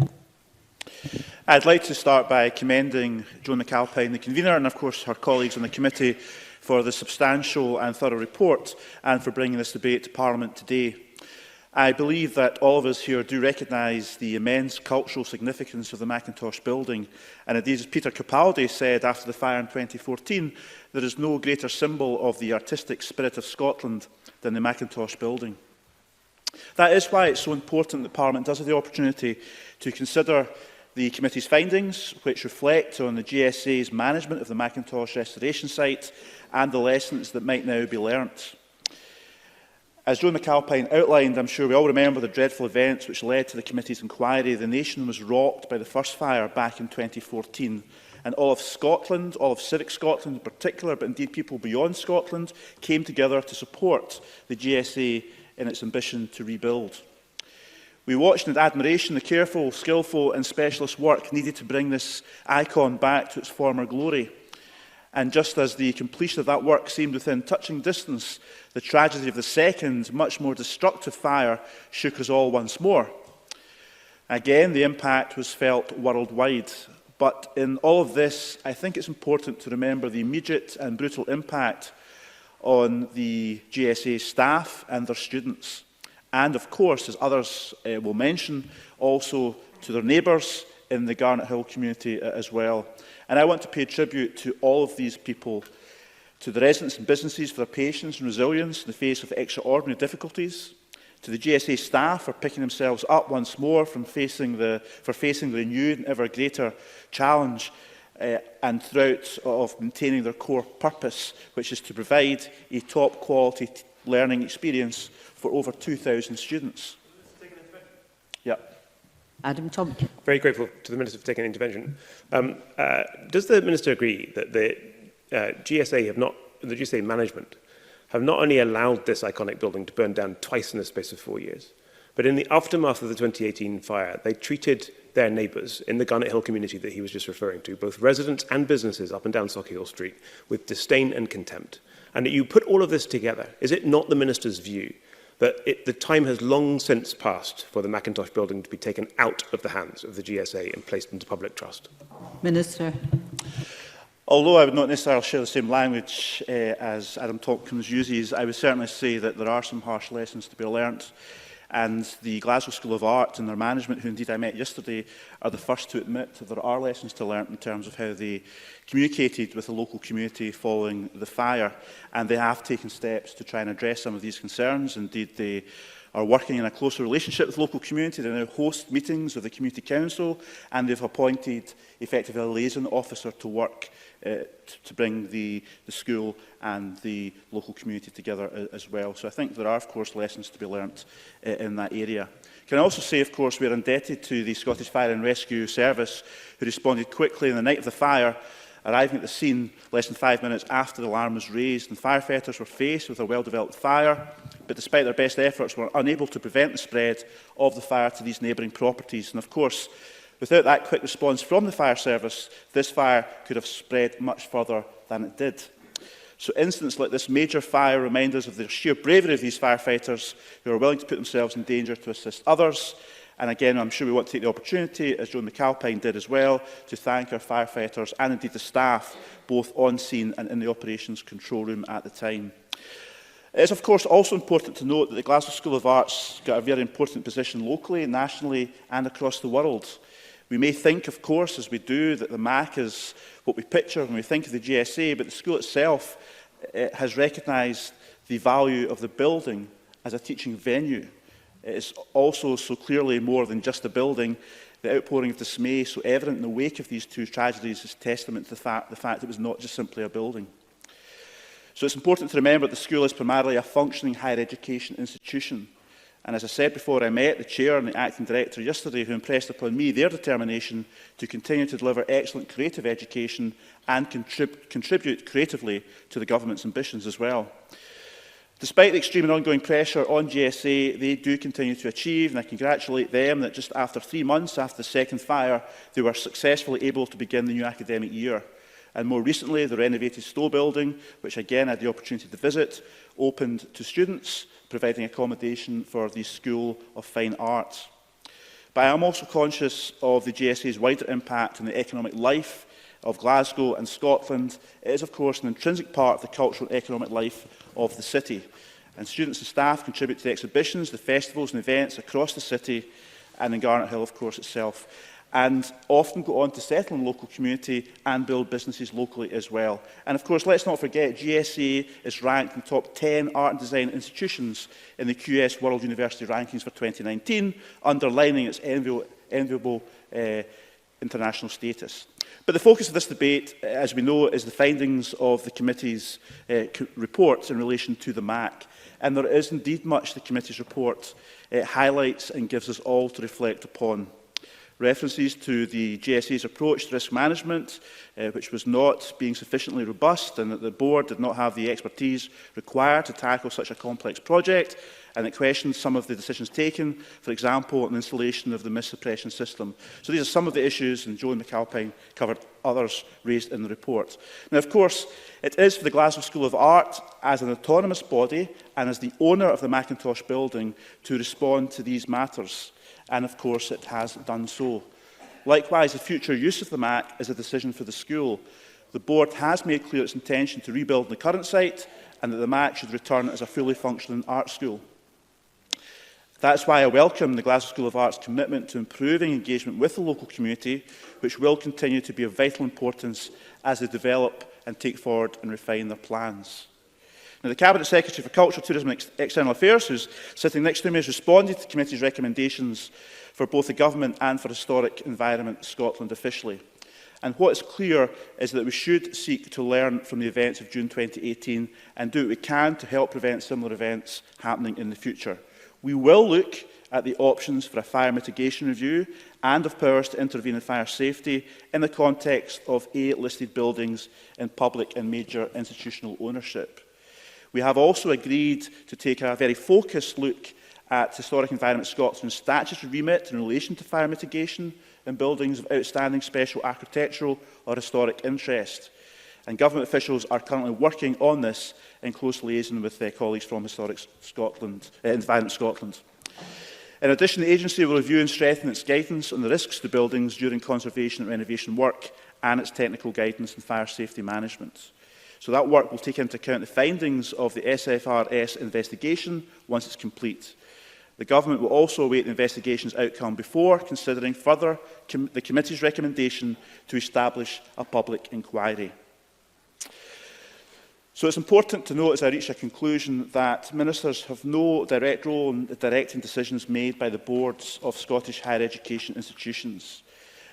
Speaker 11: I'd like to start by commending Joan McAlpine, the convener, and of course her colleagues on the committee for the substantial and thorough report and for bringing this debate to Parliament today. I believe that all of us here do recognise the immense cultural significance of the Macintosh building, and indeed, as Peter Capaldi said after the fire in 2014, there is no greater symbol of the artistic spirit of Scotland than the Macintosh building. That is why it's so important that Parliament does have the opportunity to consider the committee's findings, which reflect on the GSA's management of the Macintosh restoration site and the lessons that might now be learnt. As Joan McAlpine outlined, I'm sure we all remember the dreadful events which led to the committee's inquiry. The nation was rocked by the first fire back in 2014. And all of Scotland, all of civic Scotland in particular, but indeed people beyond Scotland, came together to support the GSA in its ambition to rebuild. We watched with admiration the careful, skillful and specialist work needed to bring this icon back to its former glory. And just as the completion of that work seemed within touching distance, the tragedy of the second, much more destructive fire shook us all once more. Again, the impact was felt worldwide. But in all of this, I think it's important to remember the immediate and brutal impact on the GSA staff and their students. And of course, as others will mention, also to their neighbours in the Garnet Hill community as well. And I want to pay tribute to all of these people, to the residents and businesses for their patience and resilience in the face of extraordinary difficulties, to the GSA staff for picking themselves up once more for facing the renewed and ever greater challenge and throughout of maintaining their core purpose, which is to provide a top quality learning experience for over 2,000 students. Yep.
Speaker 1: Adam Tompkins.
Speaker 10: Very grateful to the Minister for taking an intervention. Does the Minister agree that the GSA have not, the GSA management have not only allowed this iconic building to burn down twice in the space of 4 years, but in the aftermath of the 2018 fire, they treated their neighbours in the Garnet Hill community that he was just referring to, both residents and businesses up and down Sauchiehall Street, with disdain and contempt? And that you put all of this together, is it not the Minister's view that the time has long since passed for the Macintosh building to be taken out of the hands of the GSA and placed into public trust?
Speaker 1: Minister.
Speaker 11: Although I would not necessarily share the same language as Adam Tompkins uses, I would certainly say that there are some harsh lessons to be learnt. And the Glasgow School of Art and their management, who indeed I met yesterday, are the first to admit that there are lessons to learn in terms of how they communicated with the local community following the fire. And they have taken steps to try and address some of these concerns. Indeed, they are working in a closer relationship with the local community. They now host meetings of the Community Council, and they've appointed effectively a liaison officer to work to bring the school and the local community together as well. So I think there are, of course, lessons to be learnt in that area. Can I also say, of course, we are indebted to the Scottish Fire and Rescue Service, who responded quickly on the night of the fire, arriving at the scene less than 5 minutes after the alarm was raised, and firefighters were faced with a well-developed fire, but despite their best efforts were unable to prevent the spread of the fire to these neighbouring properties. And of course, without that quick response from the fire service, this fire could have spread much further than it did. So incidents like this major fire remind us of the sheer bravery of these firefighters who are willing to put themselves in danger to assist others. And again, I'm sure we want to take the opportunity, as Joan McAlpine did as well, to thank our firefighters and indeed the staff, both on scene and in the operations control room at the time. It is, of course, also important to note that the Glasgow School of Art's got a very important position locally, nationally and across the world. We may think, of course, as we do, that the MAC is what we picture when we think of the GSA, but the school itself has recognised the value of the building as a teaching venue. It is also so clearly more than just a building. The outpouring of dismay so evident in the wake of these two tragedies is testament to the fact it was not just simply a building. So it's important to remember that the school is primarily a functioning higher education institution. And as I said before, I met the chair and the acting director yesterday, who impressed upon me their determination to continue to deliver excellent creative education and contribute creatively to the government's ambitions as well. Despite the extreme and ongoing pressure on GSA, they do continue to achieve, and I congratulate them that just after 3 months after the second fire, they were successfully able to begin the new academic year. And more recently, the renovated Stowe building, which again I had the opportunity to visit, opened to students, providing accommodation for the School of Fine Arts. But I am also conscious of the GSA's wider impact on the economic life of Glasgow and Scotland. It is, of course, an intrinsic part of the cultural and economic life of the city. And students and staff contribute to the exhibitions, the festivals and events across the city and in Garnet Hill, of course, itself, and often go on to settle in the local community and build businesses locally as well. And of course, let's not forget, GSA is ranked in the top 10 art and design institutions in the QS World University Rankings for 2019, underlining its enviable international status. But the focus of this debate, as we know, is the findings of the committee's reports in relation to the MAC. And there is indeed much the committee's report highlights and gives us all to reflect upon. References to the GSA's approach to risk management, which was not being sufficiently robust, and that the board did not have the expertise required to tackle such a complex project, and it questions some of the decisions taken, for example, on the installation of the mist suppression system. So these are some of the issues, and Joan McAlpine covered others raised in the report. Now, of course, it is for the Glasgow School of Art, as an autonomous body and as the owner of the Macintosh building, to respond to these matters. And of course it has done so. Likewise, the future use of the MAC is a decision for the school. The board has made clear its intention to rebuild the current site, and that the MAC should return as a fully functioning art school. That's why I welcome the Glasgow School of Art's commitment to improving engagement with the local community, which will continue to be of vital importance as they develop and take forward and refine their plans. Now, the Cabinet Secretary for Culture, Tourism and External Affairs, who's sitting next to me, has responded to the committee's recommendations for both the Government and for Historic Environment Scotland officially. And what is clear is that we should seek to learn from the events of June 2018 and do what we can to help prevent similar events happening in the future. We will look at the options for a fire mitigation review and of powers to intervene in fire safety in the context of A-listed buildings in public and major institutional ownership. We have also agreed to take a very focused look at Historic Environment Scotland's statutory remit in relation to fire mitigation in buildings of outstanding special architectural or historic interest. And government officials are currently working on this in close liaison with their colleagues from Environment Scotland. In addition, the agency will review and strengthen its guidance on the risks to buildings during conservation and renovation work and its technical guidance in fire safety management. So that work will take into account the findings of the SFRS investigation once it's complete. The Government will also await the investigation's outcome before considering further the Committee's recommendation to establish a public inquiry. So it's important to note as I reach a conclusion that ministers have no direct role in directing decisions made by the boards of Scottish higher education institutions.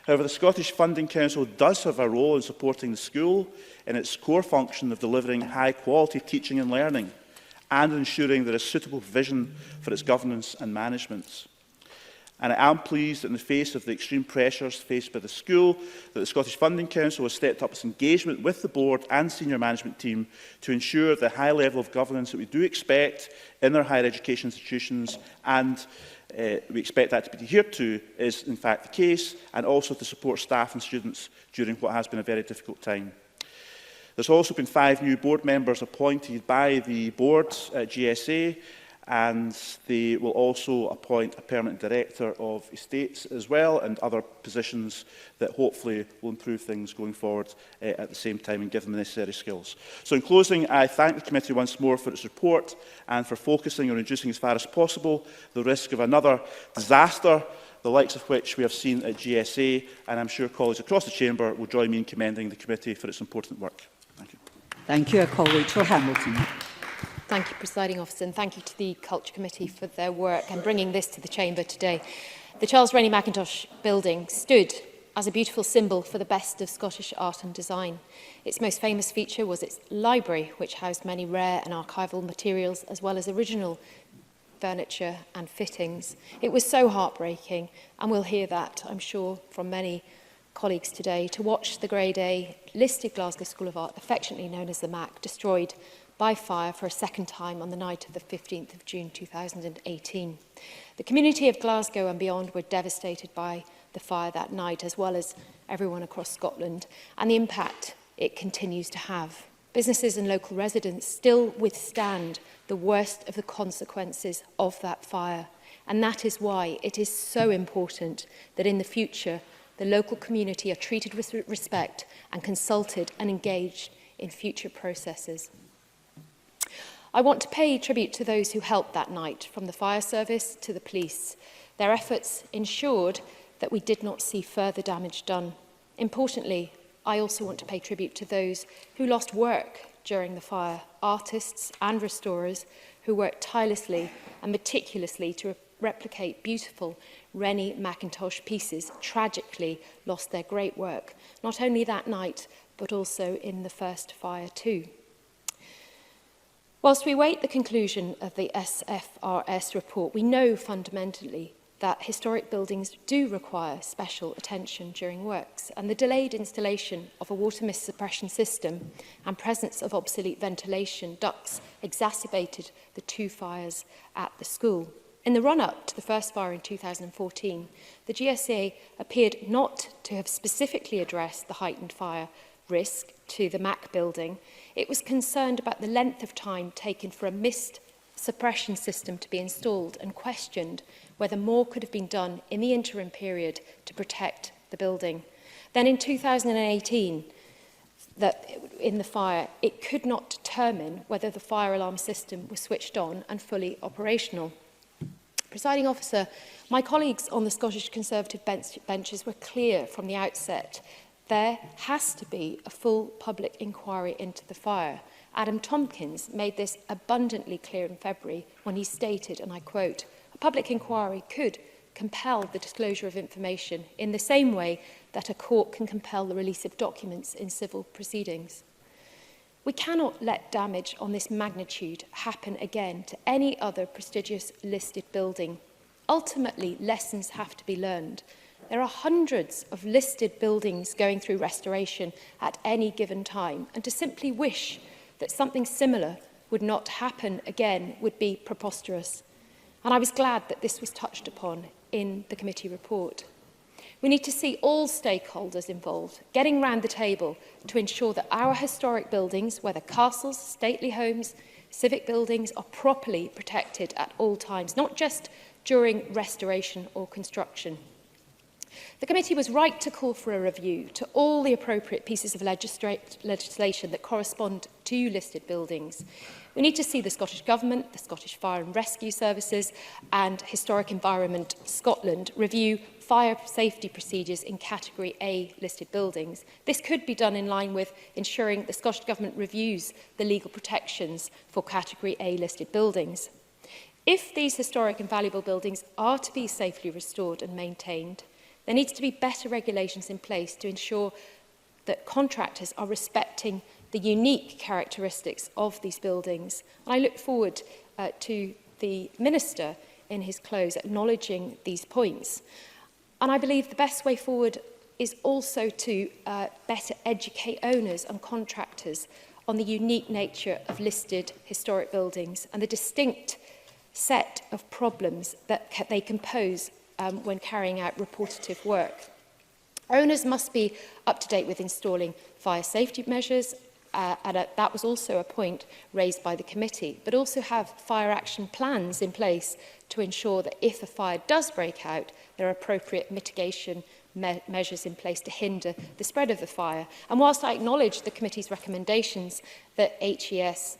Speaker 11: However, the Scottish Funding Council does have a role in supporting the school in its core function of delivering high-quality teaching and learning and ensuring there is suitable provision for its governance and management. And I am pleased that in the face of the extreme pressures faced by the school, that the Scottish Funding Council has stepped up its engagement with the board and senior management team to ensure the high level of governance that we do expect in our higher education institutions, and we expect that to be adhered to is in fact the case, and also to support staff and students during what has been a very difficult time. There's also been 5 new board members appointed by the board at GSA, and they will also appoint a permanent director of estates as well, and other positions that hopefully will improve things going forward at the same time and give them the necessary skills. So in closing, I thank the committee once more for its report and for focusing on reducing as far as possible the risk of another disaster, the likes of which we have seen at GSA, and I'm sure colleagues across the chamber will join me in commending the committee for its important work. Thank you.
Speaker 1: Thank you. I call Rachel Hamilton.
Speaker 12: Thank you, Presiding Officer, and thank you to the Culture Committee for their work and bringing this to the Chamber today. The Charles Rennie Mackintosh building stood as a beautiful symbol for the best of Scottish art and design. Its most famous feature was its library, which housed many rare and archival materials, as well as original furniture and fittings. It was so heartbreaking, and we'll hear that, I'm sure, from many colleagues today, to watch the Grade A listed Glasgow School of Art, affectionately known as the MAC, destroyed by fire for a second time on the night of the 15th of June 2018. The community of Glasgow and beyond were devastated by the fire that night, as well as everyone across Scotland, and the impact it continues to have. Businesses and local residents still withstand the worst of the consequences of that fire, and that is why it is so important that in the future the local community are treated with respect and consulted and engaged in future processes. I want to pay tribute to those who helped that night, from the fire service to the police. Their efforts ensured that we did not see further damage done. Importantly, I also want to pay tribute to those who lost work during the fire, artists and restorers who worked tirelessly and meticulously to replicate beautiful Rennie Mackintosh pieces, tragically lost their great work, not only that night, but also in the first fire too. Whilst we await the conclusion of the SFRS report, we know fundamentally that historic buildings do require special attention during works, and the delayed installation of a water mist suppression system and presence of obsolete ventilation ducts exacerbated the 2 fires at the school. In the run-up to the first fire in 2014, the GSA appeared not to have specifically addressed the heightened fire risk to the MAC building. It was concerned about the length of time taken for a mist suppression system to be installed and questioned whether more could have been done in the interim period to protect the building. Then in 2018, in the fire, it could not determine whether the fire alarm system was switched on and fully operational. Presiding Officer, my colleagues on the Scottish Conservative benches were clear from the outset. There has to be a full public inquiry into the fire. Adam Tompkins made this abundantly clear in February when he stated, and I quote, "A public inquiry could compel the disclosure of information in the same way that a court can compel the release of documents in civil proceedings." We cannot let damage on this magnitude happen again to any other prestigious listed building. ultimately lessons have to be learned. There are hundreds of listed buildings going through restoration at any given time, and to simply wish that something similar would not happen again would be preposterous. And I was glad that this was touched upon in the committee report. We need to see all stakeholders involved, getting round the table to ensure that our historic buildings, whether castles, stately homes, civic buildings, are properly protected at all times, not just during restoration or construction. The committee was right to call for a review to all the appropriate pieces of legislation that correspond to listed buildings. We need to see the Scottish Government, the Scottish Fire and Rescue Services and Historic Environment Scotland review fire safety procedures in Category A listed buildings. This could be done in line with ensuring the Scottish Government reviews the legal protections for Category A listed buildings. If these historic and valuable buildings are to be safely restored and maintained, there needs to be better regulations in place to ensure that contractors are respecting the unique characteristics of these buildings. And I look forward to the Minister in his close acknowledging these points. And I believe the best way forward is also to better educate owners and contractors on the unique nature of listed historic buildings and the distinct set of problems that they can pose when carrying out reportative work. Owners must be up to date with installing fire safety measures, that was also a point raised by the committee, but also have fire action plans in place to ensure that if a fire does break out, there are appropriate mitigation measures in place to hinder the spread of the fire. And whilst I acknowledge the committee's recommendations that HES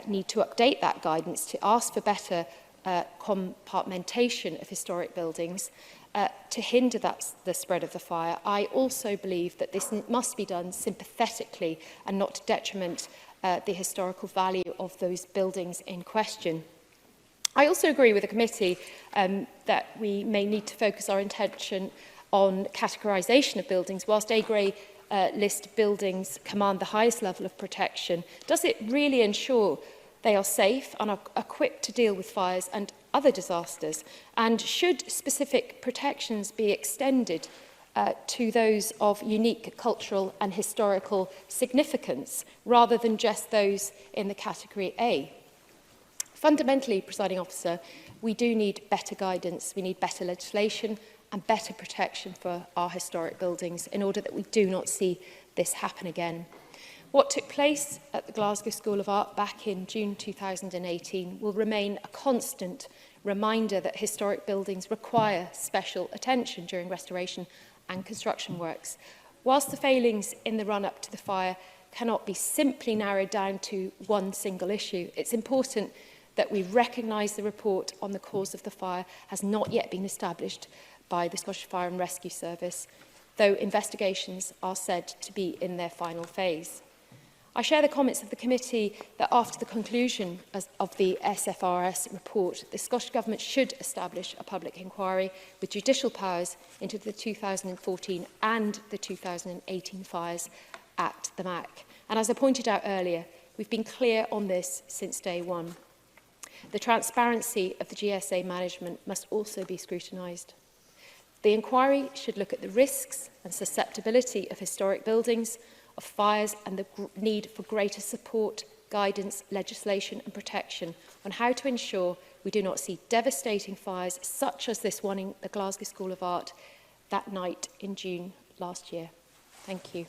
Speaker 12: need to update that guidance to ask for better compartmentation of historic buildings to hinder the spread of the fire, I also believe that this must be done sympathetically and not to detriment the historical value of those buildings in question. I also agree with the committee that we may need to focus our attention on categorisation of buildings. Whilst A-grade list buildings command the highest level of protection, does it really ensure they are safe and are equipped to deal with fires and other disasters? And should specific protections be extended to those of unique cultural and historical significance, rather than just those in the Category A? Fundamentally, Presiding Officer, we do need better guidance, we need better legislation and better protection for our historic buildings in order that we do not see this happen again. What took place at the Glasgow School of Art back in June 2018 will remain a constant reminder that historic buildings require special attention during restoration and construction works. Whilst the failings in the run-up to the fire cannot be simply narrowed down to one single issue, it's important that we recognise the report on the cause of the fire has not yet been established by the Scottish Fire and Rescue Service, though investigations are said to be in their final phase. I share the comments of the committee that after the conclusion of the SFRS report, the Scottish Government should establish a public inquiry with judicial powers into the 2014 and the 2018 fires at the MAC. And as I pointed out earlier, we've been clear on this since day one. The transparency of the GSA management must also be scrutinised. The inquiry should look at the risks and susceptibility of historic buildings, of fires and the need for greater support, guidance, legislation and protection on how to ensure we do not see devastating fires such as this one in the Glasgow School of Art that night in June last year. Thank you.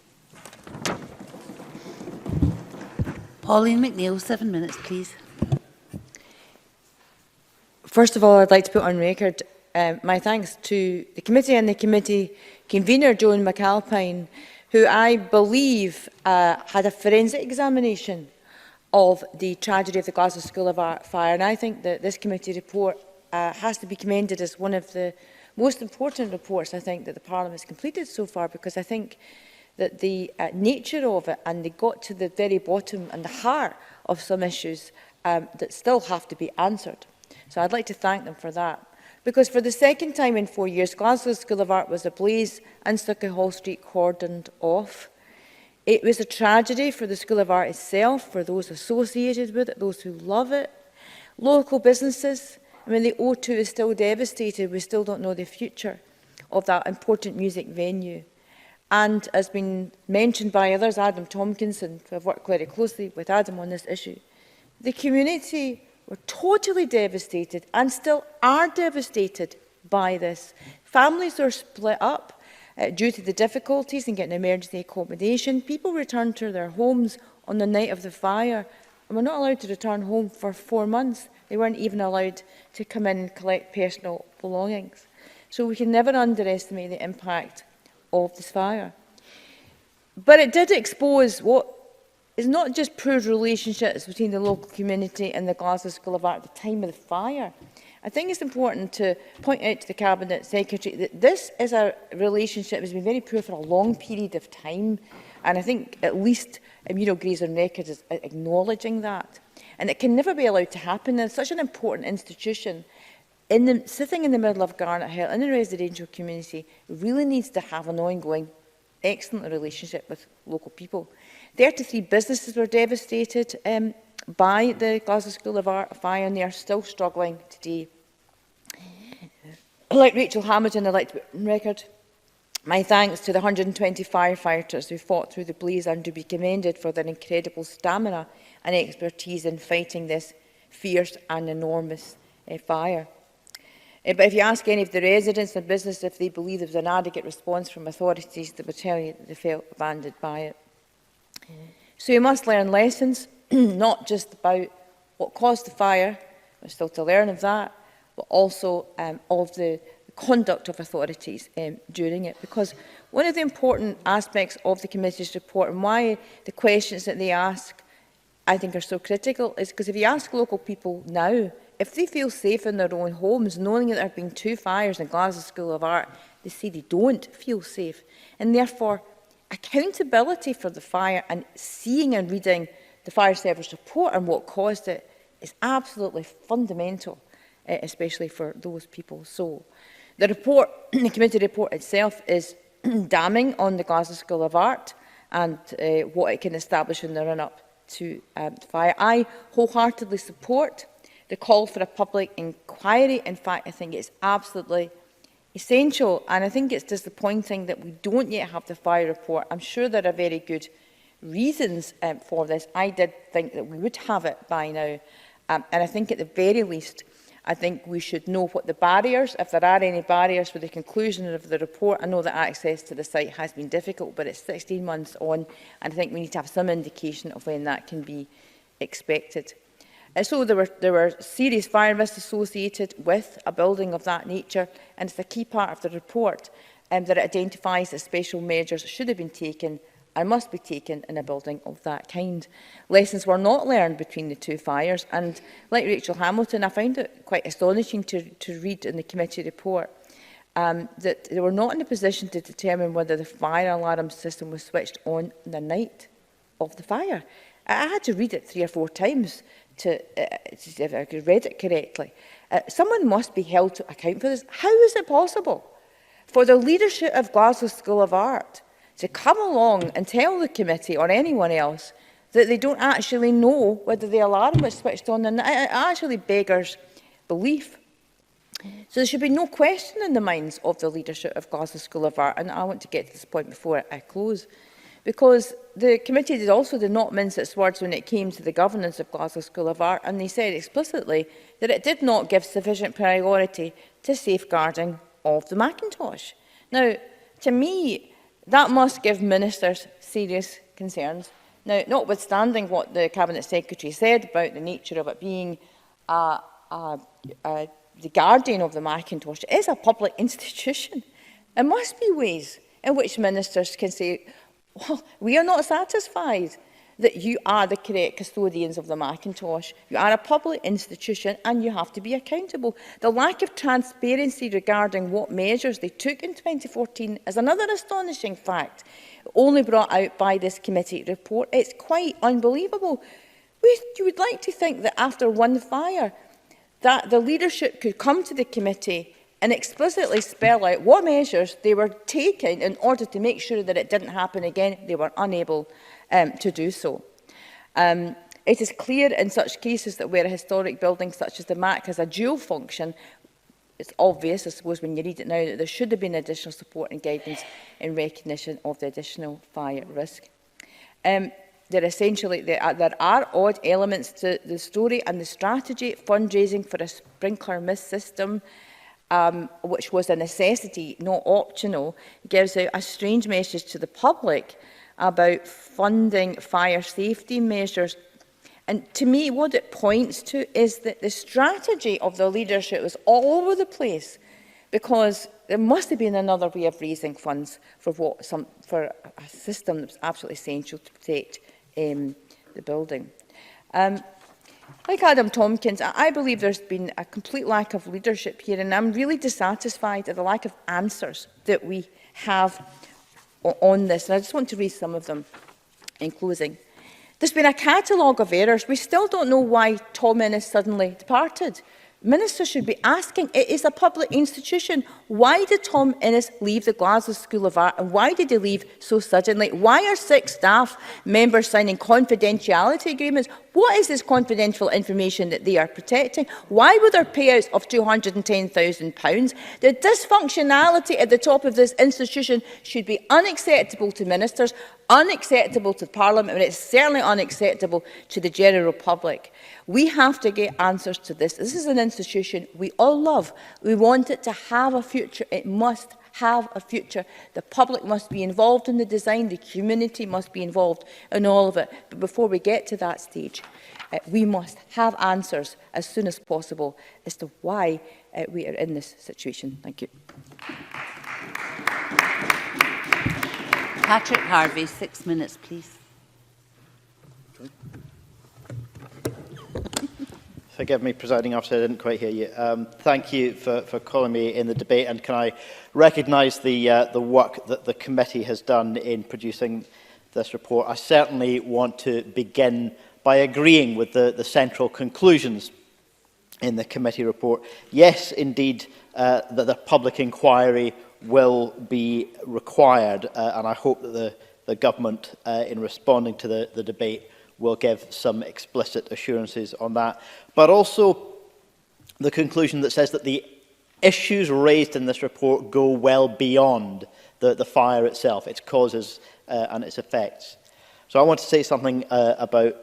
Speaker 15: Pauline McNeill, 7 minutes, please.
Speaker 21: First of all, I'd like to put on record my thanks to the committee and the committee convener, Joan McAlpine, who I believe had a forensic examination of the tragedy of the Glasgow School of Art fire. And I think that this committee report has to be commended as one of the most important reports, I think, that the Parliament has completed so far, because I think that the nature of it, and they got to the very bottom and the heart of some issues that still have to be answered. So I'd like to thank them for that. Because for the second time in 4 years, Glasgow School of Art was ablaze and Stucky Hall Street cordoned off. It was a tragedy for the School of Art itself, for those associated with it, those who love it, local businesses, I mean, the O2 is still devastated. We still don't know the future of that important music venue. And as been mentioned by others, Adam Tompkinson, who have worked very closely with Adam on this issue, the community were totally devastated and still are devastated by this. Families are split up due to the difficulties in getting emergency accommodation. People returned to their homes on the night of the fire and were not allowed to return home for 4 months. They weren't even allowed to come in and collect personal belongings. So we can never underestimate the impact of this fire. But it did expose what is not just poor relationships between the local community and the Glasgow School of Art at the time of the fire. I think it's important to point out to the Cabinet Secretary that this is a relationship that has been very poor for a long period of time, and I think at least Grays on record is acknowledging that. And it can never be allowed to happen. It's such an important institution sitting in the middle of Garnet Hill in the residential community really needs to have an ongoing excellent relationship with local people. 33 businesses were devastated by the Glasgow School of Art fire, and they are still struggling today. Like Rachel Hamilton, I'd like to put on record my thanks to the 120 firefighters who fought through the blaze and to be commended for their incredible stamina and expertise in fighting this fierce and enormous fire. But if you ask any of the residents and business if they believe there was an adequate response from authorities, they will tell you that they felt abandoned by it. So we must learn lessons, not just about what caused the fire, we're still to learn of that, but also of the conduct of authorities during it. Because one of the important aspects of the committee's report and why the questions that they ask, I think, are so critical is because if you ask local people now, if they feel safe in their own homes, knowing that there have been 2 fires in Glasgow School of Art, they say they don't feel safe. And therefore, accountability for the fire and seeing and reading the fire service report and what caused it is absolutely fundamental, especially for those people. So the report, the committee report itself is damning on the Glasgow School of Art and what it can establish in the run-up to the fire. I wholeheartedly support the call for a public inquiry. In fact, I think it's absolutely essential, and I think it's disappointing that we don't yet have the fire report. I'm sure there are very good reasons for this. I did think that we would have it by now, and I think at the very least, I think we should know what the barriers, if there are any barriers for the conclusion of the report. I know that access to the site has been difficult, but it's 16 months on, and I think we need to have some indication of when that can be expected. So there were serious fire risks associated with a building of that nature, and it's a key part of the report that it identifies that special measures should have been taken and must be taken in a building of that kind. Lessons were not learned between the 2 fires, and like Rachel Hamilton, I found it quite astonishing to read in the committee report that they were not in a position to determine whether the fire alarm system was switched on the night of the fire. I had to read it 3 or 4 times to see if I could read it correctly. Someone must be held to account for this. How is it possible for the leadership of Glasgow School of Art to come along and tell the committee or anyone else that they don't actually know whether the alarm was switched on? And it actually beggars belief. So there should be no question in the minds of the leadership of Glasgow School of Art, and I want to get to this point before I close, because the committee also did not mince its words when it came to the governance of Glasgow School of Art, and they said explicitly that it did not give sufficient priority to safeguarding of the Macintosh. Now, to me, that must give ministers serious concerns. Now, notwithstanding what the Cabinet Secretary said about the nature of it being the guardian of the Macintosh, it is a public institution. There must be ways in which ministers can say, well, we are not satisfied that you are the correct custodians of the Macintosh. You are a public institution and you have to be accountable. The lack of transparency regarding what measures they took in 2014 is another astonishing fact, only brought out by this committee report. It's quite unbelievable. You would like to think that after one fire, that the leadership could come to the committee and explicitly spell out what measures they were taking in order to make sure that it didn't happen again. They were unable to do so. It is clear in such cases that where a historic building such as the MAC has a dual function, it's obvious, I suppose, when you read it now, that there should have been additional support and guidance in recognition of the additional fire risk. There are odd elements to the story and the strategy. Fundraising for a sprinkler mist system, which was a necessity, not optional, gives out a strange message to the public about funding fire safety measures. And to me, what it points to is that the strategy of the leadership was all over the place, because there must have been another way of raising funds for for a system that was absolutely essential to protect the building. Like Adam Tompkins, I believe there's been a complete lack of leadership here, and I'm really dissatisfied at the lack of answers that we have on this. And I just want to raise some of them in closing. There's been a catalogue of errors. We still don't know why Tom Innes suddenly departed. Ministers should be asking, it is a public institution. Why did Tom Innes leave the Glasgow School of Art, and why did he leave so suddenly? Why are 6 staff members signing confidentiality agreements? What is this confidential information that they are protecting? Why were there payouts of £210,000? The dysfunctionality at the top of this institution should be unacceptable to ministers, unacceptable to Parliament, and it's certainly unacceptable to the general public. We have to get answers to this. This is an institution we all love. We want it to have a future. It must have a future. The public must be involved in the design. The community must be involved in all of it. But before we get to that stage, we must have answers as soon as possible as to why we are in this situation. Thank you.
Speaker 15: Patrick Harvey, 6 minutes, please.
Speaker 16: Forgive me, Presiding Officer, I didn't quite hear you. Thank you for calling me in the debate, and can I recognise the work that the committee has done in producing this report. I certainly want to begin by agreeing with the central conclusions in the committee report. Yes, indeed, that the public inquiry will be required, and I hope that the government, in responding to the debate, will give some explicit assurances on that. But also the conclusion that says that the issues raised in this report go well beyond the fire itself, its causes and its effects. So I want to say something about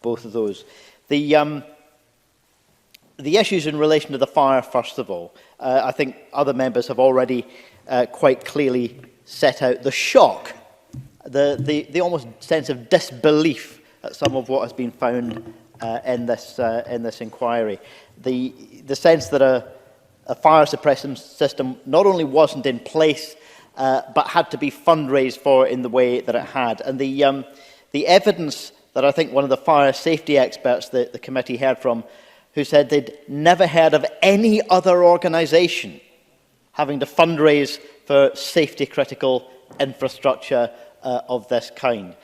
Speaker 16: both of those. The issues in relation to the fire, first of all, I think other members have already quite clearly set out the shock, the almost sense of disbelief at some of what has been found in this inquiry. The sense that a fire suppression system not only wasn't in place, but had to be fundraised for in the way that it had. And the evidence that I think one of the fire safety experts that the committee heard from, who said they'd never heard of any other organisation having to fundraise for safety-critical infrastructure of this kind.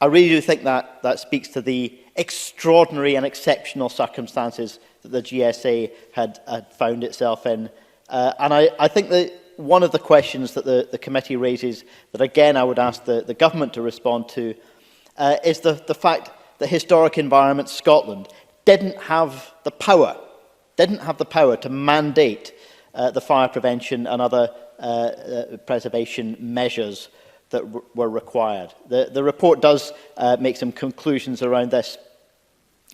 Speaker 16: I really do think that speaks to the extraordinary and exceptional circumstances that the GSA had found itself in. And I think that one of the questions that the committee raises, that again I would ask the government to respond to, is the fact that Historic Environment Scotland didn't have the power to mandate the fire prevention and other preservation measures that were required. The report does make some conclusions around this,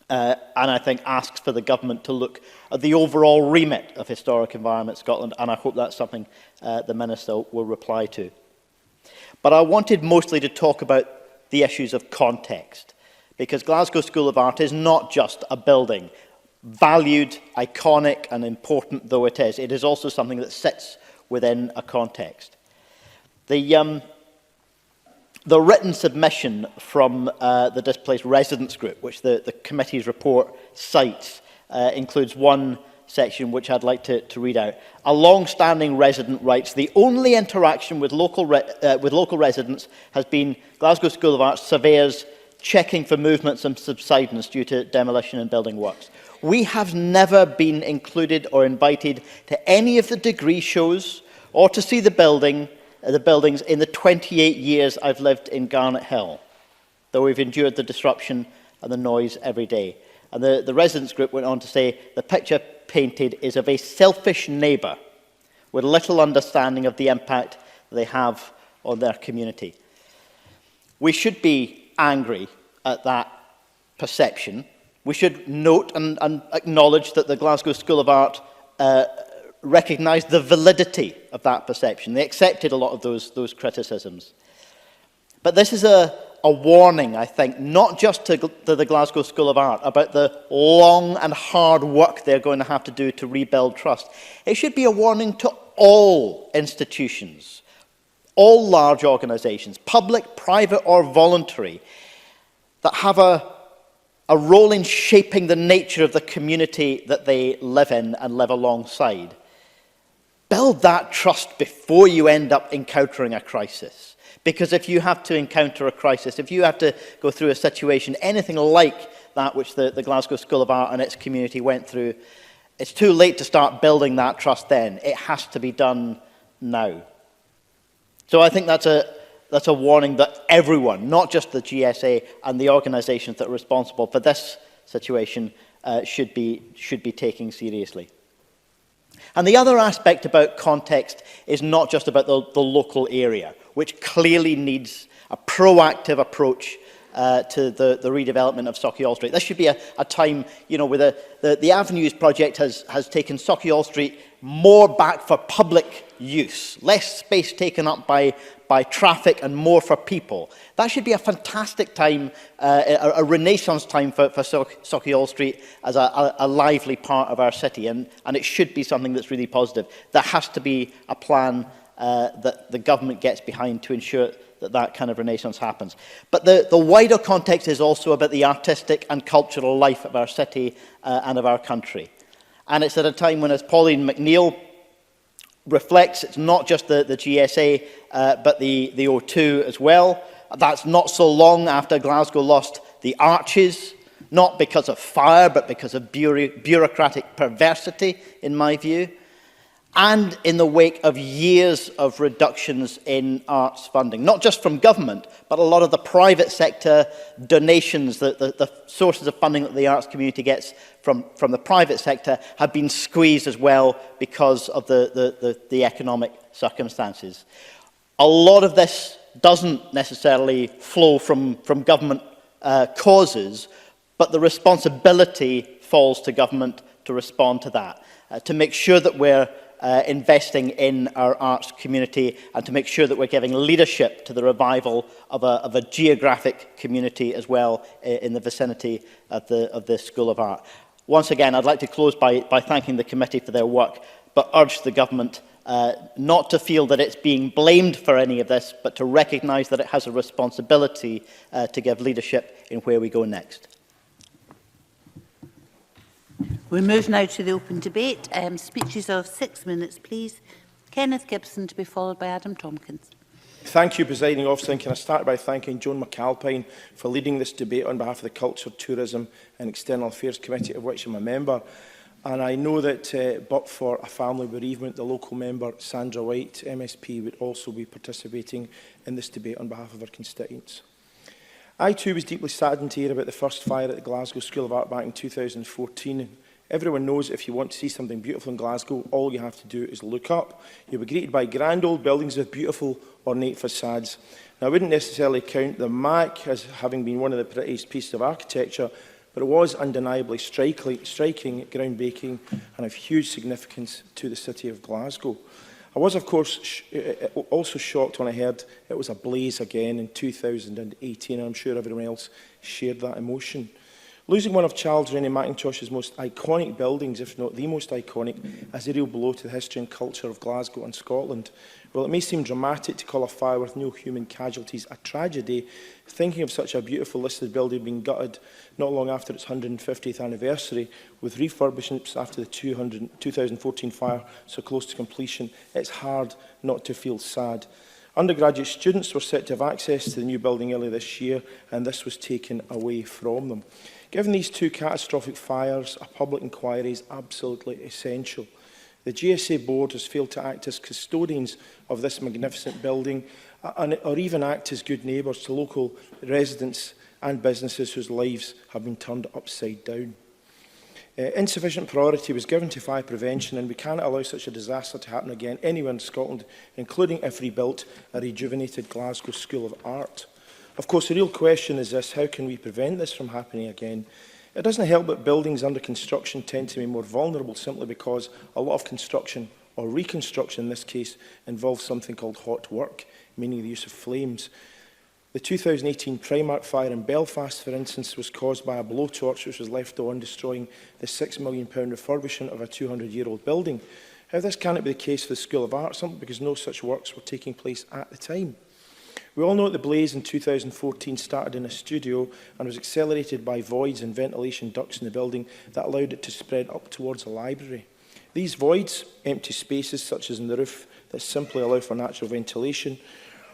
Speaker 16: and I think asks for the government to look at the overall remit of Historic Environment Scotland, and I hope that's something the Minister will reply to. But I wanted mostly to talk about the issues of context, because Glasgow School of Art is not just a building, valued, iconic and important though it is also something that sits within a context. The written submission from the Displaced Residents Group, which the committee's report cites, includes one section which I'd like to read out. A long-standing resident writes, the only interaction with local residents has been Glasgow School of Art surveyors checking for movements and subsidence due to demolition and building works. We have never been included or invited to any of the degree shows or to see the buildings in the 28 years I've lived in Garnet Hill, though we've endured the disruption and the noise every day. And the residents group went on to say, the picture painted is of a selfish neighbour with little understanding of the impact they have on their community. We should be angry at that perception. We should note and acknowledge that the Glasgow School of Art recognised the validity of that perception. They accepted a lot of those criticisms. But this is a warning, I think, not just to the Glasgow School of Art, about the long and hard work they're going to have to do to rebuild trust. It should be a warning to all institutions, all large organisations, public, private or voluntary, that have a role in shaping the nature of the community that they live in and live alongside. Build that trust before you end up encountering a crisis. Because if you have to encounter a crisis, if you have to go through a situation anything like that which the Glasgow School of Art and its community went through, it's too late to start building that trust then. It has to be done now. So I think that's a warning that everyone, not just the GSA and the organisations that are responsible for this situation, should be taking seriously. And the other aspect about context is not just about the local area, which clearly needs a proactive approach to the redevelopment of Sauchiehall Street. This should be a time, you know, where the Avenues project has taken Sauchiehall Street more back for public use, less space taken up by traffic and more for people. That should be a fantastic time, a renaissance time for Sauchiehall Street as a lively part of our city, and it should be something that's really positive. There has to be a plan that the government gets behind to ensure that kind of renaissance happens. But the wider context is also about the artistic and cultural life of our city and of our country. And it's at a time when, as Pauline McNeill reflects, it's not just the GSA, but the O2 as well. That's not so long after Glasgow lost the Arches, not because of fire, but because of bureaucratic perversity, in my view. And in the wake of years of reductions in arts funding, not just from government, but a lot of the private sector donations, the sources of funding that the arts community gets from the private sector have been squeezed as well because of the economic circumstances. A lot of this doesn't necessarily flow from government causes, but the responsibility falls to government to respond to that, to make sure that we're investing in our arts community and to make sure that we're giving leadership to the revival of a geographic community as well in the vicinity of the School of Art. Once again, I'd like to close by thanking the committee for their work, but urge the government not to feel that it's being blamed for any of this, but to recognise that it has a responsibility to give leadership in where we go next.
Speaker 15: We move now to the open debate. Speeches of 6 minutes, please. Kenneth Gibson, to be followed by Adam Tompkins.
Speaker 6: Thank you, Presiding Officer. And can I start by thanking Joan McAlpine for leading this debate on behalf of the Culture, Tourism and External Affairs Committee, of which I'm a member. And I know that but for a family bereavement, the local member, Sandra White, MSP, would also be participating in this debate on behalf of her constituents. I too was deeply saddened to hear about the first fire at the Glasgow School of Art back in 2014. Everyone knows if you want to see something beautiful in Glasgow, all you have to do is look up. You'll be greeted by grand old buildings with beautiful ornate facades. Now, I wouldn't necessarily count the MAC as having been one of the prettiest pieces of architecture, but it was undeniably striking, groundbreaking, and of huge significance to the city of Glasgow. I was, of course, also shocked when I heard it was ablaze again in 2018, and I'm sure everyone else shared that emotion. Losing one of Charles Rennie Mackintosh's most iconic buildings, if not the most iconic, is a real blow to the history and culture of Glasgow and Scotland. While it may seem dramatic to call a fire with no human casualties a tragedy, thinking of such a beautiful listed building being gutted not long after its 150th anniversary, with refurbishments after the 2014 fire so close to completion, it's hard not to feel sad. Undergraduate students were set to have access to the new building earlier this year, and this was taken away from them. Given these two catastrophic fires, a public inquiry is absolutely essential. The GSA board has failed to act as custodians of this magnificent building or even act as good neighbours to local residents and businesses whose lives have been turned upside down. Insufficient priority was given to fire prevention, and we cannot allow such a disaster to happen again anywhere in Scotland, including if rebuilt a rejuvenated Glasgow School of Art. Of course, the real question is this: how can we prevent this from happening again? It doesn't help that buildings under construction tend to be more vulnerable simply because a lot of construction, or reconstruction in this case, involves something called hot work, meaning the use of flames. The 2018 Primark fire in Belfast, for instance, was caused by a blowtorch which was left on, destroying the £6 million refurbishment of a 200-year-old building. How this cannot be the case for the School of Art, simply because no such works were taking place at the time. We all know that the blaze in 2014 started in a studio and was accelerated by voids and ventilation ducts in the building that allowed it to spread up towards the library. These voids, empty spaces such as in the roof that simply allow for natural ventilation,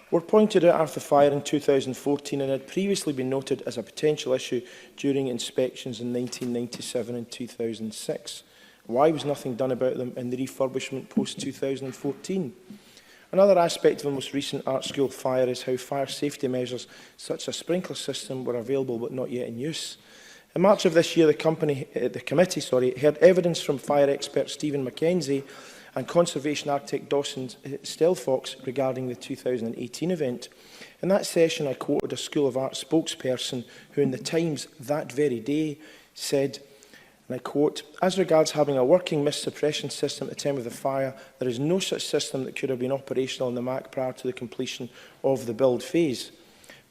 Speaker 6: were pointed out after the fire in 2014 and had previously been noted as a potential issue during inspections in 1997 and 2006. Why was nothing done about them in the refurbishment post-2014? Another aspect of the most recent art school fire is how fire safety measures such as a sprinkler system were available but not yet in use. In March of this year, the committee heard evidence from fire expert Stephen Mackenzie and conservation architect Dawson Stelfox regarding the 2018 event. In that session, I quoted a School of Art spokesperson who in the Times that very day said, and I quote, "As regards having a working mist suppression system at the time of the fire, there is no such system that could have been operational in the MAC prior to the completion of the build phase."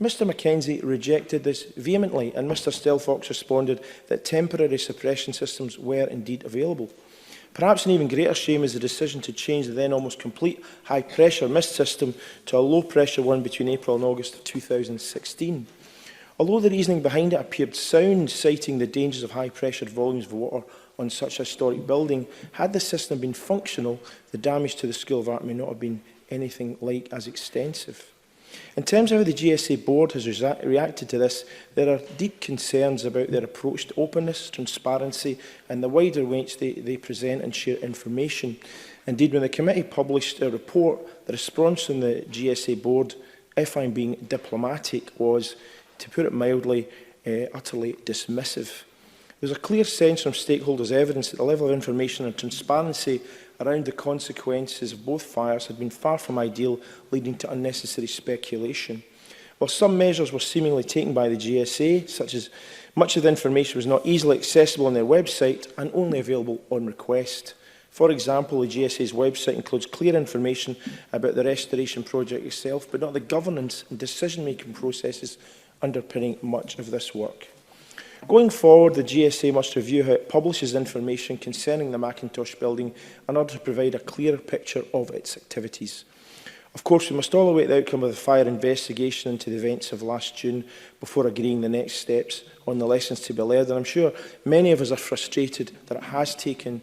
Speaker 6: Mr Mackenzie rejected this vehemently, and Mr Stelfox responded that temporary suppression systems were indeed available. Perhaps an even greater shame is the decision to change the then almost complete high-pressure mist system to a low-pressure one between April and August of 2016. Although the reasoning behind it appeared sound, citing the dangers of high-pressured volumes of water on such a historic building, had the system been functional, the damage to the School of Art may not have been anything like as extensive. In terms of how the GSA board has reacted to this, there are deep concerns about their approach to openness, transparency and the wider way in which they present and share information. Indeed, when the committee published a report, the response from the GSA board, if I'm being diplomatic, was, to put it mildly, utterly dismissive. There's a clear sense from stakeholders' evidence that the level of information and transparency around the consequences of both fires had been far from ideal, leading to unnecessary speculation. While some measures were seemingly taken by the GSA, such as much of the information was not easily accessible on their website and only available on request. For example, the GSA's website includes clear information about the restoration project itself, but not the governance and decision-making processes underpinning much of this work. Going forward, the GSA must review how it publishes information concerning the Macintosh building in order to provide a clearer picture of its activities. Of course, we must all await the outcome of the fire investigation into the events of last June before agreeing the next steps on the lessons to be learned. And I'm sure many of us are frustrated that it has taken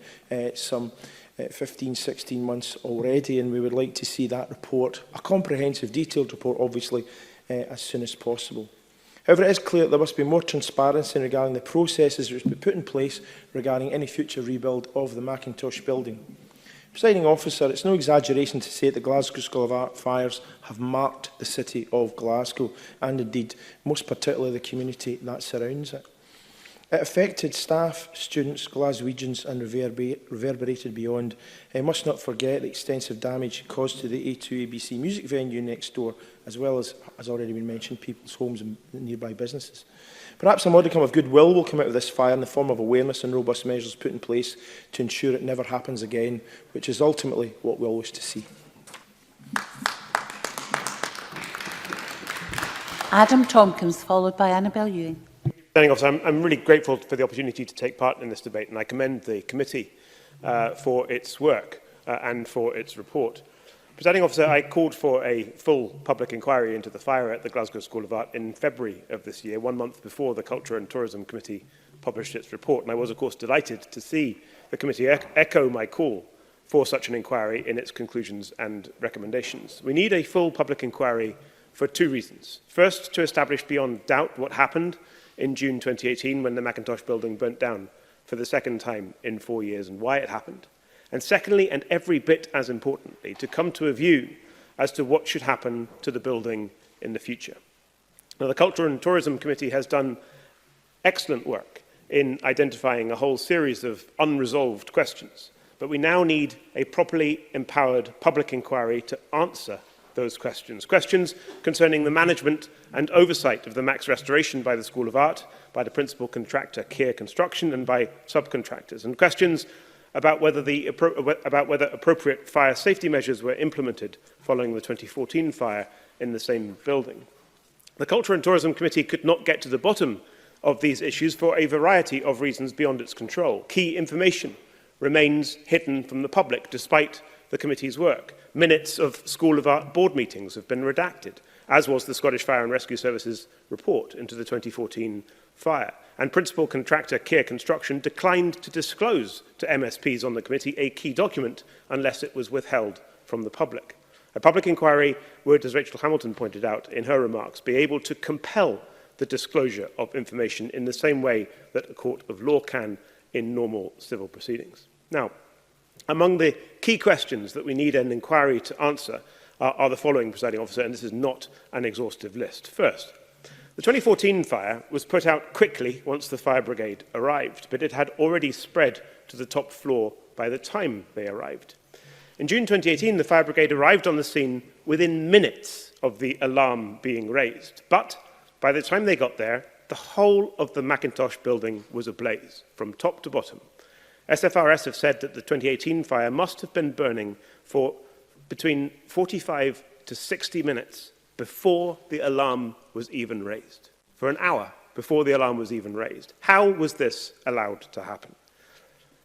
Speaker 6: some 15, 16 months already, and we would like to see that report, a comprehensive, detailed report, obviously, as soon as possible. However, it is clear that there must be more transparency regarding the processes which will be put in place regarding any future rebuild of the Macintosh building. Presiding officer, it's no exaggeration to say that the Glasgow School of Art fires have marked the city of Glasgow and indeed most particularly the community that surrounds it. It affected staff, students, Glaswegians and reverberated beyond. I must not forget the extensive damage caused to the A2ABC music venue next door, as well as already been mentioned, people's homes and nearby businesses. Perhaps a modicum of goodwill will come out of this fire in the form of awareness and robust measures put in place to ensure it never happens again, which is ultimately what we all wish to see.
Speaker 15: Adam Tompkins, followed by Annabel Ewing.
Speaker 10: Presiding Officer, I'm really grateful for the opportunity to take part in this debate, and I commend the committee for its work and for its report. Presiding Officer, I called for a full public inquiry into the fire at the Glasgow School of Art in February of this year, 1 month before the Culture and Tourism Committee published its report, and I was, of course, delighted to see the committee echo my call for such an inquiry in its conclusions and recommendations. We need a full public inquiry for two reasons. First, to establish beyond doubt what happened in June 2018 when the Macintosh building burnt down for the second time in 4 years and why it happened. And secondly, and every bit as importantly, to come to a view as to what should happen to the building in the future. Now, the Culture and Tourism Committee has done excellent work in identifying a whole series of unresolved questions, but we now need a properly empowered public inquiry to answer those questions. Questions concerning the management and oversight of the MAX restoration by the School of Art, by the principal contractor Kier Construction and by subcontractors, and questions about whether appropriate fire safety measures were implemented following the 2014 fire in the same building. The Culture and Tourism Committee could not get to the bottom of these issues for a variety of reasons beyond its control. Key information remains hidden from the public despite the committee's work. Minutes of School of Art board meetings have been redacted, as was the Scottish Fire and Rescue Service's report into the 2014 fire. And principal contractor Kier Construction declined to disclose to MSPs on the committee a key document unless it was withheld from the public. A public inquiry would, as Rachel Hamilton pointed out in her remarks, be able to compel the disclosure of information in the same way that a court of law can in normal civil proceedings. Now, among the key questions that we need an inquiry to answer are the following, Presiding Officer, and this is not an exhaustive list. First, the 2014 fire was put out quickly once the fire brigade arrived, but it had already spread to the top floor by the time they arrived. In June 2018, the fire brigade arrived on the scene within minutes of the alarm being raised, but by the time they got there, the whole of the Macintosh building was ablaze, from top to bottom. SFRS have said that the 2018 fire must have been burning for between 45 to 60 minutes before the alarm was even raised. For an hour before the alarm was even raised. How was this allowed to happen?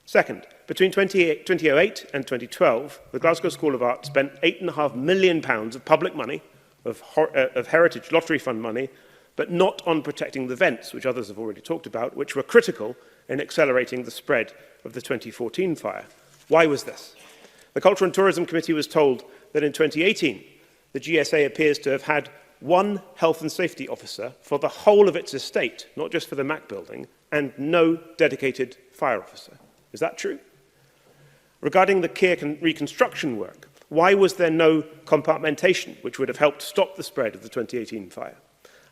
Speaker 10: Second, between 2008 and 2012, the Glasgow School of Art spent £8.5 million of public money, of Heritage Lottery Fund money, but not on protecting the vents, which others have already talked about, which were critical in accelerating the spread of the 2014 fire. Why was this? The Culture and Tourism Committee was told that in 2018, the GSA appears to have had one health and safety officer for the whole of its estate, not just for the Mac building, and no dedicated fire officer. Is that true? Regarding the Kier reconstruction work, why was there no compartmentation which would have helped stop the spread of the 2018 fire?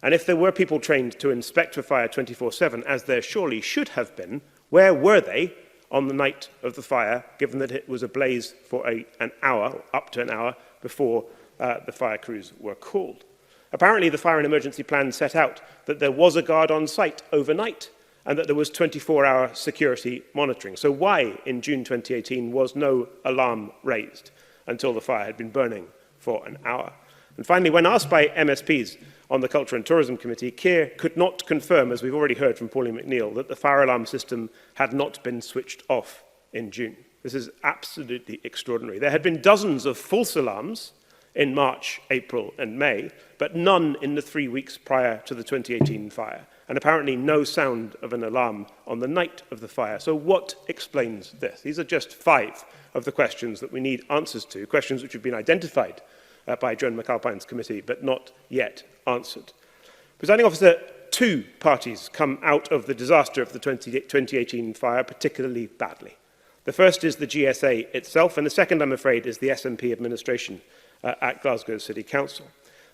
Speaker 10: And if there were people trained to inspect for fire 24/7, as there surely should have been, where were they on the night of the fire, given that it was ablaze for an hour, up to an hour, before the fire crews were called? Apparently, the fire and emergency plan set out that there was a guard on site overnight and that there was 24-hour security monitoring. So why, in June 2018, was no alarm raised until the fire had been burning for an hour? And finally, when asked by MSPs on the Culture and Tourism Committee, Kier could not confirm, as we've already heard from Pauline McNeill, that the fire alarm system had not been switched off in June. This is absolutely extraordinary. There had been dozens of false alarms in March, April and May, but none in the 3 weeks prior to the 2018 fire, and apparently no sound of an alarm on the night of the fire. So what explains this? These are just 5 of the questions that we need answers to, questions which have been identified by Joan McAlpine's committee, but not yet answered. Presiding Officer, 2 parties come out of the disaster of the 2018 fire particularly badly. The first is the GSA itself, and the second, I'm afraid, is the SNP administration at Glasgow City Council.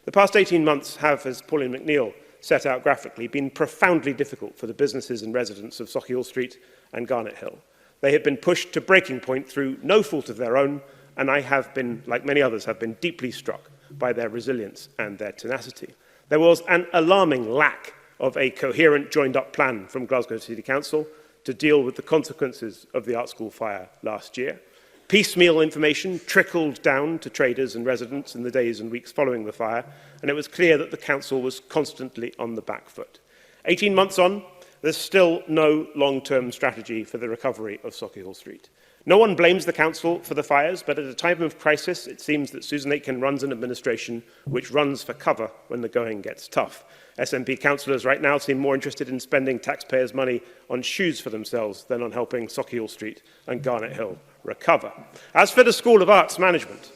Speaker 10: The past 18 months have, as Pauline McNeill set out graphically, been profoundly difficult for the businesses and residents of Sauchiehall Street and Garnet Hill. They have been pushed to breaking point through no fault of their own, and I have been, like many others, have been deeply struck by their resilience and their tenacity. There was an alarming lack of a coherent joined-up plan from Glasgow City Council to deal with the consequences of the art school fire last year. Piecemeal information trickled down to traders and residents in the days and weeks following the fire, and it was clear that the council was constantly on the back foot. 18 months on, there's still no long-term strategy for the recovery of Sauchiehall Street. No one blames the council for the fires, but at a time of crisis, it seems that Susan Aitken runs an administration which runs for cover when the going gets tough. SNP councillors right now seem more interested in spending taxpayers' money on shoes for themselves than on helping Sauchiehall Street and Garnet Hill recover. As for the School of Arts Management,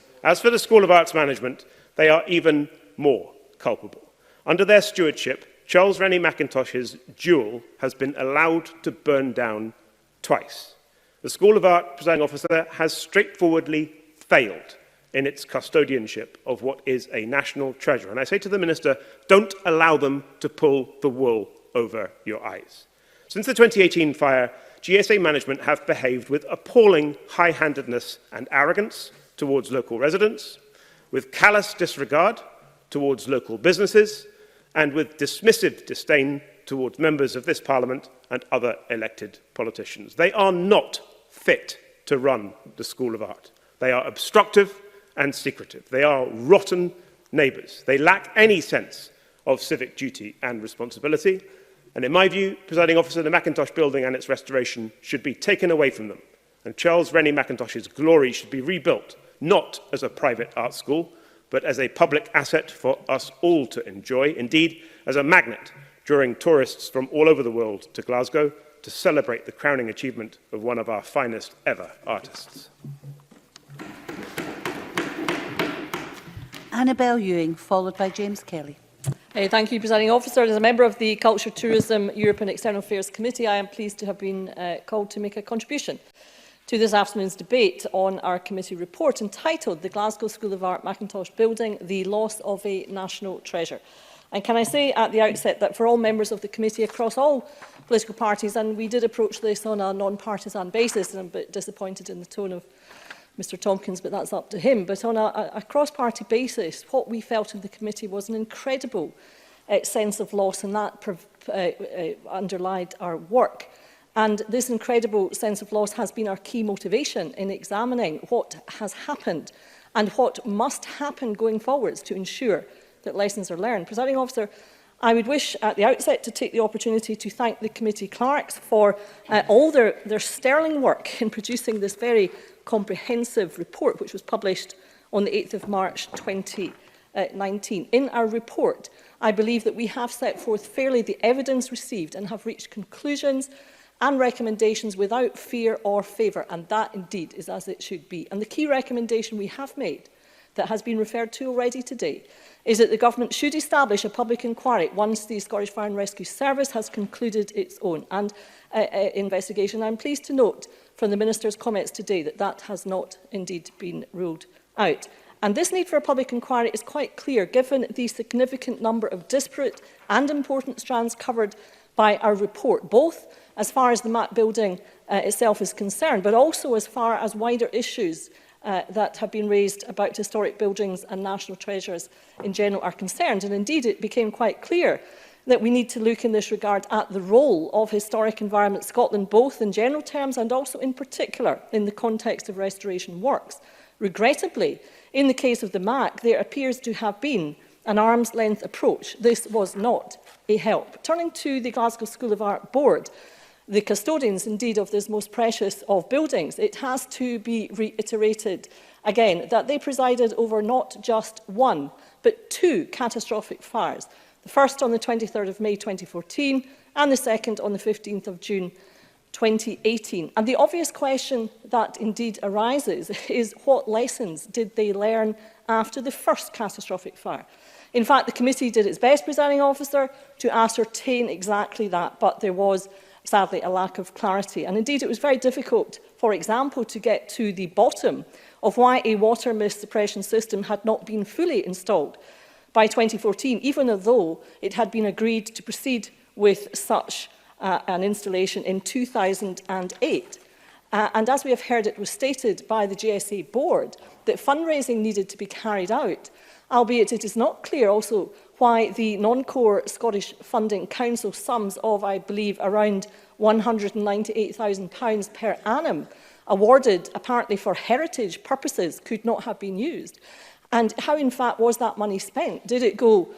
Speaker 10: they are even more culpable. Under their stewardship, Charles Rennie Mackintosh's jewel has been allowed to burn down twice. The School of Art, Presiding Officer, has straightforwardly failed in its custodianship of what is a national treasure. And I say to the Minister, don't allow them to pull the wool over your eyes. Since the 2018 fire, GSA management have behaved with appalling high-handedness and arrogance towards local residents, with callous disregard towards local businesses, and with dismissive disdain towards members of this Parliament and other elected politicians. They are not fit to run the School of Art. They are obstructive and secretive. They are rotten neighbours. They lack any sense of civic duty and responsibility. And in my view, Presiding Officer, the Mackintosh building and its restoration should be taken away from them. And Charles Rennie Mackintosh's glory should be rebuilt, not as a private art school, but as a public asset for us all to enjoy, indeed as a magnet drawing tourists from all over the world to Glasgow to celebrate the crowning achievement of one of our finest ever artists.
Speaker 15: Annabel Ewing, followed by James Kelly.
Speaker 17: Thank you, Presiding Officer. As a member of the Culture, Tourism, Europe and External Affairs Committee, I am pleased to have been called to make a contribution to this afternoon's debate on our committee report entitled The Glasgow School of Art Mackintosh Building, the Loss of a National Treasure. And can I say at the outset that for all members of the committee across all political parties, and we did approach this on a non-partisan basis, and I'm a bit disappointed in the tone of Mr Tompkins, but that's up to him. But on a cross-party basis, what we felt in the committee was an incredible sense of loss, and that underlined our work. And this incredible sense of loss has been our key motivation in examining what has happened and what must happen going forwards to ensure that lessons are learned. Presiding Officer, I would wish at the outset to take the opportunity to thank the committee clerks for all their sterling work in producing this very comprehensive report, which was published on the 8th of March 2019. In our report, I believe that we have set forth fairly the evidence received and have reached conclusions and recommendations without fear or favour, and that indeed is as it should be. And the key recommendation we have made, that has been referred to already today, is that the Government should establish a public inquiry once the Scottish Fire and Rescue Service has concluded its own investigation. I'm pleased to note from the Minister's comments today that that has not indeed been ruled out. And this need for a public inquiry is quite clear, given the significant number of disparate and important strands covered by our report, both as far as the MAC building itself is concerned, but also as far as wider issues that have been raised about historic buildings and national treasures in general are concerned. And indeed, it became quite clear that we need to look in this regard at the role of Historic Environment Scotland, both in general terms and also in particular in the context of restoration works. Regrettably, in the case of the MAC, there appears to have been an arm's-length approach. This was not a help. Turning to the Glasgow School of Art Board, the custodians, indeed, of this most precious of buildings, it has to be reiterated again that they presided over not just one, but two catastrophic fires. The first on the 23rd of May 2014 and the second on the 15th of June 2018. And the obvious question that indeed arises is what lessons did they learn after the first catastrophic fire? In fact, the committee did its best, Presiding Officer, to ascertain exactly that, but there was sadly a lack of clarity. And indeed, it was very difficult, for example, to get to the bottom of why a water mist suppression system had not been fully installed by 2014, even though it had been agreed to proceed with such an installation in 2008. And as we have heard, it was stated by the GSA board that fundraising needed to be carried out, albeit it is not clear also why the non-core Scottish Funding Council sums of, I believe, around £198,000 per annum, awarded apparently for heritage purposes, could not have been used. And how, in fact, was that money spent? Did it go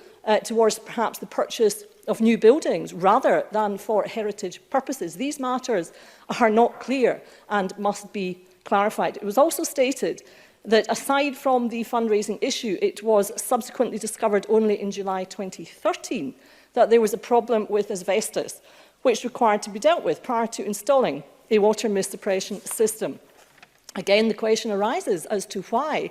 Speaker 17: towards perhaps the purchase of new buildings rather than for heritage purposes? These matters are not clear and must be clarified. It was also stated that aside from the fundraising issue, it was subsequently discovered only in July 2013 that there was a problem with asbestos, which required to be dealt with prior to installing a water mist suppression system. Again, the question arises as to why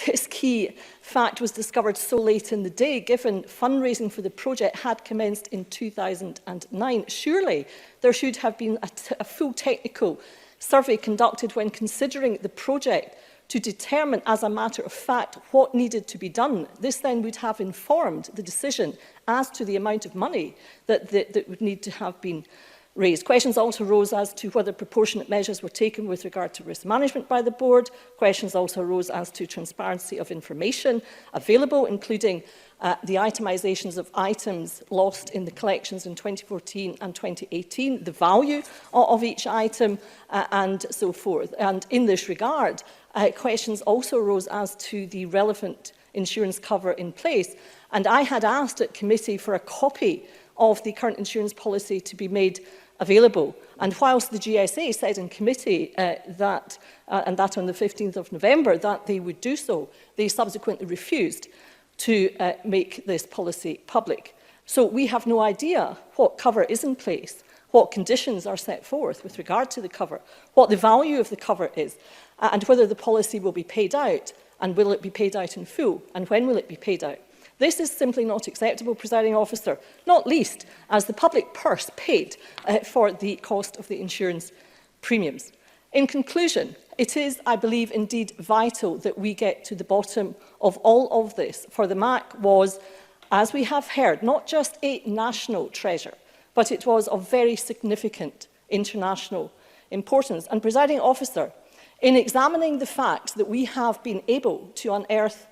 Speaker 17: this key fact was discovered so late in the day, given fundraising for the project had commenced in 2009. Surely there should have been a full technical survey conducted when considering the project to determine as a matter of fact what needed to be done. This then would have informed the decision as to the amount of money that would need to have been raised. Questions also arose as to whether proportionate measures were taken with regard to risk management by the board. Questions also arose as to transparency of information available, including the itemisations of items lost in the collections in 2014 and 2018, the value of each item, and so forth. And in this regard, questions also arose as to the relevant insurance cover in place. And I had asked at committee for a copy of the current insurance policy to be made available. And whilst the GSA said in committee and that on the 15th of November, that they would do so, they subsequently refused to make this policy public. So we have no idea what cover is in place, what conditions are set forth with regard to the cover, what the value of the cover is, and whether the policy will be paid out, and will it be paid out in full, and when will it be paid out. This is simply not acceptable, Presiding Officer, not least as the public purse paid for the cost of the insurance premiums. In conclusion, it is, I believe, indeed vital that we get to the bottom of all of this, for the MAC was, as we have heard, not just a national treasure, but it was of very significant international importance. And, Presiding Officer, in examining the facts that we have been able to unearth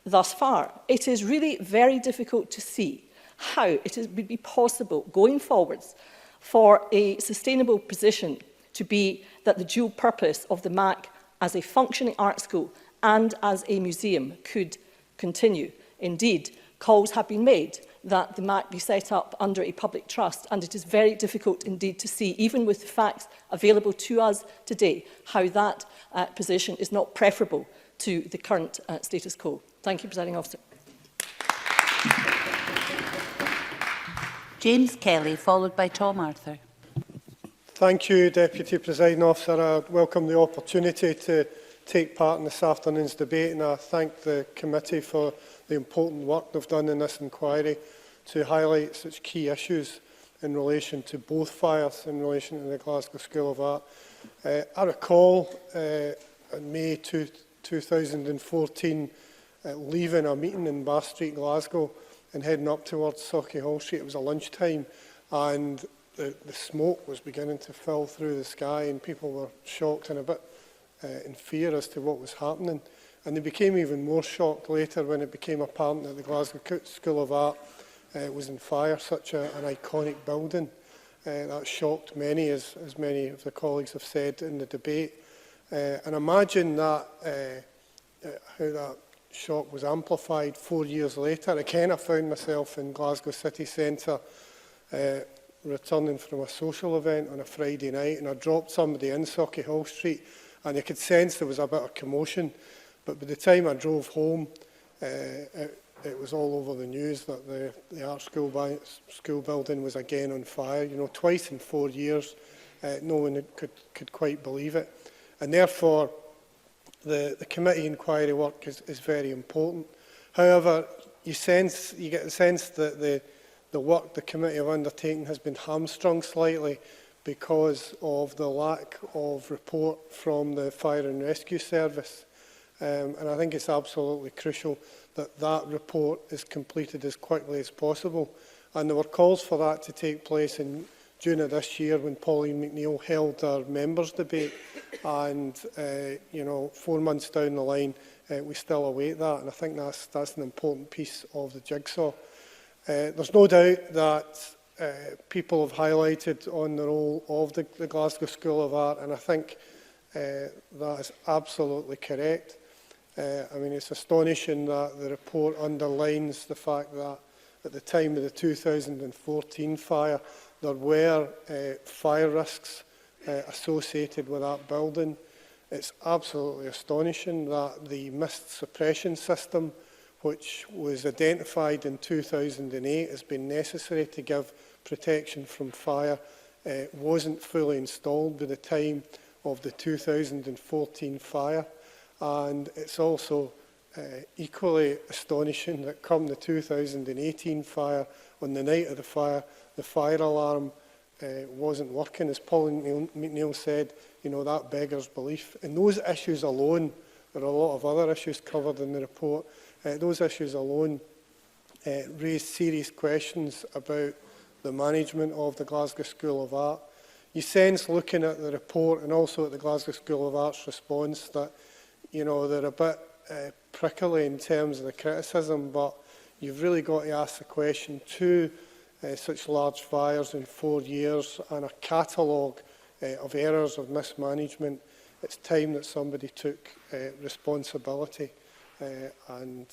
Speaker 17: thus far, it is really very difficult to see how it would be possible going forwards for a sustainable position to be that the dual purpose of the MAC as a functioning art school and as a museum could continue. Indeed, calls have been made that the MAC be set up under a public trust, and it is very difficult indeed to see, even with the facts available to us today, how that position is not preferable to the current status quo. Thank you, Presiding Officer.
Speaker 15: James Kelly, followed by Tom Arthur.
Speaker 18: Thank you, Deputy Presiding Officer. I welcome the opportunity to take part in this afternoon's debate, and I thank the committee for the important work they've done in this inquiry to highlight such key issues in relation to both fires, in relation to the Glasgow School of Art. I recall in May 2014 leaving a meeting in Bath Street, Glasgow, and heading up towards Sauchiehall Hall Street. It was a lunchtime, and the smoke was beginning to fill through the sky, and people were shocked and a bit in fear as to what was happening. And they became even more shocked later when it became apparent that the Glasgow School of Art was in fire, such an iconic building. That shocked many, as many of the colleagues have said in the debate. And imagine that how that shock was amplified 4 years later. Again, I found myself in Glasgow city centre returning from a social event on a Friday night, and I dropped somebody in Sauchiehall Hall Street, and you could sense there was a bit of commotion. But by the time I drove home, it was all over the news that the art school building was again on fire. You know, twice in 4 years, no one could quite believe it. And therefore, the committee inquiry work is very important. However, you get the sense that the work the committee have undertaken has been hamstrung slightly because of the lack of report from the Fire and Rescue Service. And I think it's absolutely crucial that that report is completed as quickly as possible. And there were calls for that to take place in June of this year when Pauline McNeill held our members' debate. And, you know, 4 months down the line, we still await that. And I think that's an important piece of the jigsaw. There's no doubt that people have highlighted on the role of the Glasgow School of Art, and I think that is absolutely correct. I mean, it's astonishing that the report underlines the fact that at the time of the 2014 fire, there were fire risks associated with that building. It's absolutely astonishing that the mist suppression system, which was identified in 2008 as being necessary to give protection from fire, wasn't fully installed by the time of the 2014 fire. And it's also equally astonishing that come the 2018 fire, on the night of the fire alarm wasn't working. As Pauline McNeill said, you know, that beggars belief. And those issues alone there are a lot of other issues covered in the report. Those issues alone raise serious questions about the management of the Glasgow School of Art. You sense, looking at the report and also at the Glasgow School of Art's response, that they're a bit prickly in terms of the criticism, but you've really got to ask the question, such large fires in 4 years and a catalogue of errors of mismanagement, it's time that somebody took responsibility and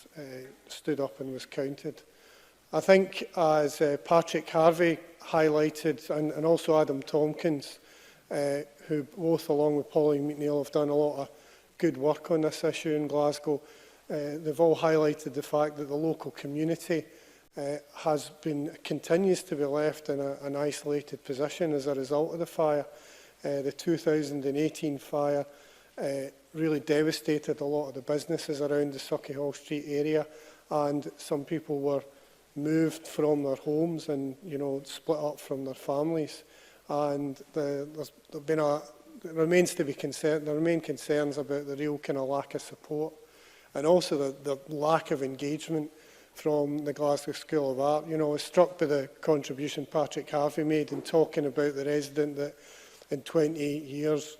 Speaker 18: stood up and was counted. I think, as Patrick Harvey highlighted, and also Adam Tompkins, who both, along with Pauline McNeill, have done a lot of good work on this issue in Glasgow, they've all highlighted the fact that the local community continues to be left in an isolated position as a result of the fire. The 2018 fire really devastated a lot of the businesses around the Sauchiehall Street area, and some people were moved from their homes and split up from their families. And there remain concerns about the real kind of lack of support, and also the lack of engagement from the Glasgow School of Art. I was struck by the contribution Patrick Harvey made in talking about the resident that in 28 years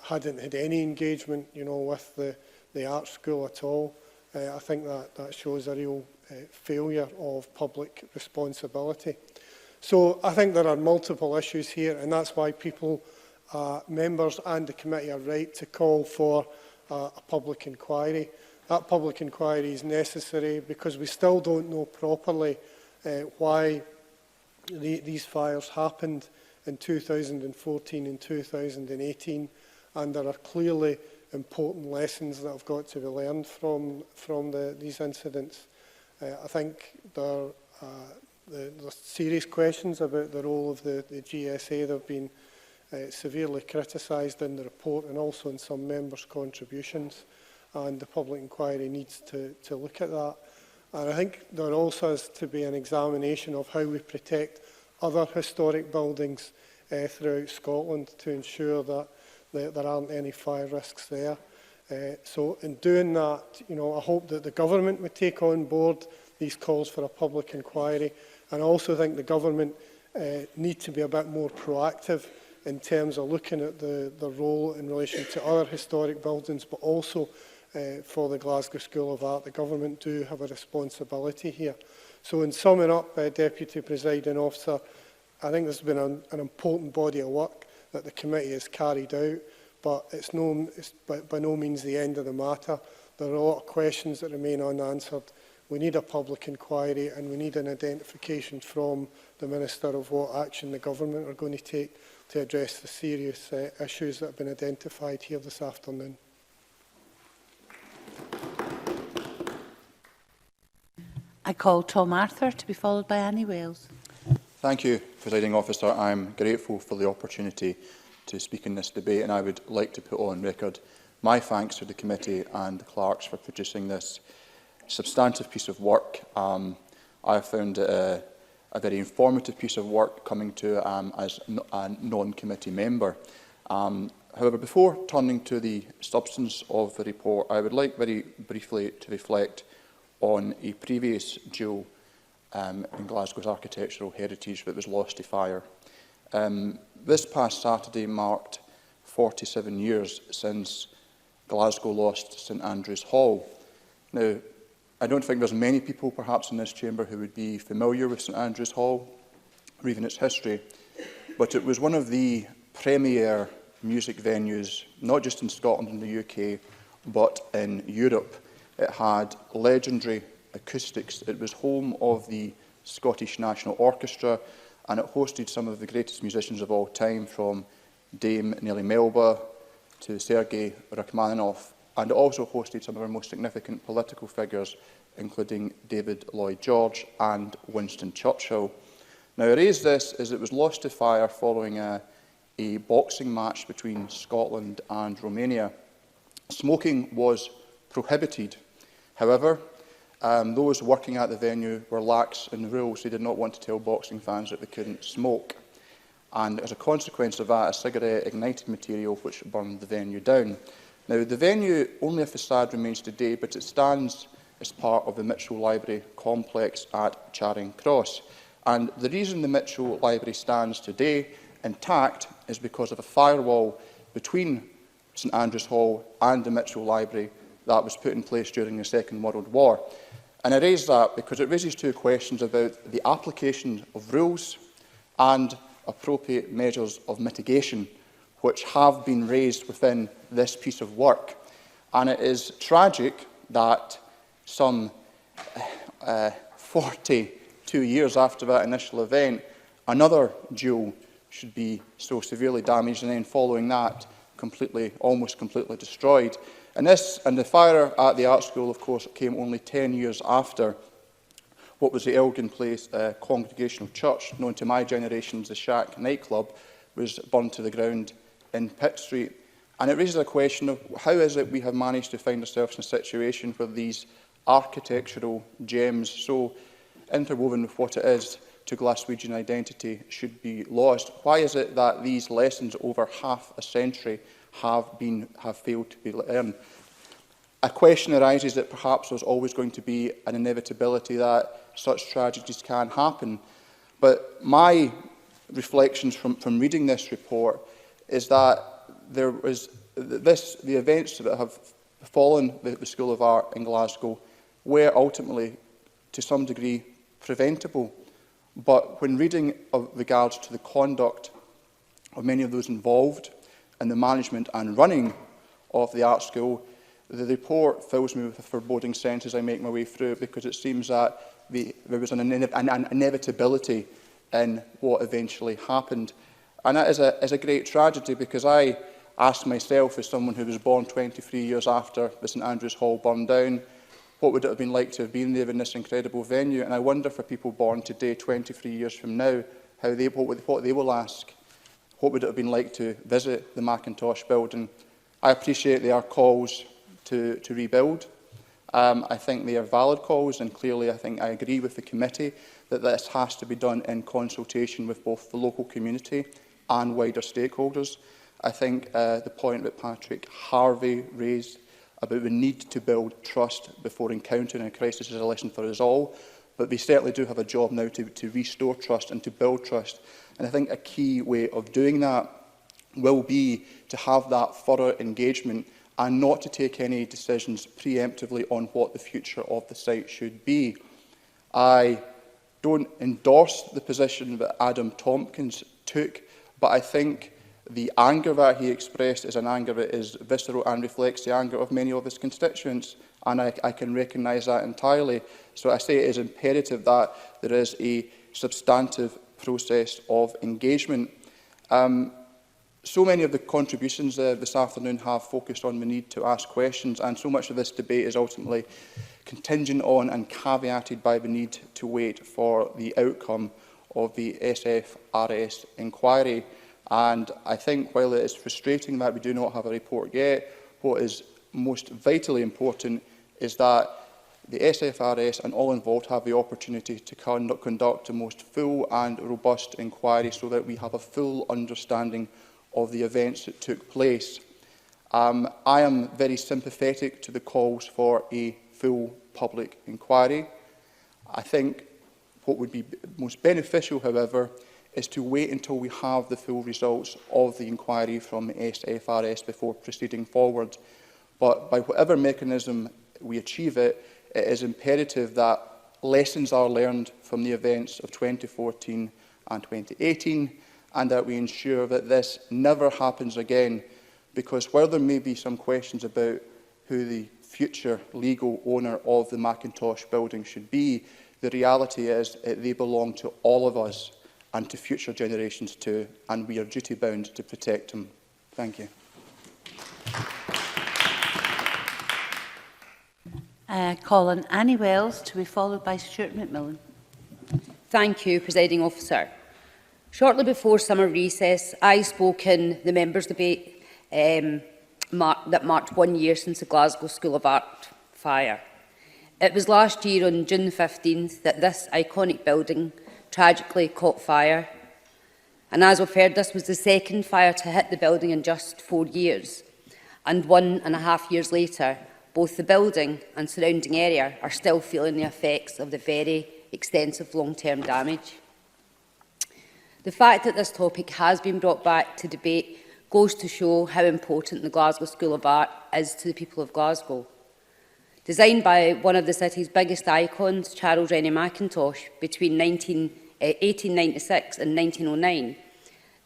Speaker 18: hadn't had any engagement with the art school at all. I think that shows a real failure of public responsibility. So I think there are multiple issues here, and that's why members and the committee are right to call for a public inquiry. That public inquiry is necessary because we still don't know properly why these fires happened in 2014 and 2018, and there are clearly important lessons that have got to be learned from these incidents. I think there's serious questions about the role of the GSA. They've been severely criticised in the report and also in some members' contributions, and the public inquiry needs to look at that. And I think there also has to be an examination of how we protect other historic buildings throughout Scotland to ensure that there aren't any fire risks there. So in doing that, I hope that the government would take on board these calls for a public inquiry. And I also think the government need to be a bit more proactive in terms of looking at the role in relation to other historic buildings, but also for the Glasgow School of Art. The government do have a responsibility here. So in summing up, Deputy Presiding Officer, I think there's been an important body of work that the committee has carried out, but it's by no means the end of the matter. There are a lot of questions that remain unanswered. We need a public inquiry, and we need an identification from the Minister of what action the government are going to take to address the serious issues that have been identified here this afternoon.
Speaker 15: I call Tom Arthur to be followed by Annie Wales.
Speaker 2: Thank you, Presiding Officer. I'm grateful for the opportunity to speak in this debate, and I would like to put on record my thanks to the committee and the clerks for producing this substantive piece of work. I found it a very informative piece of work coming to as a non-committee member. However, before turning to the substance of the report, I would like very briefly to reflect on a previous jewel in Glasgow's architectural heritage that was lost to fire. This past Saturday marked 47 years since Glasgow lost St Andrew's Hall. Now, I don't think there's many people perhaps in this chamber who would be familiar with St Andrew's Hall or even its history, but it was one of the premier music venues, not just in Scotland and the UK, but in Europe. It had legendary acoustics. It was home of the Scottish National Orchestra, and it hosted some of the greatest musicians of all time, from Dame Nellie Melba to Sergei Rachmaninoff, and it also hosted some of our most significant political figures, including David Lloyd George and Winston Churchill. Now, I raise this as it was lost to fire following a boxing match between Scotland and Romania. Smoking was prohibited. However, those working at the venue were lax in the rules. They did not want to tell boxing fans that they couldn't smoke. And as a consequence of that, a cigarette ignited material which burned the venue down. Now, the venue, only a facade remains today, but it stands as part of the Mitchell Library complex at Charing Cross. And the reason the Mitchell Library stands today intact is because of a firewall between St Andrews Hall and the Mitchell Library that was put in place during the Second World War. And I raise that because it raises two questions about the application of rules and appropriate measures of mitigation, which have been raised within this piece of work. And it is tragic that some 42 years after that initial event, another jewel should be so severely damaged, and then following that, almost completely destroyed. And the fire at the art school, of course, came only 10 years after what was the Elgin Place Congregational Church, known to my generation as the Shack nightclub, was burnt to the ground in Pitt Street. And it raises a question of how is it we have managed to find ourselves in a situation where these architectural gems, so interwoven with what it is to Glaswegian identity, should be lost? Why is it that these lessons over half a century have failed to be learned? A question arises that perhaps there's always going to be an inevitability that such tragedies can happen. But my reflections from reading this report is that the events that have befallen the School of Art in Glasgow were ultimately, to some degree, preventable. But when reading of regards to the conduct of many of those involved in the management and running of the art school, the report fills me with a foreboding sense as I make my way through it, because it seems that there was an inevitability in what eventually happened. And that is a great tragedy, because I asked myself, as someone who was born 23 years after the St Andrews Hall burned down, what would it have been like to have been there in this incredible venue? And I wonder for people born today, 23 years from now, what they will ask. What would it have been like to visit the Macintosh building? I appreciate there are calls to rebuild. I think they are valid calls, and clearly I think I agree with the committee that this has to be done in consultation with both the local community and wider stakeholders. I think the point that Patrick Harvey raised about the need to build trust before encountering a crisis is a lesson for us all, but we certainly do have a job now to restore trust and to build trust. And I think a key way of doing that will be to have that thorough engagement and not to take any decisions preemptively on what the future of the site should be. I don't endorse the position that Adam Tompkins took, but I think the anger that he expressed is an anger that is visceral and reflects the anger of many of his constituents, and I can recognise that entirely. So I say it is imperative that there is a substantive process of engagement. So many of the contributions this afternoon have focused on the need to ask questions, and so much of this debate is ultimately contingent on and caveated by the need to wait for the outcome of the SFRS inquiry. And I think while it is frustrating that we do not have a report yet, what is most vitally important is that the SFRS and all involved have the opportunity to conduct a most full and robust inquiry so that we have a full understanding of the events that took place. I am very sympathetic to the calls for a full public inquiry. I think what would be most beneficial, however, is to wait until we have the full results of the inquiry from the SFRS before proceeding forward. But by whatever mechanism we achieve it, it is imperative that lessons are learned from the events of 2014 and 2018, and that we ensure that this never happens again, because while there may be some questions about who the future legal owner of the Macintosh building should be, the reality is that they belong to all of us and to future generations too, and we are duty-bound to protect them. Thank you.
Speaker 15: Colin Annie Wells, to be followed by Stuart McMillan.
Speaker 7: Thank you, Presiding Officer. Shortly before summer recess, I spoke in the members' debate that marked 1 year since the Glasgow School of Art fire. It was last year on June the 15th that this iconic building tragically caught fire. And as we've heard, this was the second fire to hit the building in just 4 years. And 1.5 years later, both the building and surrounding area are still feeling the effects of the very extensive long-term damage. The fact that this topic has been brought back to debate goes to show how important the Glasgow School of Art is to the people of Glasgow. Designed by one of the city's biggest icons, Charles Rennie Mackintosh, between 1896 and 1909,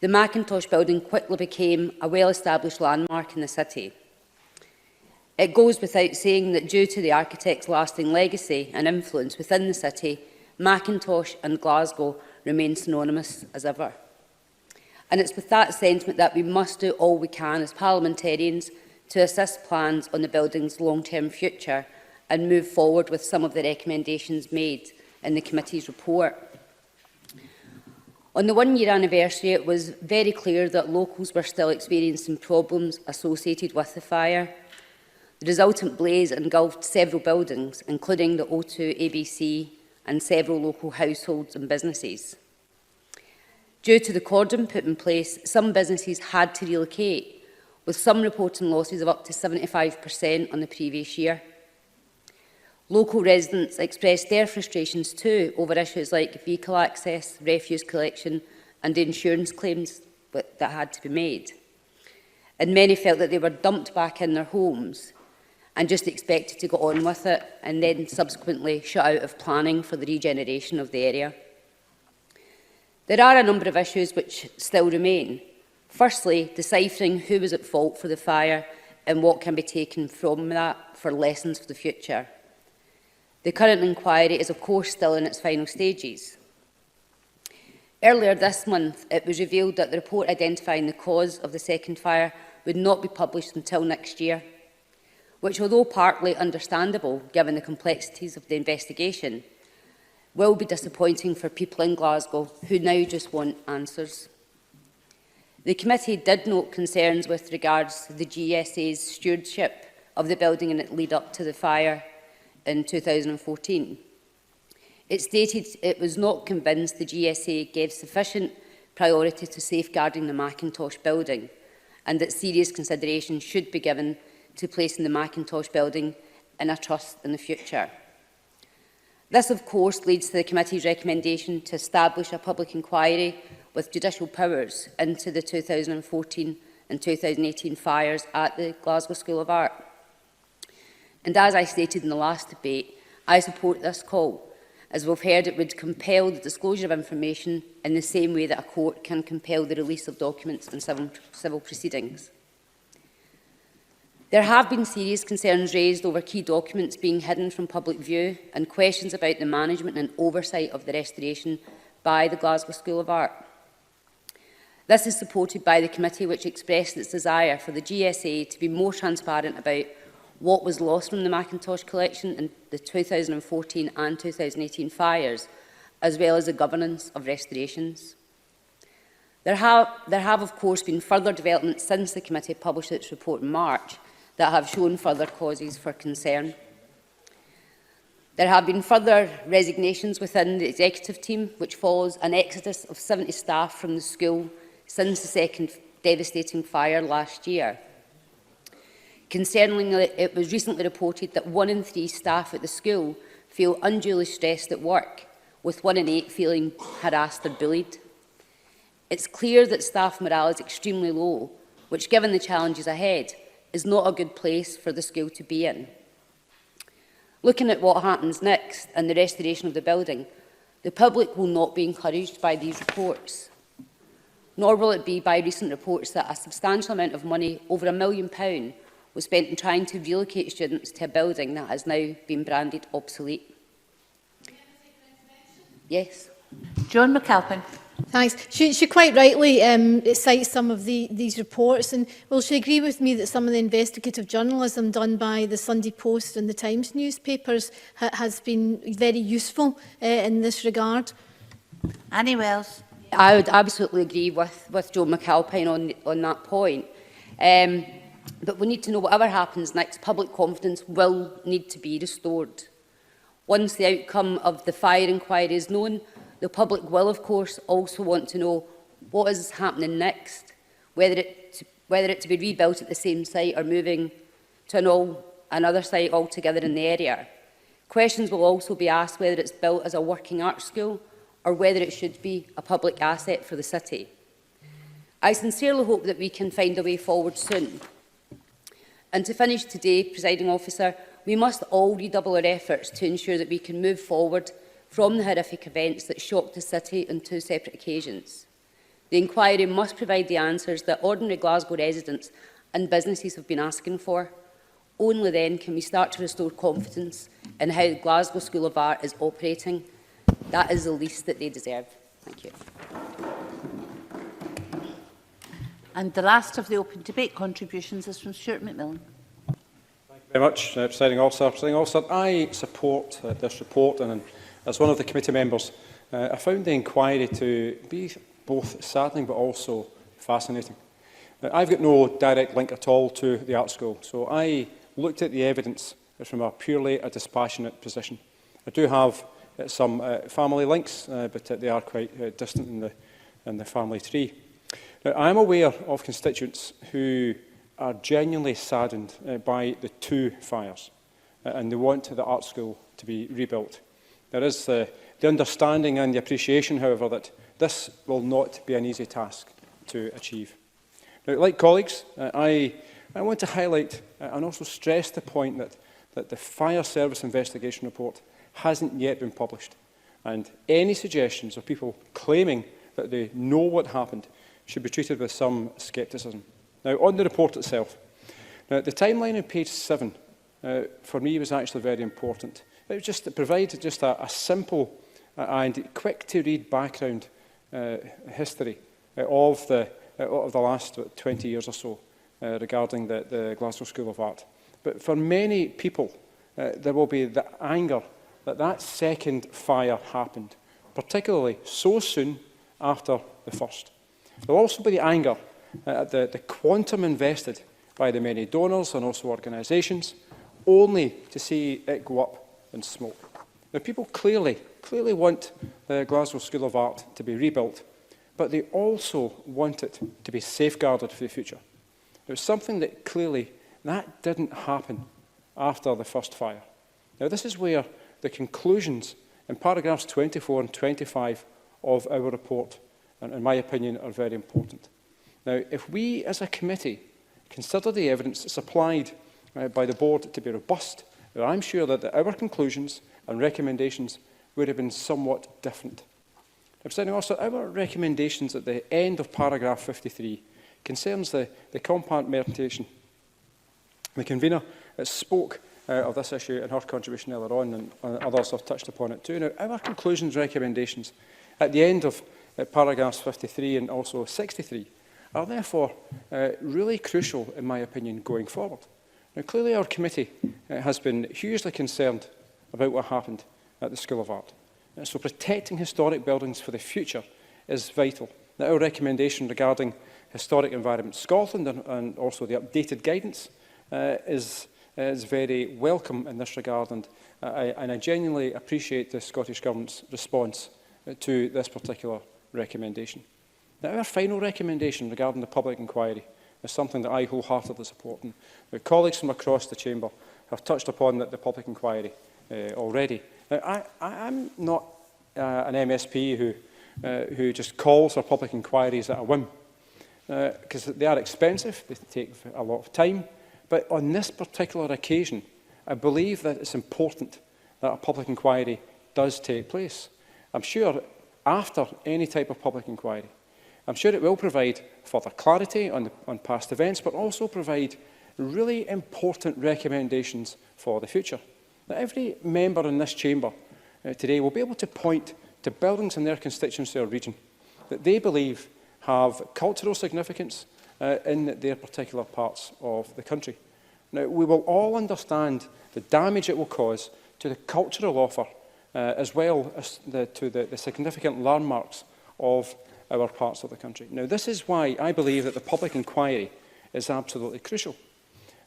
Speaker 7: the Mackintosh building quickly became a well-established landmark in the city. It goes without saying that due to the architect's lasting legacy and influence within the city, Mackintosh and Glasgow remain synonymous as ever. And it's with that sentiment that we must do all we can as parliamentarians to assist plans on the building's long-term future and move forward with some of the recommendations made in the committee's report. On the one-year anniversary, it was very clear that locals were still experiencing problems associated with the fire. The resultant blaze engulfed several buildings, including the O2 ABC and several local households and businesses. Due to the cordon put in place, some businesses had to relocate, with some reporting losses of up to 75% on the previous year. Local residents expressed their frustrations too over issues like vehicle access, refuse collection and insurance claims that had to be made. And many felt that they were dumped back in their homes and just expected to go on with it and then subsequently shut out of planning for the regeneration of the area. There are a number of issues which still remain. Firstly, deciphering who was at fault for the fire and what can be taken from that for lessons for the future. The current inquiry is, of course, still in its final stages. Earlier this month, it was revealed that the report identifying the cause of the second fire would not be published until next year, which, although partly understandable given the complexities of the investigation, will be disappointing for people in Glasgow who now just want answers. The committee did note concerns with regards to the GSA's stewardship of the building in its lead up to the fire in 2014. It stated it was not convinced the GSA gave sufficient priority to safeguarding the Mackintosh building and that serious consideration should be given to placing the Mackintosh building in a trust in the future. This, of course, leads to the committee's recommendation to establish a public inquiry with judicial powers into the 2014 and 2018 fires at the Glasgow School of Art. And as I stated in the last debate, I support this call. As we've heard, it would compel the disclosure of information in the same way that a court can compel the release of documents in civil proceedings. There have been serious concerns raised over key documents being hidden from public view and questions about the management and oversight of the restoration by the Glasgow School of Art. This is supported by the committee, which expressed its desire for the GSA to be more transparent about what was lost from the Mackintosh collection in the 2014 and 2018 fires, as well as the governance of restorations. There have, of course, been further developments since the committee published its report in March that have shown further causes for concern. There have been further resignations within the executive team, which follows an exodus of 70 staff from the school since the second devastating fire last year. Concerningly, it was recently reported that 1 in 3 staff at the school feel unduly stressed at work, with 1 in 8 feeling harassed or bullied. It's clear that staff morale is extremely low, which, given the challenges ahead, is not a good place for the school to be in. Looking at what happens next and the restoration of the building, the public will not be encouraged by these reports, nor will it be by recent reports that a substantial amount of money, over £1 million, was spent in trying to relocate students to a building that has now been branded obsolete. Yes.
Speaker 15: John McAlpin.
Speaker 8: Thanks. She quite rightly cites some of these reports, and will she agree with me that some of the investigative journalism done by the Sunday Post and the Times newspapers has been very useful in this regard?
Speaker 15: Annie Wells.
Speaker 7: I would absolutely agree with Joe McAlpine on that point. But we need to know whatever happens next, public confidence will need to be restored. Once the outcome of the fire inquiry is known, the public will, of course, also want to know what is happening next, whether whether it to be rebuilt at the same site or moving to another site altogether in the area. Questions will also be asked whether it's built as a working arts school or whether it should be a public asset for the city. I sincerely hope that we can find a way forward soon. And to finish today, Presiding Officer, we must all redouble our efforts to ensure that we can move forward from the horrific events that shocked the city on 2 separate occasions. The inquiry must provide the answers that ordinary Glasgow residents and businesses have been asking for. Only then can we start to restore confidence in how the Glasgow School of Art is operating. That is the least that they deserve. Thank you.
Speaker 15: And the last of the open debate contributions is from Stuart McNeill.
Speaker 22: Thank you very much, Presiding Officer. Presiding Officer, I support this report, and as one of the committee members, I found the inquiry to be both saddening but also fascinating. I've got no direct link at all to the art school, so I looked at the evidence from a purely dispassionate position. I do have some family links, but they are quite distant in the family tree. Now, I am aware of constituents who are genuinely saddened by the 2 fires, and they want the art school to be rebuilt. There is the understanding and the appreciation, however, that this will not be an easy task to achieve. Now, like colleagues, I want to highlight and also stress the point that the Fire Service Investigation Report hasn't yet been published, and any suggestions of people claiming that they know what happened should be treated with some scepticism. Now, on the report itself, now, the timeline on page 7 for me was actually very important. It was just to provide just a simple and quick-to-read background history of the last 20 years or so regarding the Glasgow School of Art. But for many people, there will be the anger that second fire happened, particularly so soon after the first. There will also be the anger at the quantum invested by the many donors and also organisations, only to see it go up in smoke. Now, people clearly want the Glasgow School of Art to be rebuilt, but they also want it to be safeguarded for the future. It was something that clearly that didn't happen after the first fire. Now, this is where the conclusions in paragraphs 24 and 25 of our report, in my opinion, are very important. Now, if we as a committee consider the evidence supplied by the board to be robust, I'm sure that our conclusions and recommendations would have been somewhat different. Also, our recommendations at the end of paragraph 53 concerns the compartmentation. The convener spoke of this issue in her contribution earlier on, and others have touched upon it too. Now, our conclusions recommendations at the end of paragraphs 53 and also 63 are therefore really crucial, in my opinion, going forward. Now, clearly our committee has been hugely concerned about what happened at the School of Art. So protecting historic buildings for the future is vital. Now, our recommendation regarding Historic Environment Scotland and also the updated guidance is very welcome in this regard, and I genuinely appreciate the Scottish Government's response to this particular recommendation. Now, our final recommendation regarding the public inquiry is something that I wholeheartedly support. And colleagues from across the chamber have touched upon the public inquiry already. Now, I'm not an MSP who just calls for public inquiries at a whim, because they are expensive, they take a lot of time. But on this particular occasion, I believe that it's important that a public inquiry does take place. I'm sure after any type of public inquiry, I'm sure it will provide further clarity on past events, but also provide really important recommendations for the future. Now, every member in this chamber today will be able to point to buildings in their constituency or region that they believe have cultural significance in their particular parts of the country. Now, we will all understand the damage it will cause to the cultural offer as well as to the significant landmarks of our parts of the country. Now, this is why I believe that the public inquiry is absolutely crucial.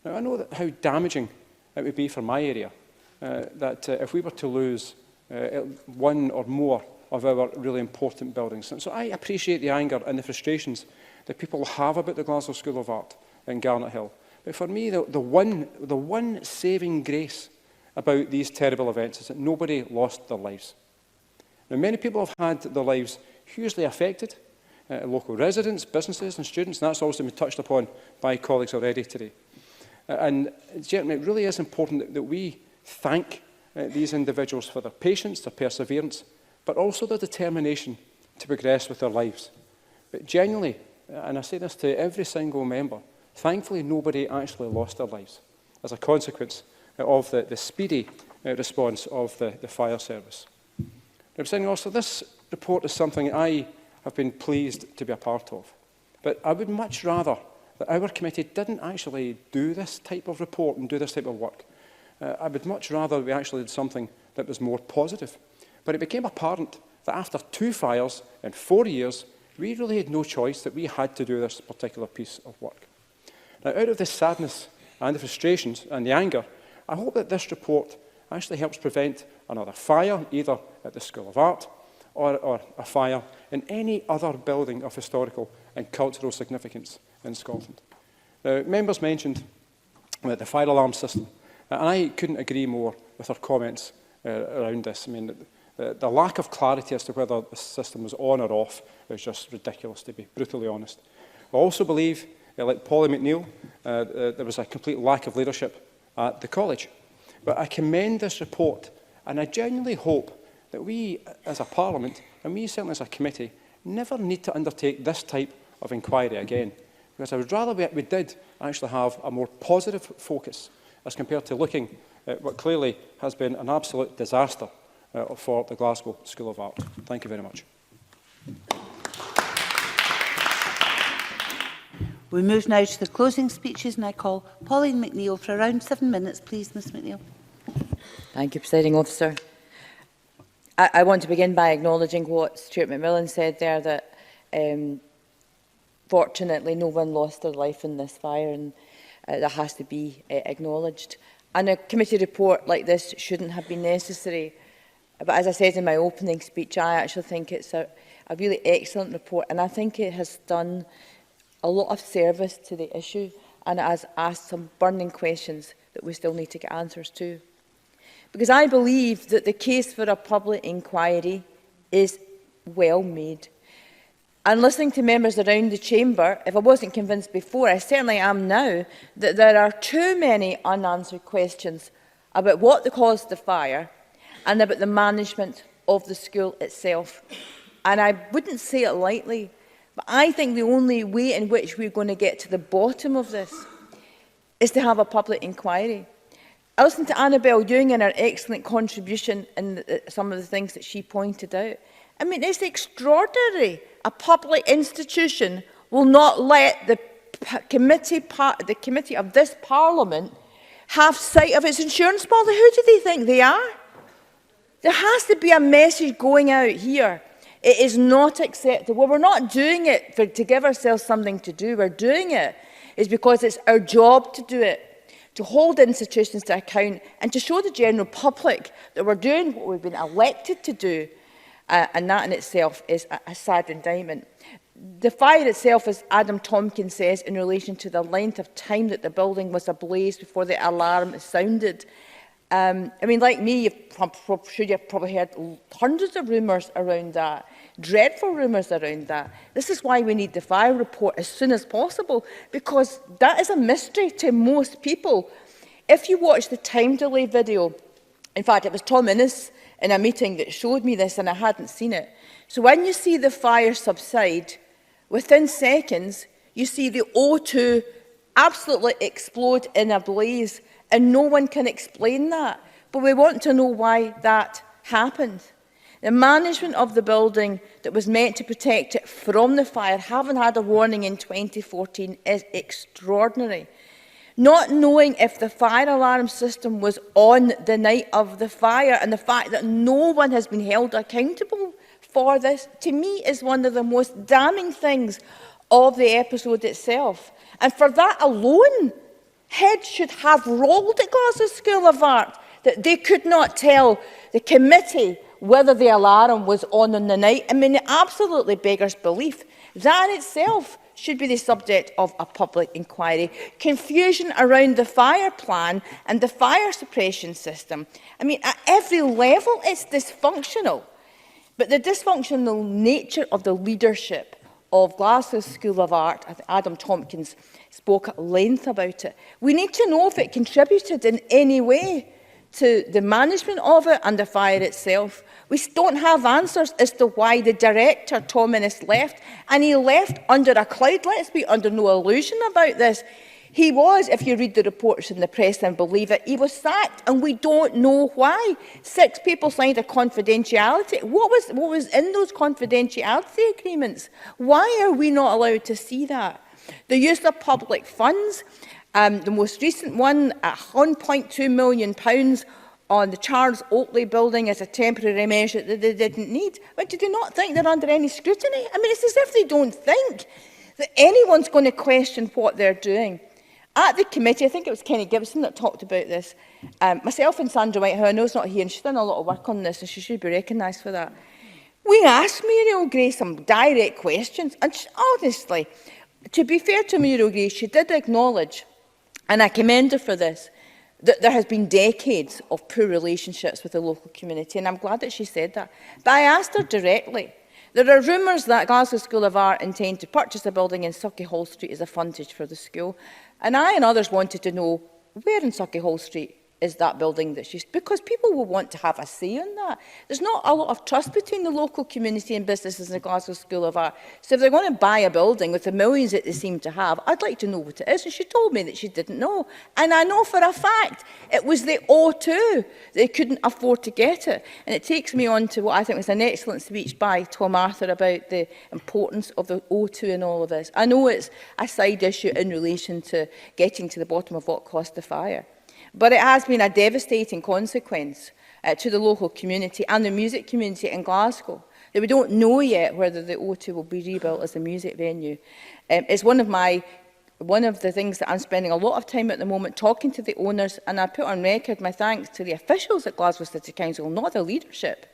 Speaker 22: Now, I know that how damaging it would be for my area that if we were to lose one or more of our really important buildings. And so I appreciate the anger and the frustrations that people have about the Glasgow School of Art in Garnet Hill. But for me, the one saving grace about these terrible events is that nobody lost their lives. Now, many people have had their lives hugely affected, local residents, businesses and students, and that's also been touched upon by colleagues already today. And gentlemen, it really is important that we thank these individuals for their patience, their perseverance, but also their determination to progress with their lives. But genuinely, and I say this to every single member, thankfully nobody actually lost their lives as a consequence of the speedy response of the fire service. Now, also, this report is something I have been pleased to be a part of. But I would much rather that our committee didn't actually do this type of report and do this type of work. I would much rather we actually did something that was more positive. But it became apparent that after 2 fires in 4 years, we really had no choice, that we had to do this particular piece of work. Now, out of this sadness and the frustrations and the anger, I hope that this report actually helps prevent another fire, either at the School of Art or a fire in any other building of historical and cultural significance in Scotland. Now, members mentioned the fire alarm system, and I couldn't agree more with her comments around this. I mean, the lack of clarity as to whether the system was on or off is just ridiculous, to be brutally honest. I also believe, like Pauline McNeill, there was a complete lack of leadership at the college. But I commend this report, and I genuinely hope that we as a Parliament, and we certainly as a committee, never need to undertake this type of inquiry again. Because I would rather we did actually have a more positive focus as compared to looking at what clearly has been an absolute disaster for the Glasgow School of Art. Thank you very much.
Speaker 15: We move now to the closing speeches, and I call Pauline McNeill for around 7 minutes. Please, Ms McNeill.
Speaker 21: Thank you, Presiding Officer. I want to begin by acknowledging what Stuart McMillan said there, that fortunately no one lost their life in this fire, and that has to be acknowledged. And a committee report like this shouldn't have been necessary. But as I said in my opening speech, I actually think it's a really excellent report, and I think it has done a lot of service to the issue, and it has asked some burning questions that we still need to get answers to. Because I believe that the case for a public inquiry is well made. And listening to members around the chamber, if I wasn't convinced before, I certainly am now, that there are too many unanswered questions about what caused the fire and about the management of the school itself. And I wouldn't say it lightly, but I think the only way in which we're going to get to the bottom of this is to have a public inquiry. I listened to Annabel Ewing and her excellent contribution and some of the things that she pointed out. I mean, it's extraordinary. A public institution will not let the committee of this Parliament have sight of its insurance policy. Who do they think they are? There has to be a message going out here. It is not acceptable. We're not doing it to give ourselves something to do. We're doing it because it's our job to do it, to hold institutions to account and to show the general public that we're doing what we've been elected to do. And that in itself is a sad indictment. The fire itself, as Adam Tompkins says, in relation to the length of time that the building was ablaze before the alarm sounded. I mean, like me, I'm sure you've probably heard hundreds of rumours around that, dreadful rumours around that. This is why we need the fire report as soon as possible, because that is a mystery to most people. If you watch the time delay video, in fact, it was Tom Innes in a meeting that showed me this, and I hadn't seen it. So when you see the fire subside, within seconds, you see the O2 absolutely explode in a blaze, and no one can explain that. But we want to know why that happened. The management of the building that was meant to protect it from the fire, having had a warning in 2014, is extraordinary. Not knowing if the fire alarm system was on the night of the fire, and the fact that no one has been held accountable for this, to me, is one of the most damning things of the episode itself. And for that alone, heads should have rolled at Glasgow School of Art, that they could not tell the committee whether the alarm was on the night. I mean, it absolutely beggars belief. That in itself should be the subject of a public inquiry. Confusion around the fire plan and the fire suppression system. I mean, at every level, it's dysfunctional. But the dysfunctional nature of the leadership of Glasgow School of Art, I think Adam Tompkins spoke at length about it. We need to know if it contributed in any way to the management of it and the fire itself. We don't have answers as to why the director, Tom Innes, left, and he left under a cloud. Let's be under no illusion about this. He was, if you read the reports in the press and believe it, he was sacked, and we don't know why. 6 people signed a confidentiality. What was in those confidentiality agreements? Why are we not allowed to see that? The use of public funds, the most recent one at £1.2 million on the Charles Oakley building as a temporary measure that they didn't need. But do they not think they're under any scrutiny? I mean, it's as if they don't think that anyone's going to question what they're doing. At the committee, I think it was Kenny Gibson that talked about this. Myself and Sandra White, who I know is not here, and she's done a lot of work on this, and she should be recognised for that. We asked Muriel Gray some direct questions, and she, honestly, to be fair to Muriel Gray, she did acknowledge, and I commend her for this, that there has been decades of poor relationships with the local community, and I'm glad that she said that. But I asked her directly. There are rumours that Glasgow School of Art intend to purchase a building in Sauchiehall Street as a frontage for the school. And I and others wanted to know where in Sauchiehall Street is that building that she's... Because people will want to have a say on that. There's not a lot of trust between the local community and businesses in the Glasgow School of Art. So if they're going to buy a building with the millions that they seem to have, I'd like to know what it is. And she told me that she didn't know. And I know for a fact it was the O2. They couldn't afford to get it. And it takes me on to what I think was an excellent speech by Tom Arthur about the importance of the O2 in all of this. I know it's a side issue in relation to getting to the bottom of what caused the fire. But it has been a devastating consequence to the local community and the music community in Glasgow. That we don't know yet whether the O2 will be rebuilt as a music venue. It's one of the things that I'm spending a lot of time at the moment talking to the owners, and I put on record my thanks to the officials at Glasgow City Council, not the leadership.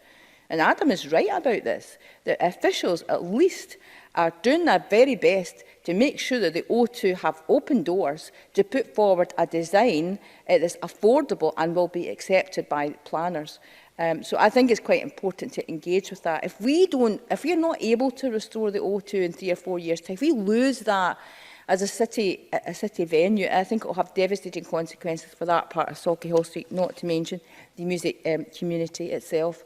Speaker 21: And Adam is right about this. The officials, at least, are doing their very best to make sure that the O2 have open doors to put forward a design that's affordable and will be accepted by planners. So I think it's quite important to engage with that. If we're not able to restore the O2 in 3 or 4 years' time, if we lose that as a city venue, I think it will have devastating consequences for that part of Sauchiehall Street, not to mention the music community itself.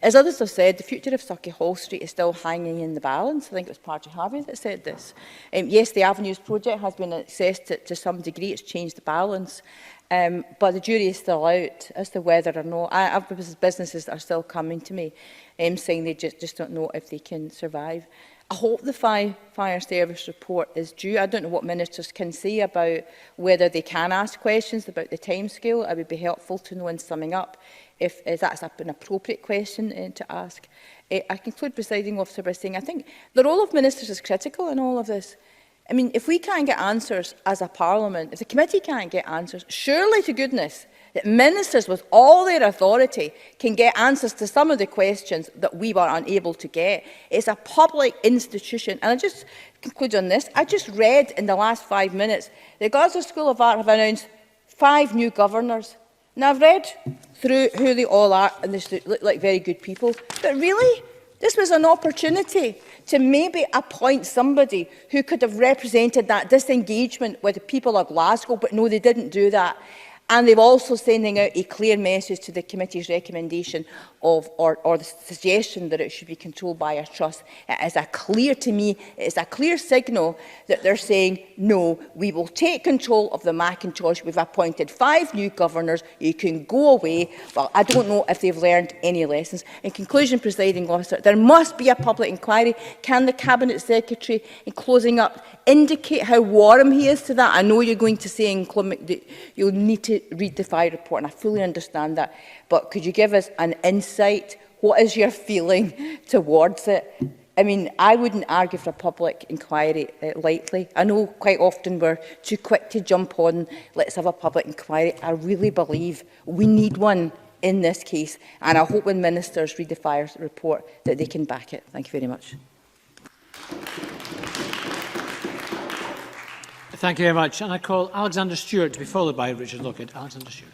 Speaker 21: As others have said, the future of Sauchiehall Street is still hanging in the balance. I think it was Patrick Harvey that said this. Yes, the Avenues project has been assessed to some degree. It's changed the balance. But the jury is still out as to whether or not... I've businesses that are still coming to me saying they just don't know if they can survive. I hope the fire service report is due. I don't know what ministers can say about whether they can ask questions about the timescale. It would be helpful to know in summing up if that's an appropriate question to ask. I conclude, presiding officer, by saying I think the role of ministers is critical in all of this. I mean, if we can't get answers as a parliament, if the committee can't get answers, surely to goodness that ministers with all their authority can get answers to some of the questions that we were unable to get. It's a public institution. And I just conclude on this. I just read in the last 5 minutes the Glasgow School of Art have announced 5 new governors. Now, I've read through who they all are, and they look like very good people. But really, this was an opportunity to maybe appoint somebody who could have represented that disengagement with the people of Glasgow, but no, they didn't do that. And they're also sending out a clear message to the committee's recommendation of, or the suggestion that it should be controlled by a trust. It is a clear, to me, it is a clear signal that they're saying, no, we will take control of the Macintosh. We've appointed 5 new governors. You can go away. Well, I don't know if they've learned any lessons. In conclusion, presiding officer, there must be a public inquiry. Can the Cabinet Secretary, in closing up, indicate how warm he is to that? I know you're going to say that you'll need to read the fire report, and I fully understand that. But could you give us an insight? What is your feeling towards it? I mean, I wouldn't argue for a public inquiry lightly. I know quite often we're too quick to jump on, let's have a public inquiry. I really believe we need one in this case, and I hope when ministers read the fire report that they can back it. Thank you very much.
Speaker 3: Thank you very much. And I call Alexander Stewart to be followed by Richard Lockett. Alexander Stewart.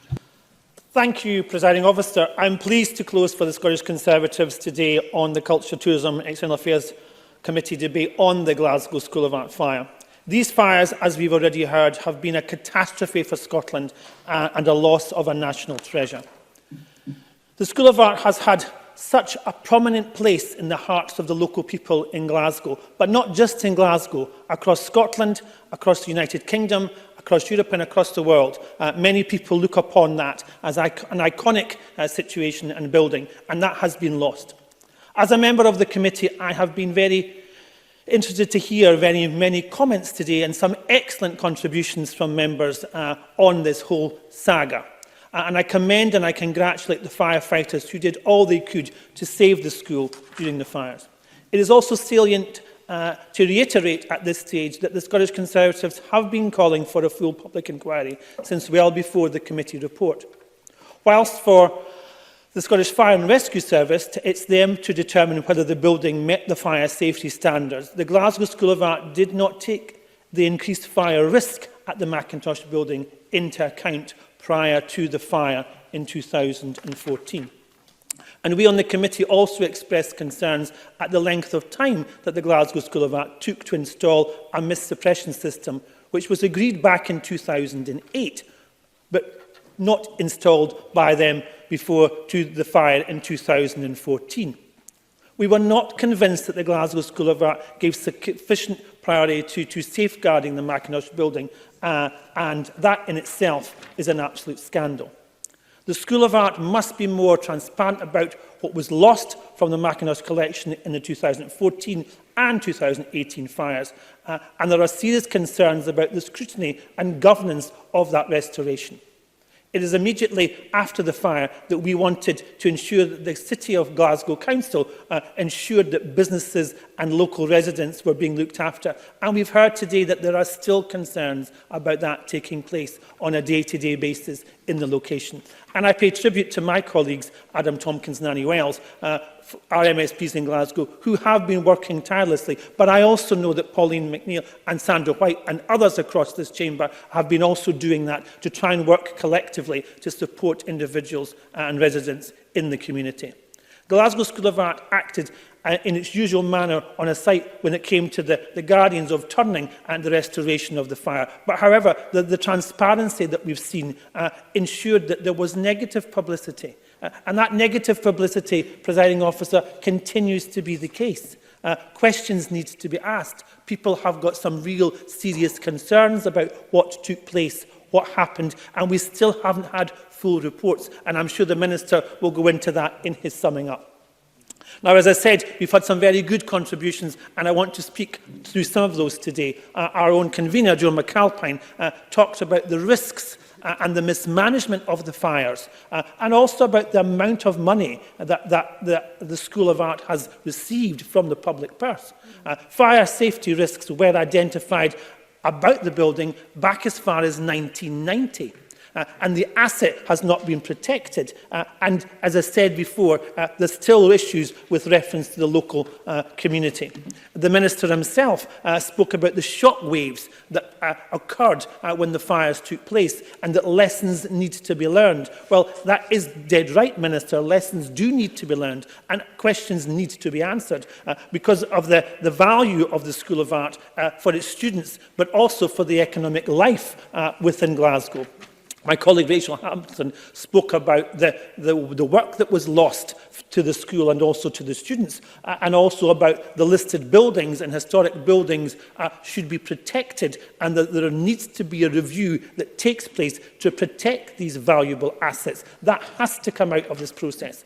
Speaker 20: Thank you, Presiding Officer. I'm pleased to close for the Scottish Conservatives today on the Culture, Tourism and External Affairs Committee debate on the Glasgow School of Art fire. These fires, as we've already heard, have been a catastrophe for Scotland and a loss of a national treasure. The School of Art has had such a prominent place in the hearts of the local people in Glasgow, but not just in Glasgow, across Scotland, across the United Kingdom, across Europe and across the world. Many people look upon that as an iconic situation and building, and that has been lost. As a member of the committee, I have been very interested to hear many comments today and some excellent contributions from members on this whole saga. And I commend and I congratulate the firefighters who did all they could to save the school during the fires. It is also salient to reiterate at this stage that the Scottish Conservatives have been calling for a full public inquiry since well before the committee report. Whilst for the Scottish Fire and Rescue Service, it's them to determine whether the building met the fire safety standards. The Glasgow School of Art did not take the increased fire risk at the Macintosh building into account prior to the fire in 2014. And we on the committee also expressed concerns at the length of time that the Glasgow School of Art took to install a mist suppression system, which was agreed back in 2008, but not installed by them before the fire in 2014. We were not convinced that the Glasgow School of Art gave sufficient priority to safeguarding the Macintosh building, and that in itself is an absolute scandal. The School of Art must be more transparent about what was lost from the Macintosh collection in the 2014 and 2018 fires, and there are serious concerns about the scrutiny and governance of that restoration. It is immediately after the fire that we wanted to ensure that the City of Glasgow Council ensured that businesses and local residents were being looked after. And we've heard today that there are still concerns about that taking place on a day-to-day basis in the location. And I pay tribute to my colleagues, Adam Tompkins and Annie Wells, our MSPs in Glasgow, who have been working tirelessly. But I also know that Pauline, McNeill and Sandra White and others across this chamber have been also doing that to try and work collectively to support individuals and residents in the community. Glasgow School of Art acted in its usual manner on a site when it came to the guardians of turning and the restoration of the fire. But however, the transparency that we've seen ensured that there was negative publicity. And that negative publicity, Presiding Officer, continues to be the case. Questions need to be asked. People have got some real serious concerns about what took place, what happened, and we still haven't had full reports. And I'm sure the Minister will go into that in his summing up. Now, as I said, we've had some very good contributions, and I want to speak through some of those today. Our own convener, Joan McAlpine, talked about the risks and the mismanagement of the fires, and also about the amount of money that the School of Art has received from the public purse. Fire safety risks were identified about the building back as far as 1990. And the asset has not been protected. And as I said before, there's still issues with reference to the local community. The Minister himself spoke about the shock waves that occurred when the fires took place and that lessons need to be learned. Well, that is dead right, Minister. Lessons do need to be learned and questions need to be answered because of the value of the School of Art for its students, but also for the economic life within Glasgow. My colleague Rachel Hampton spoke about the work that was lost to the school and also to the students, and also about the listed buildings and historic buildings should be protected, and that there needs to be a review that takes place to protect these valuable assets. That has to come out of this process.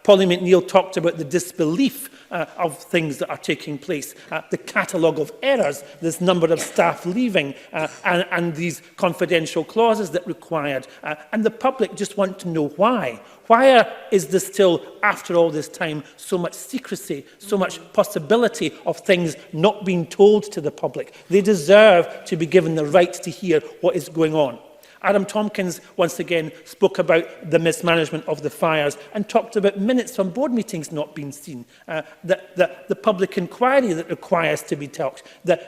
Speaker 20: Pauline McNeill talked about the disbelief of things that are taking place, the catalogue of errors, this number of staff leaving, and these confidential clauses that required. And the public just want to know why. Why is there still, after all this time, so much secrecy, so much possibility of things not being told to the public? They deserve to be given the right to hear what is going on. Adam Tompkins once again spoke about the mismanagement of the fires and talked about minutes from board meetings not being seen, the public inquiry that requires to be talked, the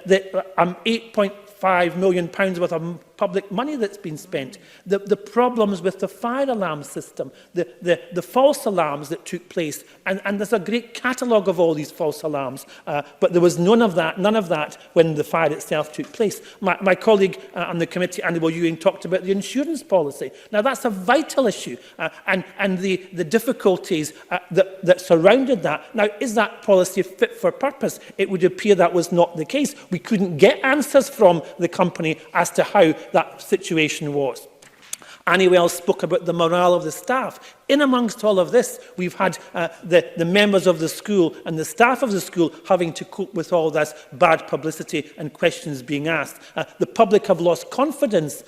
Speaker 20: 8.5 $5 million worth of public money that's been spent. The problems with the fire alarm system, the false alarms that took place, and there's a great catalogue of all these false alarms, but there was none of that when the fire itself took place. My colleague on the committee, Andy Ewing, talked about the insurance policy. Now, that's a vital issue, and the difficulties that surrounded that. Now, is that policy fit for purpose? It would appear that was not the case. We couldn't get answers from the company as to how that situation was. Annie Wells spoke about the morale of the staff. In amongst all of this, we've had the members of the school and the staff of the school having to cope with all this bad publicity and questions being asked. The public have lost confidence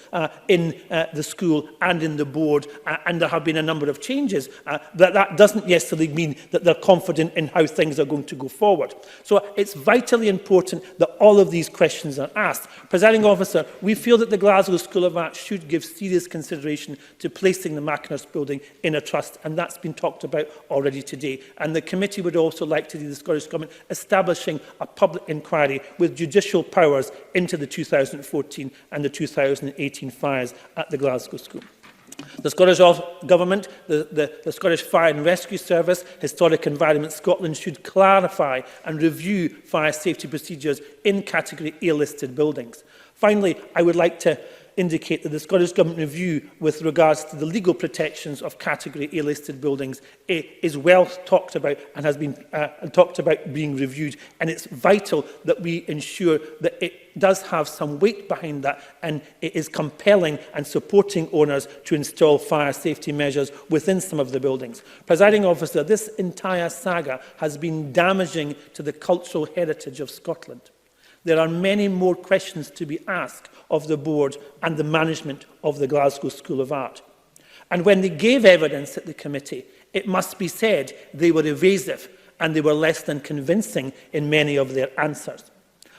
Speaker 20: in the school and in the board, and there have been a number of changes. That doesn't necessarily mean that they're confident in how things are going to go forward. So it's vitally important that all of these questions are asked. Presiding Officer, we feel that the Glasgow School of Art should give serious consideration to placing the McNeill building in a trust, and that's been talked about already today. And the committee would also like to see the Scottish Government establishing a public inquiry with judicial powers into the 2014 and the 2018 fires at the Glasgow School. The Scottish Government, the Scottish Fire and Rescue Service, Historic Environment Scotland should clarify and review fire safety procedures in Category A listed buildings. Finally, I would like to indicate that the Scottish Government review with regards to the legal protections of Category A listed buildings is well talked about and has been talked about being reviewed, and it's vital that we ensure that it does have some weight behind that and it is compelling and supporting owners to install fire safety measures within some of the buildings. Presiding Officer, this entire saga has been damaging to the cultural heritage of Scotland. There are many more questions to be asked of the board and the management of the Glasgow School of Art. And when they gave evidence at the committee, it must be said they were evasive and they were less than convincing in many of their answers.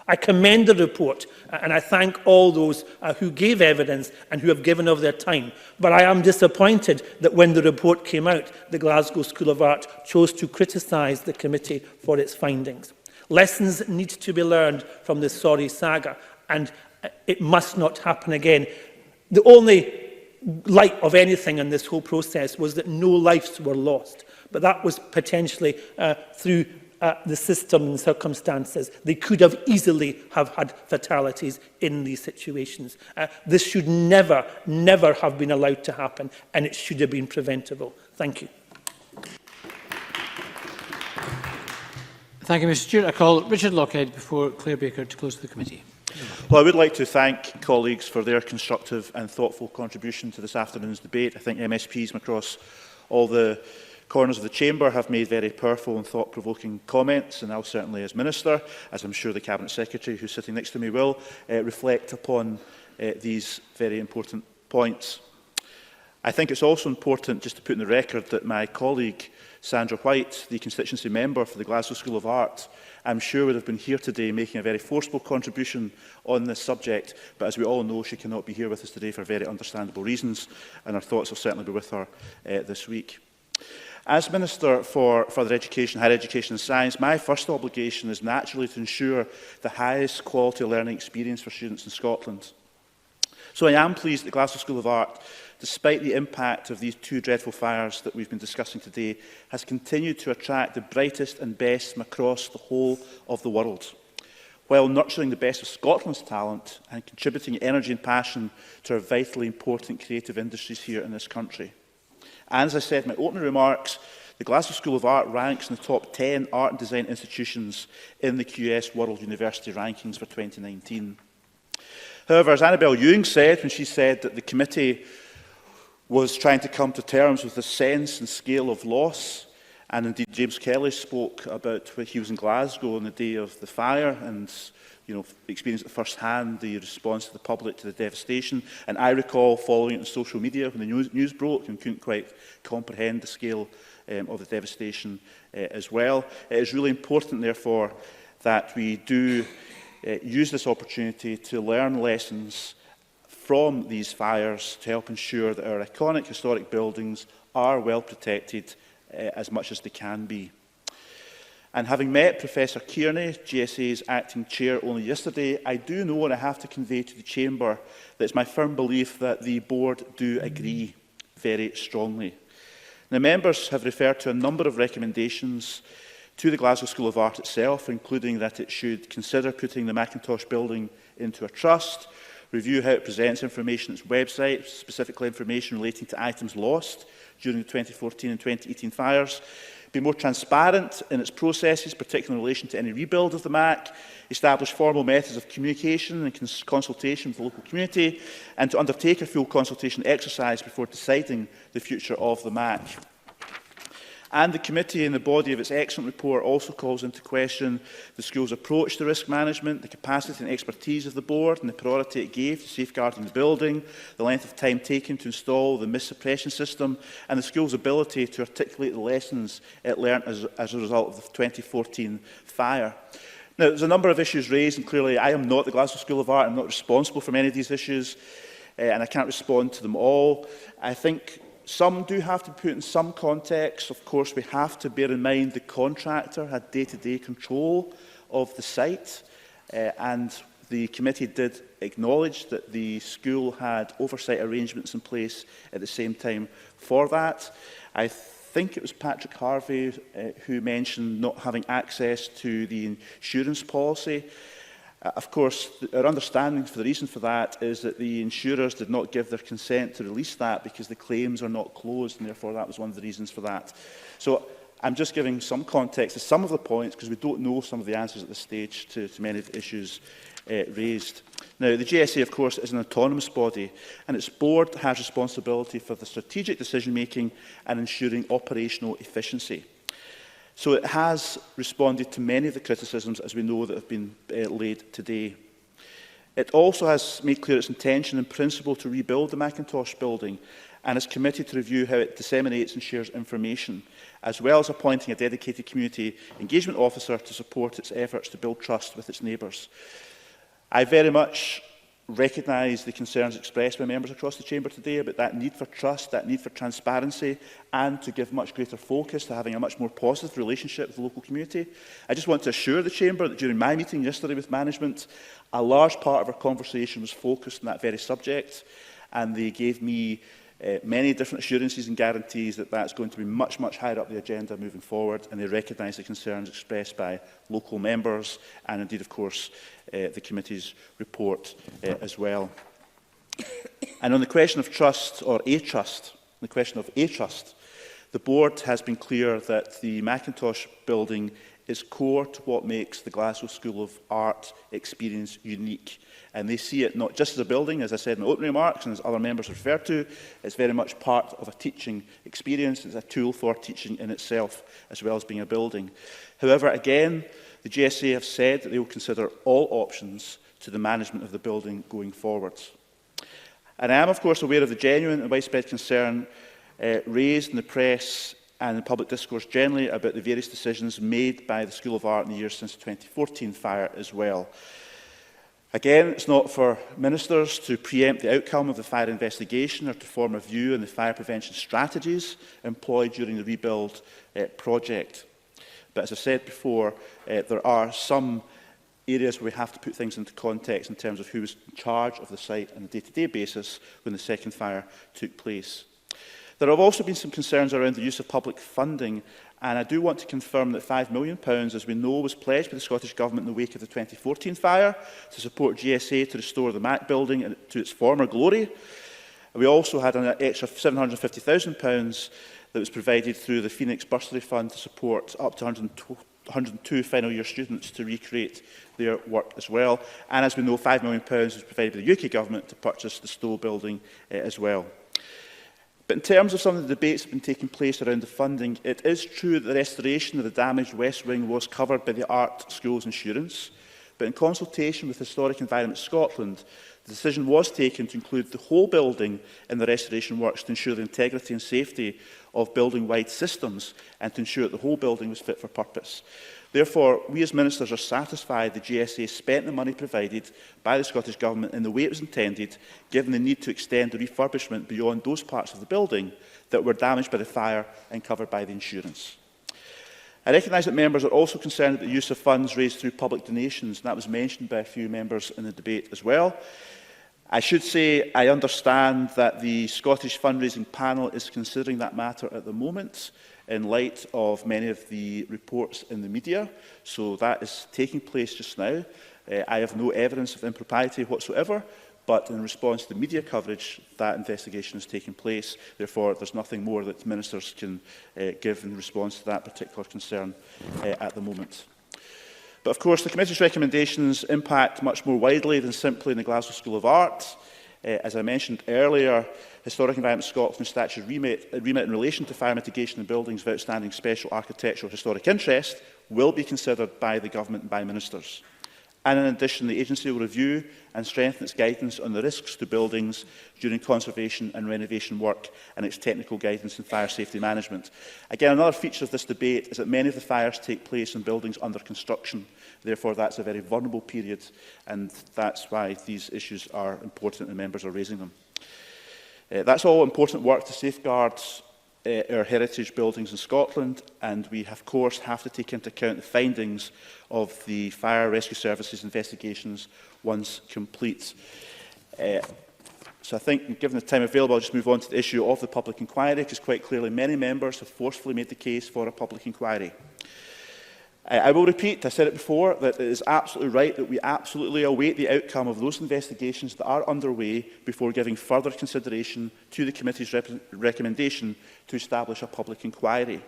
Speaker 20: I commend the report and I thank all those who gave evidence and who have given of their time. But I am disappointed that when the report came out, the Glasgow School of Art chose to criticise the committee for its findings. Lessons need to be learned from this sorry saga, and it must not happen again. The only light of anything in this whole process was that no lives were lost, but that was potentially through the system and circumstances. They could have easily have had fatalities in these situations. This should never, never have been allowed to happen, and it should have been preventable. Thank you.
Speaker 3: Thank you, Mr Stewart. I call Richard Lockhead before Claire Baker to close the committee.
Speaker 11: Well, I would like to thank colleagues for their constructive and thoughtful contribution to this afternoon's debate. I think MSPs from across all the corners of the chamber have made very powerful and thought-provoking comments, and I'll certainly, as Minister, as I'm sure the Cabinet Secretary who's sitting next to me will, reflect upon these very important points. I think it's also important just to put in the record that my colleague Sandra White, the constituency member for the Glasgow School of Art, I'm sure would have been here today making a very forceful contribution on this subject, but as we all know, she cannot be here with us today for very understandable reasons, and our thoughts will certainly be with her this week. As Minister for Further Education, Higher Education and Science, my first obligation is naturally to ensure the highest quality learning experience for students in Scotland. So I am pleased that the Glasgow School of Art, despite the impact of these two dreadful fires that we've been discussing today, has continued to attract the brightest and best from across the whole of the world, while nurturing the best of Scotland's talent and contributing energy and passion to our vitally important creative industries here in this country. And as I said in my opening remarks, the Glasgow School of Art ranks in the top 10 art and design institutions in the QS World University Rankings for 2019. However, as Annabel Ewing said when she said that the committee was trying to come to terms with the sense and scale of loss, and indeed James Kelly spoke about when he was in Glasgow on the day of the fire and experienced at first hand the response of the public to the devastation. And I recall following it on social media when the news broke and couldn't quite comprehend the scale of the devastation as well. It is really important, therefore, that we do use this opportunity to learn lessons from these fires to help ensure that our iconic historic buildings are well protected as much as they can be. And having met Professor Kearney, GSA's acting chair, only yesterday, I do know, and I have to convey to the Chamber, that it's my firm belief that the board do agree very strongly. Now, members have referred to a number of recommendations to the Glasgow School of Art itself, including that it should consider putting the Mackintosh building into a trust, review how it presents information on its website, specifically information relating to items lost during the 2014 and 2018 fires, be more transparent in its processes, particularly in relation to any rebuild of the MAC, establish formal methods of communication and consultation with the local community, and to undertake a full consultation exercise before deciding the future of the MAC. And the committee, in the body of its excellent report, also calls into question the school's approach to risk management, the capacity and expertise of the board, and the priority it gave to safeguarding the building, the length of time taken to install the mist suppression system, and the school's ability to articulate the lessons it learnt as a result of the 2014 fire. Now, there's a number of issues raised, and clearly I am not the Glasgow School of Art. I'm not responsible for many of these issues, and I can't respond to them all. I think some do have to be put in some context. Of course, we have to bear in mind the contractor had day-to-day control of the site, and the committee did acknowledge that the school had oversight arrangements in place at the same time for that. I think it was Patrick Harvey who mentioned not having access to the insurance policy. Of course, our understanding for the reason for that is that the insurers did not give their consent to release that because the claims are not closed, and therefore that was one of the reasons for that. So I'm just giving some context to some of the points because we don't know some of the answers at this stage to many of the issues raised. Now, the GSA, of course, is an autonomous body, and its board has responsibility for the strategic decision-making and ensuring operational efficiency. So it has responded to many of the criticisms, as we know, that have been laid today. It also has made clear its intention in principle to rebuild the Mackintosh building and is committed to review how it disseminates and shares information, as well as appointing a dedicated community engagement officer to support its efforts to build trust with its neighbours. I very much recognise the concerns expressed by members across the Chamber today about that need for trust, that need for transparency, and to give much greater focus to having a much more positive relationship with the local community. I just want to assure the Chamber that during my meeting yesterday with management, a large part of our conversation was focused on that very subject, and they gave me many different assurances and guarantees that that's going to be much, much higher up the agenda moving forward, and they recognise the concerns expressed by local members and indeed, of course, the committee's report as well. And on the question of trust, or a trust, the board has been clear that the Mackintosh building is core to what makes the Glasgow School of Art experience unique. And they see it not just as a building, as I said in the opening remarks, and as other members referred to, it's very much part of a teaching experience. It's a tool for teaching in itself, as well as being a building. However, again, the GSA have said that they will consider all options to the management of the building going forward. And I am, of course, aware of the genuine and widespread concern raised in the press and in public discourse generally about the various decisions made by the School of Art in the years since the 2014 fire as well. Again, it's not for ministers to preempt the outcome of the fire investigation or to form a view on the fire prevention strategies employed during the rebuild project. But as I said before, there are some areas where we have to put things into context in terms of who was in charge of the site on a day-to-day basis when the second fire took place. There have also been some concerns around the use of public funding, and I do want to confirm that £5 million, as we know, was pledged by the Scottish Government in the wake of the 2014 fire to support GSA to restore the MAC building to its former glory. We also had an extra £750,000 that was provided through the Phoenix Bursary Fund to support up to 102 final year students to recreate their work as well. And as we know, £5 million was provided by the UK Government to purchase the Stowe building as well. But in terms of some of the debates that have been taking place around the funding, it is true that the restoration of the damaged West Wing was covered by the Art Schools Insurance, but in consultation with Historic Environment Scotland, the decision was taken to include the whole building in the restoration works to ensure the integrity and safety of building-wide systems and to ensure that the whole building was fit for purpose. Therefore, we as ministers are satisfied the GSA spent the money provided by the Scottish Government in the way it was intended, given the need to extend the refurbishment beyond those parts of the building that were damaged by the fire and covered by the insurance. I recognise that members are also concerned about the use of funds raised through public donations, and that was mentioned by a few members in the debate as well. I should say I understand that the Scottish fundraising panel is considering that matter at the moment in light of many of the reports in the media, so that is taking place just now. I have no evidence of impropriety whatsoever, but in response to the media coverage, that investigation is taking place. Therefore, there's nothing more that ministers can give in response to that particular concern at the moment. But of course, the committee's recommendations impact much more widely than simply in the Glasgow School of Art. As I mentioned earlier, Historic Environment Scotland's statutory remit in relation to fire mitigation in buildings of outstanding special architectural historic interest will be considered by the Government and by ministers. And in addition, the agency will review and strengthen its guidance on the risks to buildings during conservation and renovation work and its technical guidance in fire safety management. Again, another feature of this debate is that many of the fires take place in buildings under construction. Therefore, that's a very vulnerable period, and that's why these issues are important and members are raising them. That's all important work to safeguard our heritage buildings in Scotland, and we of course have to take into account the findings of the Fire Rescue Services investigations once complete. So I think, given the time available, I'll just move on to the issue of the public inquiry, because quite clearly many members have forcefully made the case for a public inquiry. I will repeat, I said it before, that it is absolutely right that we absolutely await the outcome of those investigations that are underway before giving further consideration to the committee's recommendation to establish a public inquiry.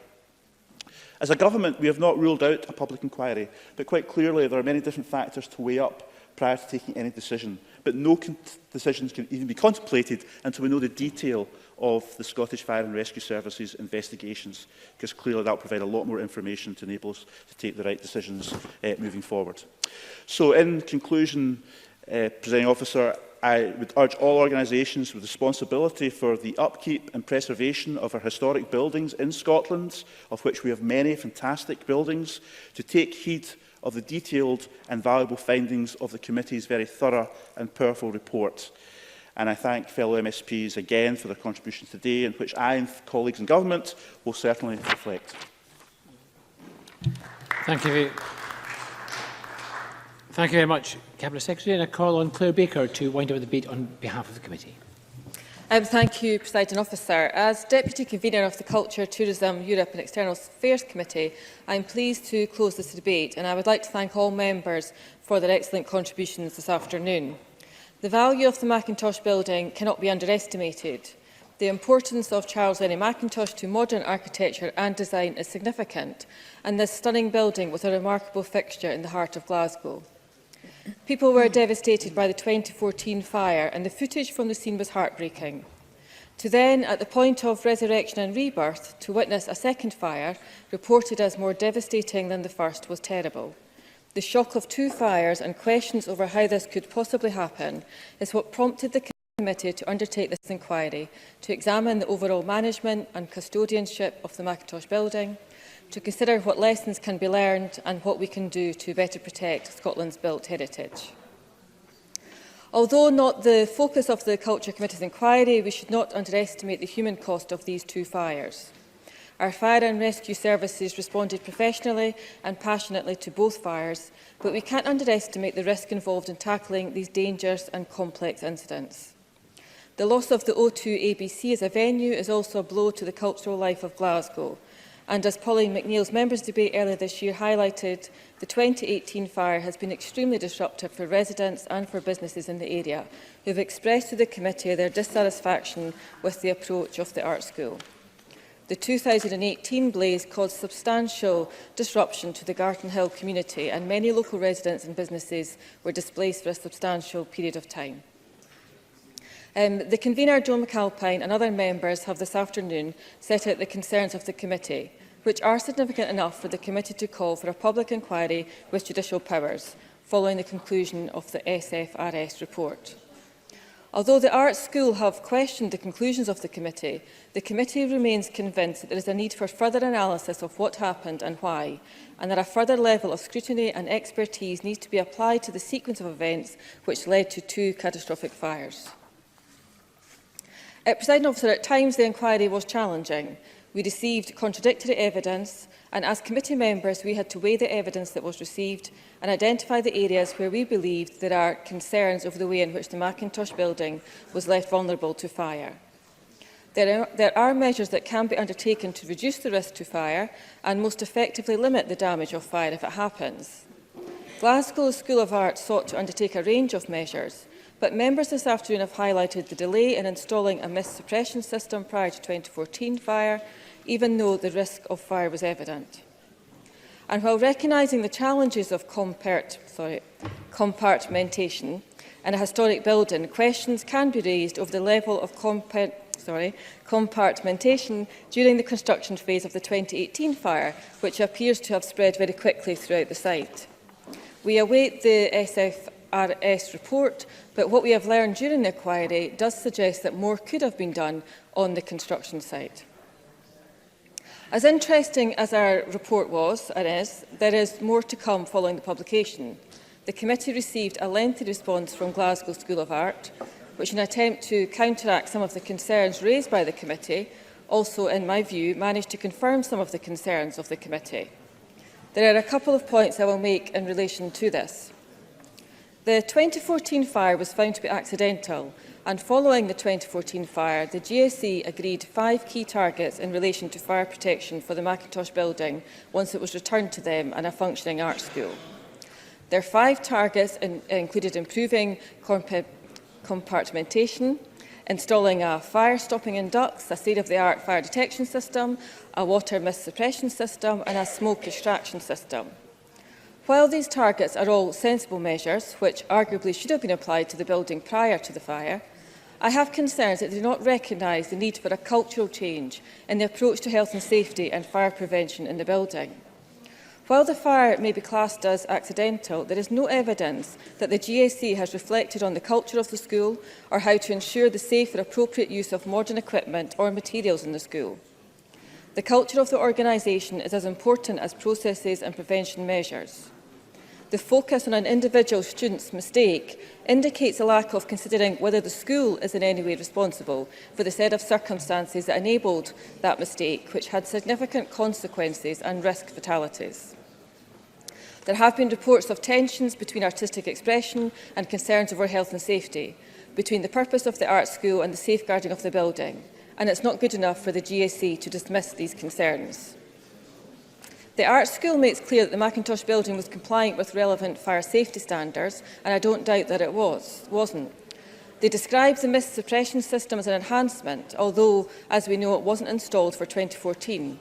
Speaker 11: As a government, we have not ruled out a public inquiry, but quite clearly there are many different factors to weigh up prior to taking any decision. But no decisions can even be contemplated until we know the detail of the Scottish Fire and Rescue Services investigations, because clearly that will provide a lot more information to enable us to take the right decisions moving forward. So in conclusion, Presiding Officer, I would urge all organisations with responsibility for the upkeep and preservation of our historic buildings in Scotland, of which we have many fantastic buildings, to take heed of the detailed and valuable findings of the committee's very thorough and powerful report. And I thank fellow MSPs again for their contributions today, in which I and colleagues in government will certainly reflect.
Speaker 3: Thank you. Thank you very much, Cabinet Secretary. And I call on Claire Baker to wind up the debate on behalf of the committee.
Speaker 17: Thank you, Presiding Officer. As Deputy Convener of the Culture, Tourism, Europe and External Affairs Committee, I am pleased to close this debate, and I would like to thank all members for their excellent contributions this afternoon. The value of the Mackintosh building cannot be underestimated. The importance of Charles Rennie Mackintosh to modern architecture and design is significant, and this stunning building was a remarkable fixture in the heart of Glasgow. People were devastated by the 2014 fire, and the footage from the scene was heartbreaking. To then, at the point of resurrection and rebirth, to witness a second fire, reported as more devastating than the first, was terrible. The shock of two fires and questions over how this could possibly happen is what prompted the committee to undertake this inquiry, to examine the overall management and custodianship of the Mackintosh building, to consider what lessons can be learned and what we can do to better protect Scotland's built heritage. Although not the focus of the Culture Committee's inquiry, we should not underestimate the human cost of these two fires. Our fire and rescue services responded professionally and passionately to both fires, but we can't underestimate the risk involved in tackling these dangerous and complex incidents. The loss of the O2 ABC as a venue is also a blow to the cultural life of Glasgow. And as Pauline McNeill's members' debate earlier this year highlighted, the 2018 fire has been extremely disruptive for residents and for businesses in the area, who have expressed to the committee their dissatisfaction with the approach of the art school. The 2018 blaze caused substantial disruption to the Garton Hill community, and many local residents and businesses were displaced for a substantial period of time. The convener, Joan McAlpine, and other members have this afternoon set out the concerns of the committee, which are significant enough for the committee to call for a public inquiry with judicial powers, following the conclusion of the SFRS report. Although the Art School have questioned the conclusions of the committee remains convinced that there is a need for further analysis of what happened and why, and that a further level of scrutiny and expertise needs to be applied to the sequence of events which led to two catastrophic fires. Presiding Officer, at times the inquiry was challenging. We received contradictory evidence and as committee members we had to weigh the evidence that was received and identify the areas where we believed there are concerns over the way in which the Macintosh building was left vulnerable to fire. There are measures that can be undertaken to reduce the risk to fire and most effectively limit the damage of fire if it happens. Glasgow School of Art sought to undertake a range of measures, but members this afternoon have highlighted the delay in installing a mist suppression system prior to 2014 fire, even though the risk of fire was evident. And while recognising the challenges of compartmentation in a historic building, questions can be raised over the level of compartmentation during the construction phase of the 2018 fire, which appears to have spread very quickly throughout the site. We await the SFRS report, but what we have learned during the inquiry does suggest that more could have been done on the construction site. As interesting as our report was and is, there is more to come following the publication. The committee received a lengthy response from Glasgow School of Art, which, in an attempt to counteract some of the concerns raised by the committee, also, in my view, managed to confirm some of the concerns of the committee. There are a couple of points I will make in relation to this. The 2014 fire was found to be accidental, and following the 2014 fire, the GSE agreed 5 key targets in relation to fire protection for the Macintosh building once it was returned to them and a functioning art school. Their 5 targets included improving compartmentation, installing a fire stopping in ducts, a state-of-the-art fire detection system, a water mist suppression system and a smoke extraction system. While these targets are all sensible measures, which arguably should have been applied to the building prior to the fire, I have concerns that they do not recognise the need for a cultural change in the approach to health and safety and fire prevention in the building. While the fire may be classed as accidental, there is no evidence that the GSE has reflected on the culture of the school or how to ensure the safe and appropriate use of modern equipment or materials in the school. The culture of the organisation is as important as processes and prevention measures. The focus on an individual student's mistake indicates a lack of considering whether the school is in any way responsible for the set of circumstances that enabled that mistake, which had significant consequences and risk fatalities. There have been reports of tensions between artistic expression and concerns over health and safety, between the purpose of the art school and the safeguarding of the building, and it's not good enough for the GSE to dismiss these concerns. The art school makes clear that the Macintosh building was compliant with relevant fire safety standards, and I don't doubt that it wasn't. They describe the mist suppression system as an enhancement, although, as we know, it wasn't installed for 2014.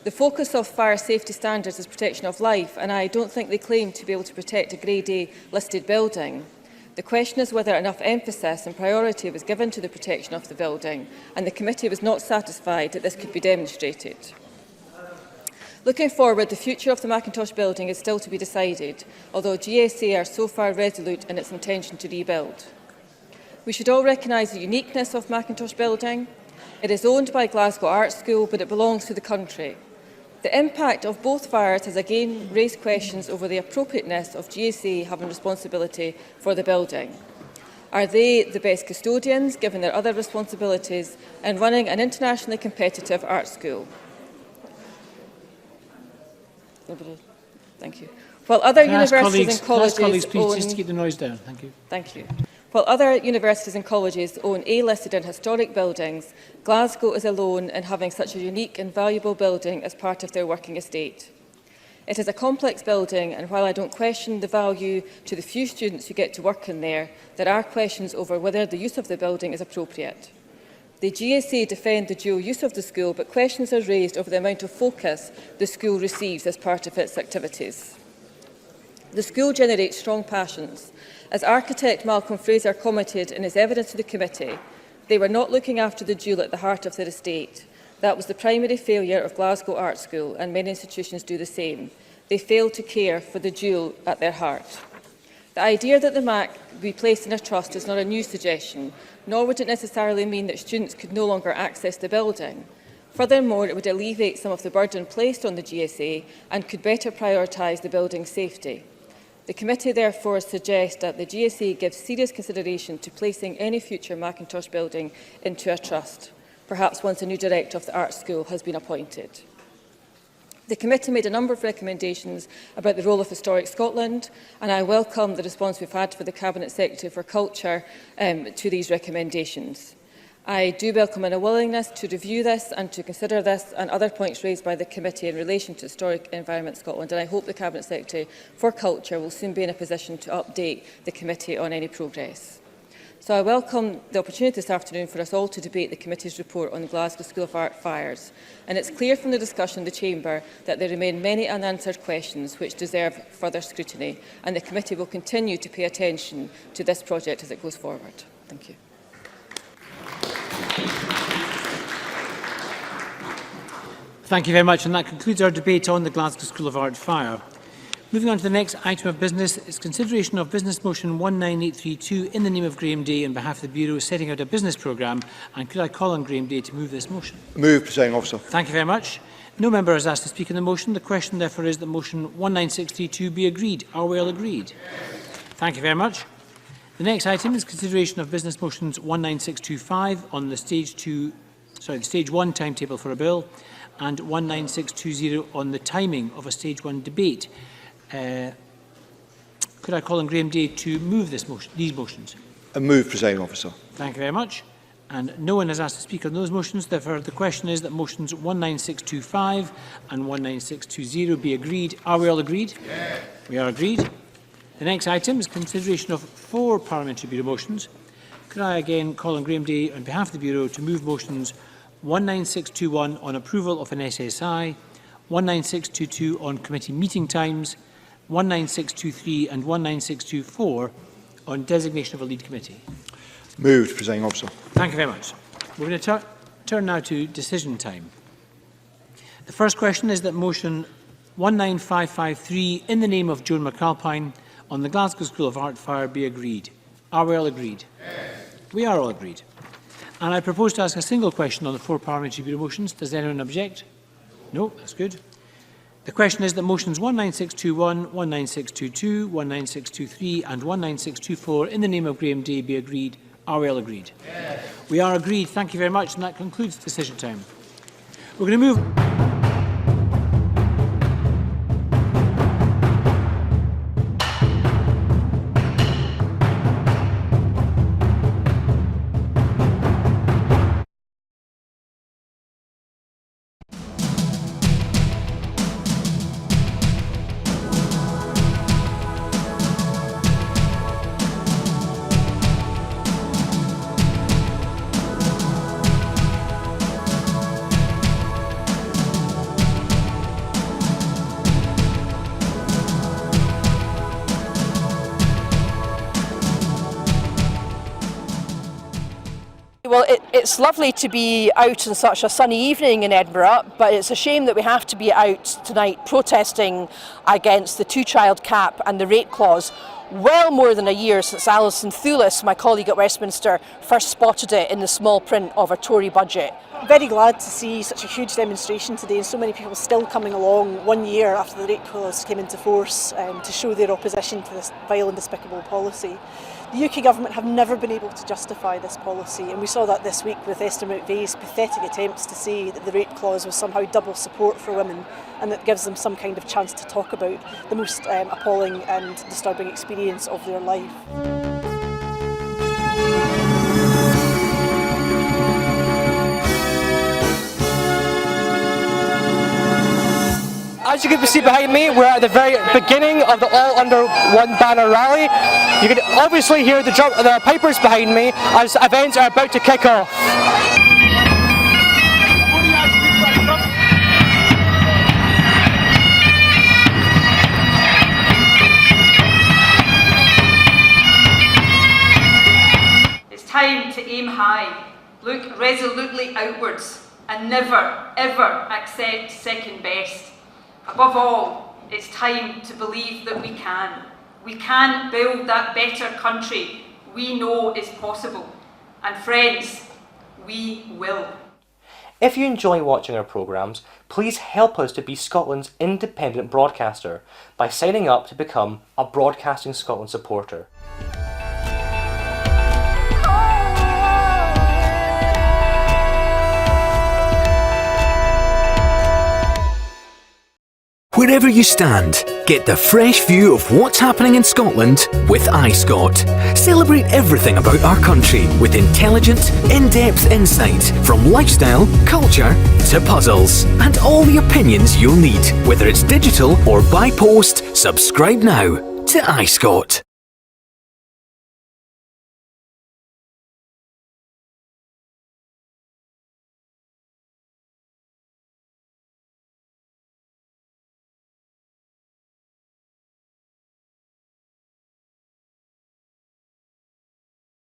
Speaker 17: The focus of fire safety standards is protection of life, and I don't think they claim to be able to protect a Grade A listed building. The question is whether enough emphasis and priority was given to the protection of the building, and the committee was not satisfied that this could be demonstrated. Looking forward, the future of the Macintosh building is still to be decided, although GSA are so far resolute in its intention to rebuild. We should all recognise the uniqueness of Macintosh building. It is owned by Glasgow Art School, but it belongs to the country. The impact of both fires has again raised questions over the appropriateness of GSA having responsibility for the building. Are they the best custodians, given their other responsibilities, in running an internationally competitive art school? Thank you. While other universities and colleges
Speaker 3: please just keep the noise down. Thank you.
Speaker 17: Thank you. While other universities and colleges own A-listed and historic buildings, Glasgow is alone in having such a unique and valuable building as part of their working estate. It is a complex building, and while I don't question the value to the few students who get to work in there are questions over whether the use of the building is appropriate. The GSA defend the dual use of the school, but questions are raised over the amount of focus the school receives as part of its activities. The school generates strong passions. As architect Malcolm Fraser commented in his evidence to the committee, they were not looking after the jewel at the heart of their estate. That was the primary failure of Glasgow Art School, and many institutions do the same. They failed to care for the jewel at their heart. The idea that the MAC be placed in a trust is not a new suggestion, nor would it necessarily mean that students could no longer access the building. Furthermore, it would alleviate some of the burden placed on the GSA and could better prioritise the building's safety. The committee therefore suggests that the GSA gives serious consideration to placing any future Macintosh building into a trust, perhaps once a new director of the art school has been appointed. The committee made a number of recommendations about the role of Historic Scotland, and I welcome the response we've had for the Cabinet Secretary for Culture to these recommendations. I do welcome a willingness to review this and to consider this and other points raised by the committee in relation to Historic Environment Scotland, and I hope the Cabinet Secretary for Culture will soon be in a position to update the committee on any progress. So I welcome the opportunity this afternoon for us all to debate the committee's report on the Glasgow School of Art fires. And it's clear from the discussion in the Chamber that there remain many unanswered questions which deserve further scrutiny, and the committee will continue to pay attention to this project as it goes forward. Thank you.
Speaker 3: Thank you very much, and that concludes our debate on the Glasgow School of Art fire. Moving on to the next item of business is consideration of Business Motion 19832 in the name of Graham Day on behalf of the Bureau setting out a business programme, and could I call on Graham Day to move this motion?
Speaker 4: Move, Presiding Officer.
Speaker 3: Thank you very much. No member has asked to speak on the motion. The question therefore is that motion 19632 be agreed. Are we all agreed? Thank you very much. The next item is consideration of Business Motions 19625 on the Stage 1 timetable for a bill, and 19620 on the timing of a Stage 1 debate. Could I call on Graham Day to move these motions?
Speaker 4: Move, Presiding Officer.
Speaker 3: Thank you very much. And no one has asked to speak on those motions. Therefore, the question is that motions 19625 and 19620 be agreed. Are we all agreed? Yes. We are agreed. The next item is consideration of 4 Parliamentary Bureau motions. Could I again call on Graham Day on behalf of the Bureau to move motions 19621 on approval of an SSI, 19622 on committee meeting times, 19623 and 19624 on designation of a lead committee?
Speaker 4: Moved, Presiding Officer.
Speaker 3: Thank you very much. We're going to turn now to decision time. The first question is that motion 19553 in the name of Joan McAlpine on the Glasgow School of Art fire be agreed. Are we all agreed? Yes. We are all agreed. And I propose to ask a single question on the 4 Parliamentary Bureau motions. Does anyone object? No, that's good. The question is that motions 19621, 19622, 19623 and 19624 in the name of Graham Day be agreed. Are we all agreed? Yes. We are agreed. Thank you very much, and that concludes decision time. We're going to move...
Speaker 14: Well, it's lovely to be out on such a sunny evening in Edinburgh, but it's a shame that we have to be out tonight protesting against the 2-child cap and the rate clause, well more than a year since Alison Thulis, my colleague at Westminster, first spotted it in the small print of a Tory budget.
Speaker 23: Very glad to see such a huge demonstration today and so many people still coming along 1 year after the rate clause came into force to show their opposition to this vile and despicable policy. The UK government have never been able to justify this policy, and we saw that this week with Esther McVeigh's pathetic attempts to say that the rate clause was somehow double support for women and that gives them some kind of chance to talk about the most appalling and disturbing experience of their life.
Speaker 24: As you can see behind me, we're at the very beginning of the All Under One Banner rally. You can obviously hear the pipers behind me as events are about to kick off.
Speaker 25: It's time to aim high, look resolutely outwards, and never, ever accept second best. Above all, it's time to believe that we can. We can build that better country we know is possible. And friends, we will.
Speaker 26: If you enjoy watching our programmes, please help us to be Scotland's independent broadcaster by signing up to become a Broadcasting Scotland supporter.
Speaker 1: Wherever you stand, get the fresh view of what's happening in Scotland with iScot. Celebrate everything about our country with intelligent, in-depth insight from lifestyle, culture to puzzles, and all the opinions you'll need. Whether it's digital or by post, subscribe now to iScot.